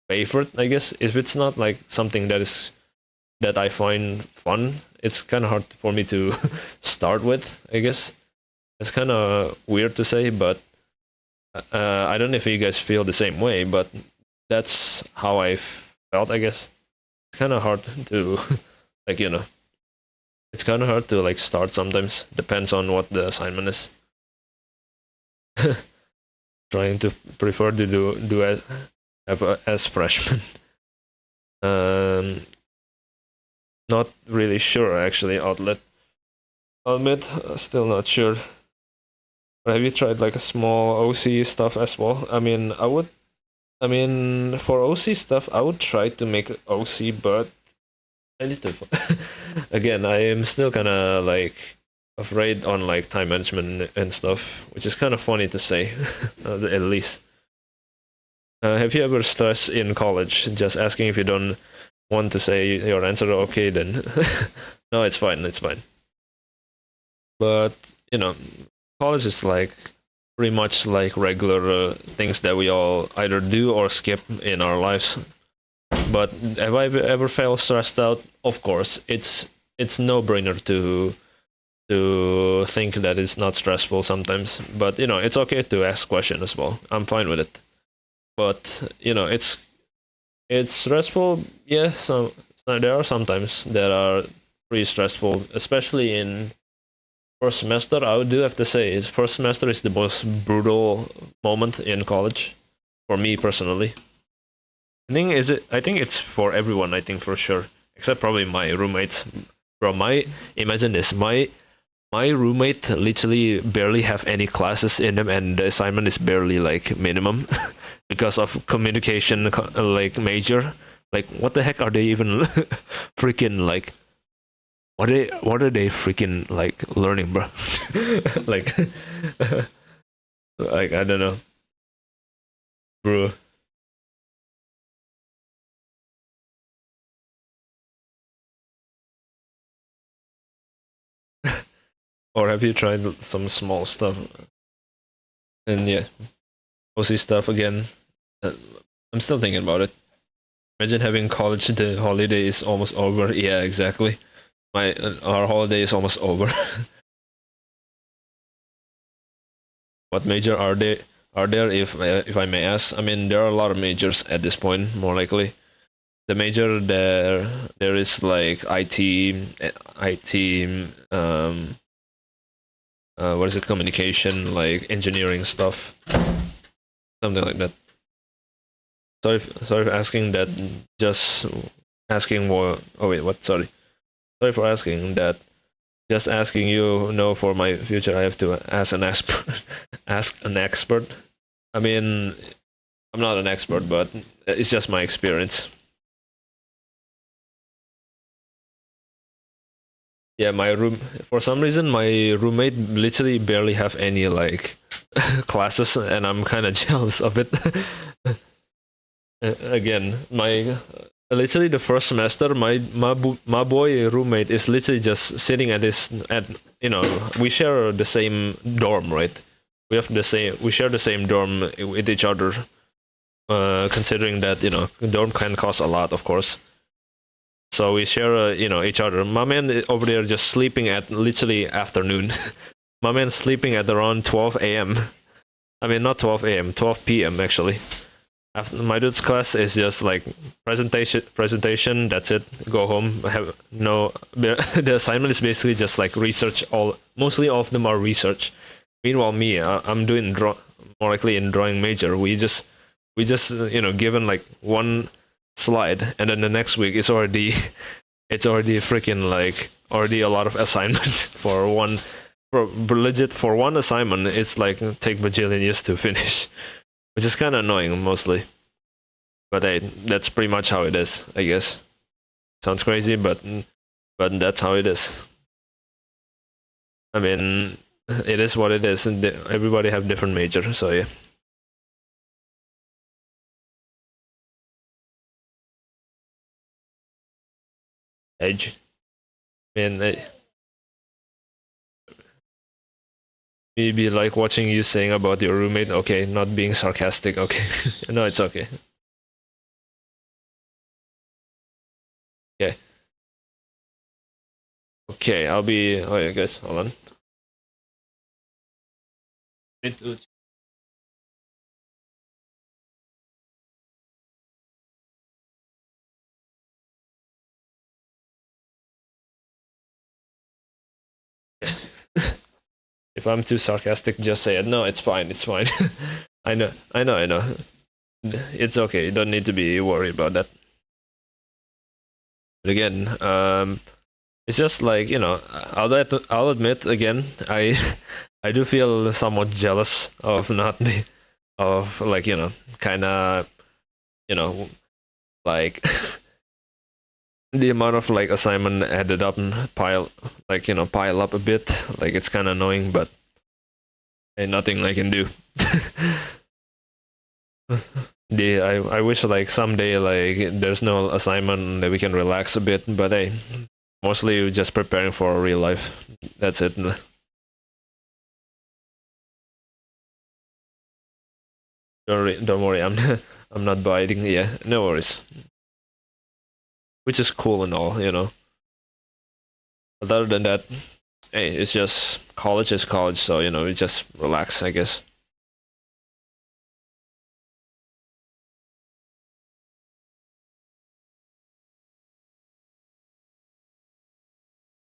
favorite, I guess. If it's not like something that I find fun, it's kind of hard for me to start with, I guess. It's kind of weird to say, but I don't know if you guys feel the same way, but that's how I felt, I guess. It's kind of hard to, like, it's kind of hard to, like, start sometimes. Depends on what the assignment is. Trying to prefer to do as freshman. Um, Not really sure, actually, outlet. I'll admit, still not sure. But have you tried, like, a small OC stuff as well? I mean, for OC stuff, I would try to make OC, but I need to. Again, I am still kind of like afraid on like time management and stuff, which is kind of funny to say, at least. Have you ever stressed in college? Just asking if you don't want to say your answer. Okay, then. No, it's fine. It's fine. But college is like pretty much like regular things that we all either do or skip in our lives. But have I ever felt stressed out? Of course, it's no brainer to think that it's not stressful sometimes. But it's okay to ask questions as well. I'm fine with it. But it's stressful. Yeah, so there are sometimes that are pretty stressful, especially in first semester. I do have to say, is first semester is the most brutal moment in college for me personally. I think it's for everyone. I think for sure, except probably my roommates. Bro, imagine this. My roommate literally barely have any classes in them, and the assignment is barely like minimum because of communication like major. Like, what the heck are they even freaking like? What are they freaking like learning, bro? Like, like I don't know, bro. Or have you tried some small stuff? And yeah, OC stuff again. Uh, I'm still thinking about it. Imagine having college. The holiday is almost over. Yeah, exactly. Our holiday is almost over. What major are they? Are there, if I may ask? I mean, there are a lot of majors at this point. More likely, the major there is like IT, what is it? Communication, like engineering stuff, something like that. Sorry for asking that. Just asking what? Oh wait, what? Sorry for asking that. Just asking you know for my future, I have to ask an expert. Ask an expert. I mean, I'm not an expert, but it's just my experience. Yeah, my room. For some reason, my roommate literally barely have any like classes, and I'm kind of jealous of it. Again, my literally the first semester, my boy roommate is literally just sitting at this at we share the same dorm, right? We share the same dorm with each other. Considering that dorm can cost a lot, of course. So we share each other. My man over there just sleeping at literally afternoon. My man sleeping at around 12 a.m. I mean, not 12 a.m., 12 p.m. actually. After my dude's class is just like presentation. That's it. Go home. Have no. The assignment is basically just like research. Mostly all of them are research. Meanwhile, me, I'm doing more likely in drawing major. We just given like one slide, and then the next week it's already freaking like already a lot of assignment for one. For legit for one assignment, it's like take bajillion years to finish, which is kind of annoying mostly. But hey, that's pretty much how it is, I guess. Sounds crazy, but that's how it is. I mean, it is what it is, and everybody have different major, so yeah. Edge. I mean, maybe like watching you saying about your roommate. Okay, not being sarcastic. Okay, no, it's okay. Okay, okay. I'll be. Oh yeah, guys, hold on. If I'm too sarcastic, just say it. No, it's fine. It's fine. I know. I know. I know. It's okay. You don't need to be worried about that. But again, it's just like, you know, I'll admit again, I do feel somewhat jealous of not me, of like, you know, kind of, you know, like the amount of like assignment added up and pile up a bit. Like it's kind of annoying, but ain't nothing I can do. I wish like someday like there's no assignment that we can relax a bit, but hey, mostly just preparing for real life. That's it. Don't worry, I'm I'm not biting. Yeah, no worries. Which is cool and all, you know. But other than that, hey, it's just college is college, so you know, we just relax, I guess.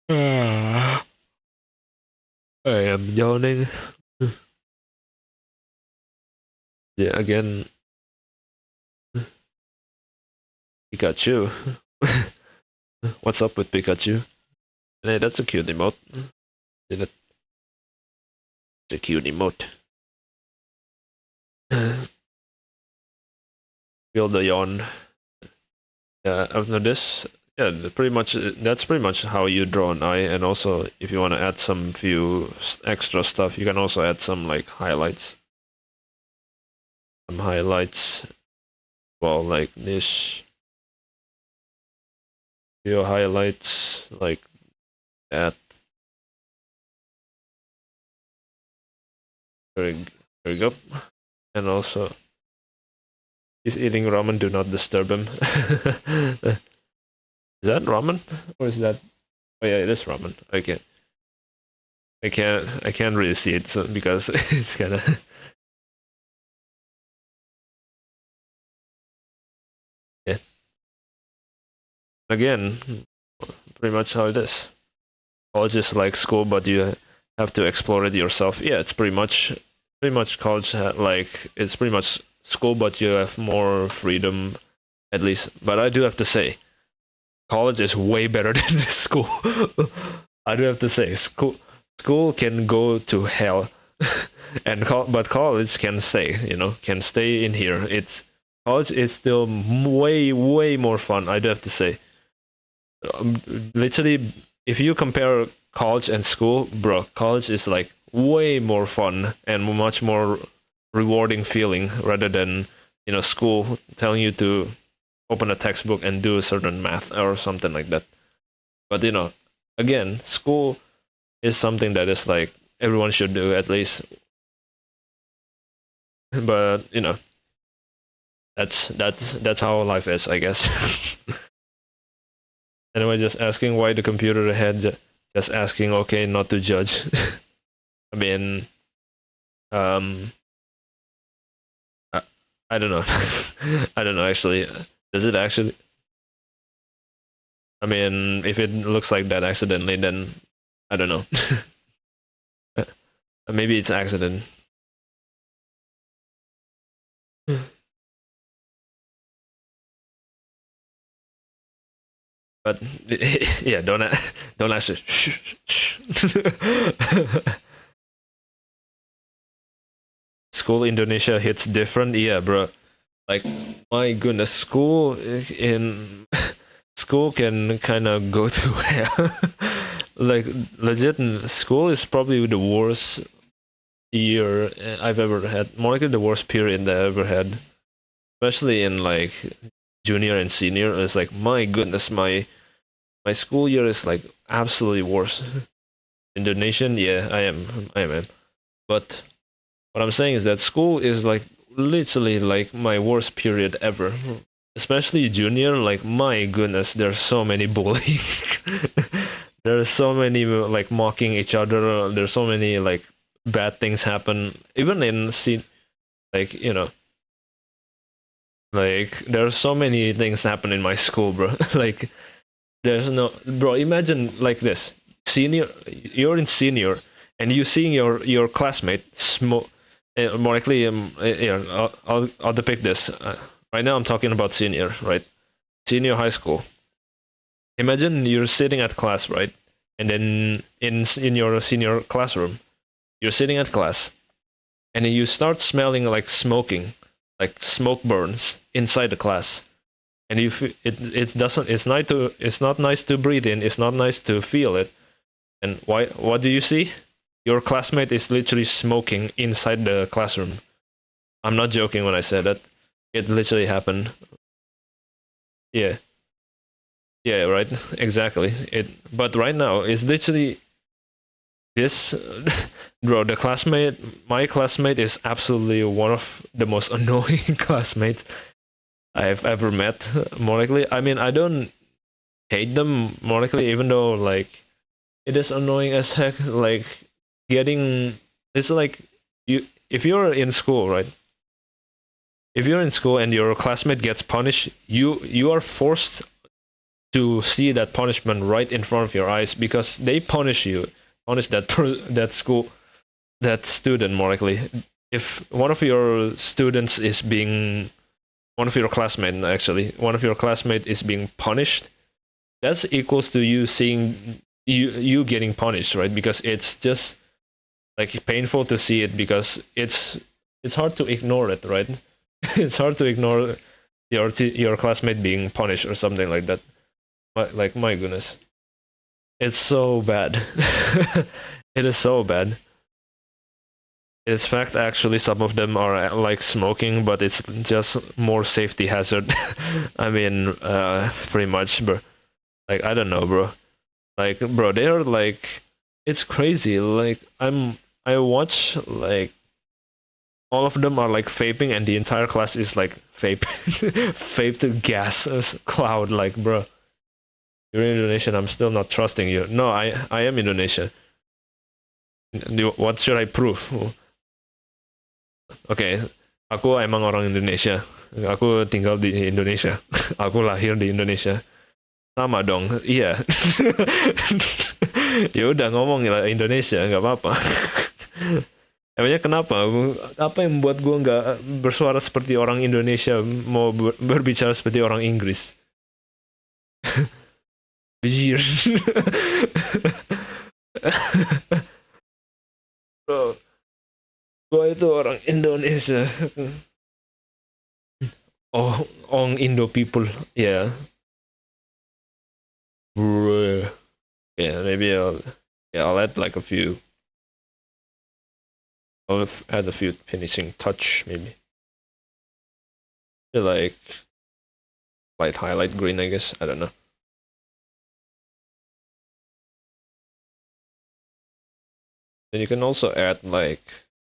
I am yawning. Yeah, again, Pikachu. What's up with Pikachu? Hey, that's a cute emote. Isn't it? It's a cute emote. Feel the yawn. Yeah, after this, yeah, that's pretty much how you draw an eye. And also, if you want to add some few extra stuff, you can also add some like highlights. Some highlights. Well, like this. Few highlights like that. There we go. And also, he's eating ramen. Do not disturb him. Is that ramen or is that? Oh yeah, it is ramen. Okay. I can't really see it so, because it's kind of. Yeah. Again, pretty much how it is. College is like school, but you have to explore it yourself. Yeah, it's pretty much college. Like it's pretty much school, but you have more freedom, at least. But I do have to say, college is way better than school. I do have to say, school can go to hell, and but college can stay. You know, can stay in here. It's college is still way more fun. I do have to say, literally, if you compare college and school, bro, college is like way more fun and much more rewarding feeling rather than, you know, school telling you to open a textbook and do a certain math or something like that. But you know, again, school is something that is like everyone should do at least. But you know, that's how life is, I guess. Anyway, just asking why the computer ahead. Just asking, okay, not to judge. I mean, um, I, I don't know. I don't know actually. Does it actually? I mean, if it looks like that accidentally, then I don't know. Maybe it's accident. But yeah, don't ask it. School Indonesia hits different, yeah, bro. Like my goodness, school can kind of go to hell. Like legit, school is probably the worst year I've ever had. More likely the worst period that I ever had, especially in like junior and senior. It's like my goodness, my school year is like absolutely worse. Indonesian, yeah, I am. But what I'm saying is that school is like literally like my worst period ever. Especially junior, like my goodness, there's so many bullying. There's so many like mocking each other. There's so many like bad things happen. Even in like, you know, like there's so many things happen in my school, bro. Like there's no, bro, imagine like this. Senior, you're in senior and you seeing your classmate smoke. More likely, here, I'll depict this. Right now, I'm talking about senior, right? Senior high school. Imagine you're sitting at class, right? And then in your senior classroom, you're sitting at class, and then you start smelling like smoking, like smoke burns inside the class, and it doesn't it's not nice to breathe in, it's not nice to feel it. And why? What do you see? Your classmate is literally smoking inside the classroom. I'm not joking when I said that. It literally happened. Yeah. Yeah, right. Exactly. But right now it's literally this bro, my classmate is absolutely one of the most annoying classmates I've ever met. More likely, I mean, I don't hate them more likely, even though like it is annoying as heck. Like getting, it's like you if you're in school, right? If you're in school and your classmate gets punished, you are forced to see that punishment right in front of your eyes because they punish that school, that student more likely. If one of your students is being, one of your classmates actually, one of your classmates is being punished, that's equals to you seeing you getting punished, right? Because it's just like painful to see it because it's hard to ignore it, right? It's hard to ignore your classmate being punished or something like that. Like my goodness, it's so bad. It is so bad. It's fact actually some of them are like smoking, but it's just more safety hazard. I mean, pretty much, bro. Like I don't know, bro. Like, bro, they're like, it's crazy. Like I watch like all of them are like vaping, and the entire class is like vape, vaped gas cloud. Like, bro, you're Indonesian. I'm still not trusting you. No, I am Indonesia. What should I prove? Okay, aku emang orang Indonesia. Aku tinggal di Indonesia. Aku lahir di Indonesia. Sama dong. Iya. Ya udah ngomong lah Indonesia, nggak apa-apa. Emangnya kenapa? Apa yang membuat gue nggak bersuara seperti orang Indonesia, mau berbicara seperti orang Inggris? Bijir. Bro, gue itu orang Indonesia. Oh, orang Indo people, yeah. Bro. Yeah, maybe I'll add like a few. I'll add a few finishing touch maybe. Like light highlight green, I guess. I don't know. Then you can also add like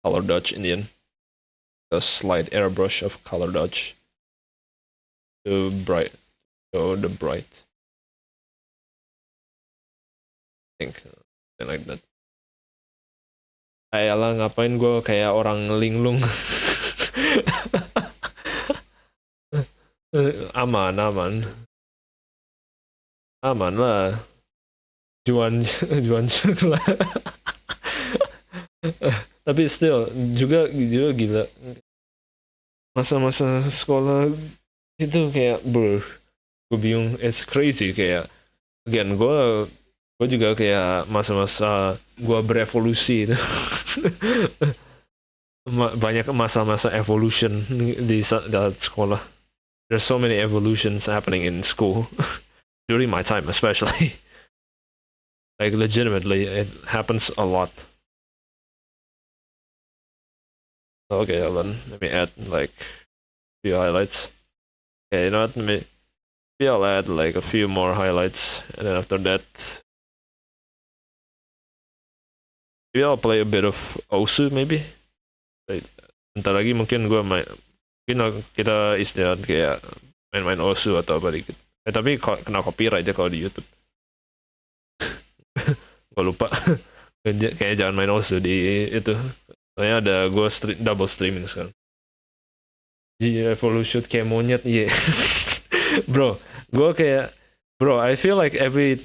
color dodge in the end. A slight airbrush of color dodge to show the bright. I think something like that. Ayolah, ngapain gue kayak orang linglung. Aman lah. Juan lah. Tapi still juga gila. Masa-masa sekolah itu kayak bro, gue bingung. It's crazy kayak. Again, gue juga kayak masa-masa gue berevolusi itu. Banyak masa-masa evolution di sekolah. There's so many evolutions happening in school during my time, especially. Like legitimately, it happens a lot. Okay, then let me add like a few highlights. Okay, you know what? Maybe I'll add like a few more highlights, and then after that, maybe I'll play a bit of Osu maybe. Ntar lagi mungkin mungkin kita istirahat kayak main-main Osu atau apa dikit. Tapi kena copyright aja kalau di YouTube. Gue lupa. Kayak jangan main Osu di itu. Soalnya ada gue double streaming sekarang. Evolution kayak monyet, iya. Yeah. Bro, gue kayak I feel like every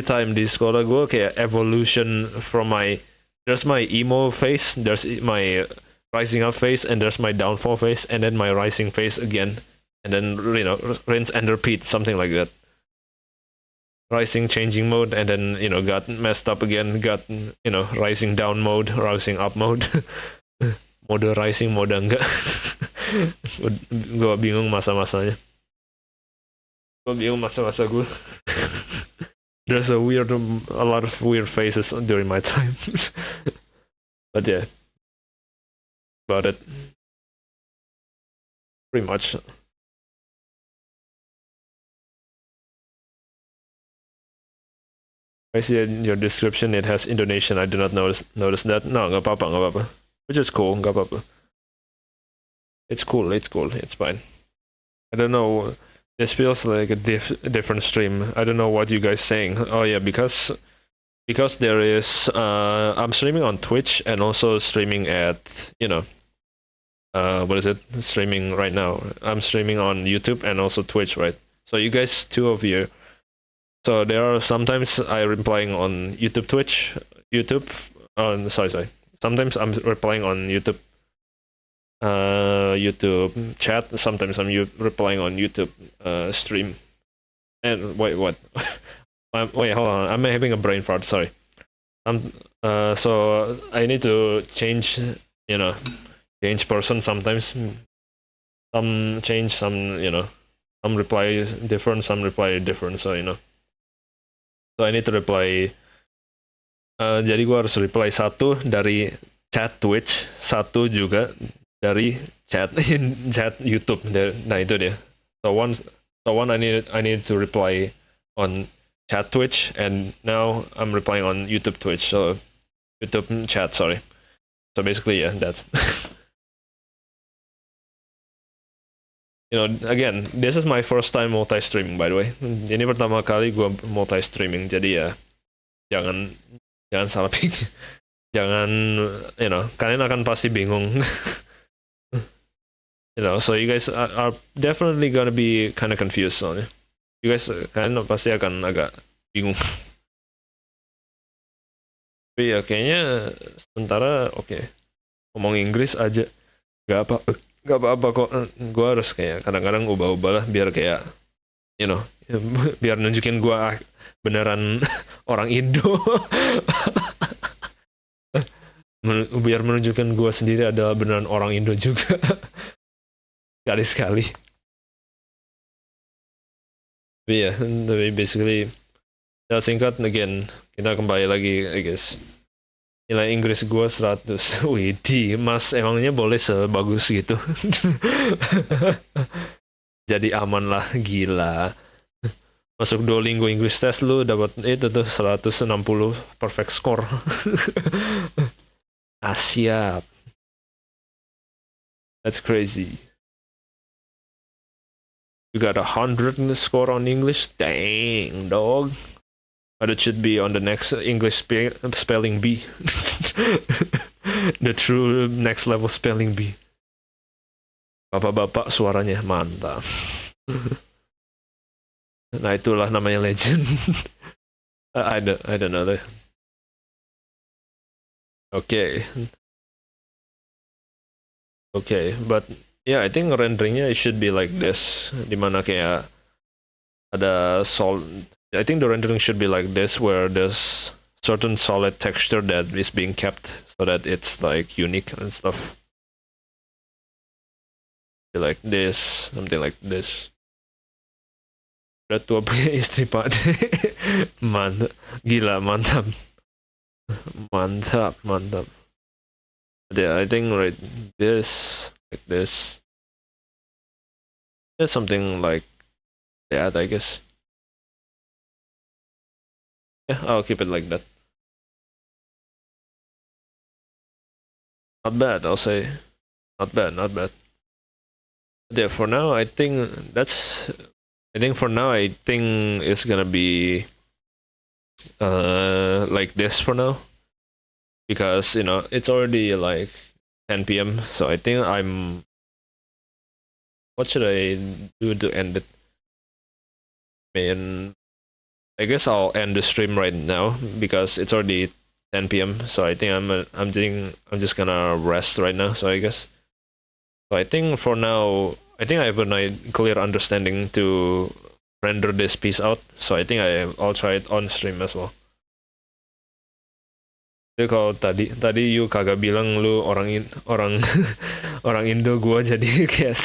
time di sekolah gue kayak evolution from my there's my emo phase, there's my rising up phase, and there's my downfall phase, and then my rising phase again, and then rinse and repeat, something like that. Rising changing mode, and then got messed up again, got rising down mode, rising up mode. Mode rising, mode enggak. Gue bingung masa-masanya. Gue bingung masa-masa gue. There's a lot of weird phases during my time. But yeah, about it. Pretty much. I see in your description it has Indonesian. I do not notice that. No, nggak apa-apa. Which is cool, nggak apa-apa. It's cool, it's fine. I don't know. This feels like a different stream. I don't know what you guys saying. Oh yeah, because there is I'm streaming on Twitch and also streaming at what is it? Streaming right now. I'm streaming on YouTube and also Twitch, right? So you guys, two of you. So there are sometimes I replying on YouTube. Sorry. Sometimes I'm replying on YouTube. YouTube chat. Sometimes I'm replying on YouTube stream. And wait, what? Wait, hold on. I'm having a brain fart. Sorry. So I need to change. Change person sometimes. Some change. Some reply different. Some reply different. So So I need to reply. Jadi gue harus reply satu dari chat Twitch, satu juga dari chat YouTube. Nah itu dia. So one I need to reply on chat Twitch, and now I'm replying on YouTube Twitch. So YouTube chat, sorry. So basically, yeah, that's. Again, this is my first time multi-streaming, by the way. Ini pertama kali gue multi-streaming, jadi ya jangan salah pikir. Jangan, kalian akan pasti bingung. So you guys are definitely gonna be kind of confused soalnya. You guys, kalian pasti akan agak bingung. Tapi ya kayaknya sementara oke. Ngomong Inggris aja. Gak apa-apa kok. Gue harus kayak kadang-kadang ubah-ubah lah biar kayak, biar nunjukin gue beneran orang Indo. Biar menunjukkan gue sendiri adalah beneran orang Indo juga. Sekali-sekali. Tapi ya, tapi basically ya singkat, again, kita kembali lagi, I guess. Nilai Inggris gue 100. Widih, mas emangnya boleh sebagus gitu? Jadi aman lah, gila. Masuk Duolingo English Test lu dapat itu tuh 160 perfect score. Siap. That's crazy. You got 100 in the score on English? Dang, dog. But it should be on the next English spelling bee. The true next level spelling bee. Bapak-bapak suaranya mantap. Nah itulah namanya legend. I don't know. Okay, but yeah, I think renderingnya it should be like this, dimana kayak ada I think the rendering should be like this, where there's certain solid texture that is being kept so that it's like unique and stuff. Like this, something like this. Udah tua punya istri Pak. Gila, mantap. Mantap. Yeah, I think right this, like this. There's something like that, I guess. Yeah, I'll keep it like that. Not bad, I'll say. Not bad. But yeah, for now, I think for now, I think it's gonna be like this for now. Because, it's already like 10 p.m. So I think what should I do to end it? I guess I'll end the stream right now because it's already 10 p.m. So I think I'm just gonna rest right now. So I guess. So I think for now, I think I have a clear understanding to render this piece out. So I think I'll try it on stream as well. Jadi kalau tadi you kagak bilang lu orang orang Indo, gua jadi kayak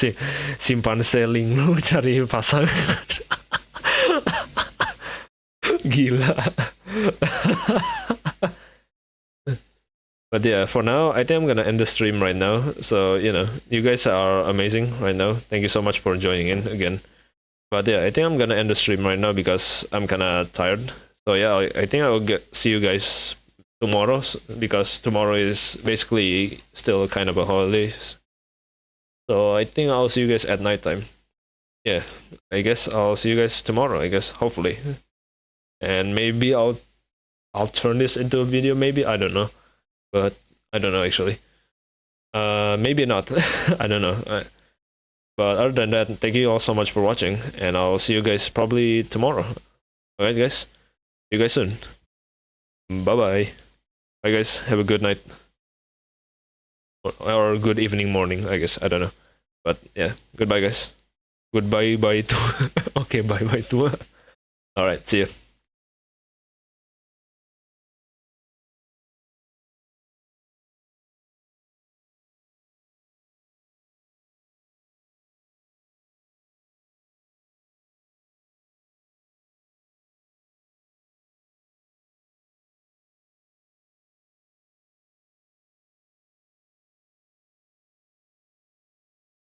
simpan selling lu cari pasangan. Gila. But yeah, for now, I think I'm gonna end the stream right now. So, you guys are amazing right now. Thank you so much for joining in again. But yeah, I think I'm gonna end the stream right now because I'm kinda tired. So yeah, I think I'll see you guys tomorrow because tomorrow is basically still kind of a holiday. So I think I'll see you guys at nighttime. Yeah, I guess I'll see you guys tomorrow, I guess, hopefully. And maybe I'll turn this into a video, maybe, I don't know. But I don't know actually. Maybe not. I don't know. But other than that, thank you all so much for watching, and I'll see you guys probably tomorrow. Alright, guys. See you guys soon. Bye bye. Bye, guys. Have a good night. Or good evening, morning, I guess. I don't know. But yeah, goodbye, guys. Goodbye, bye to. Okay, bye bye to. Alright, see you.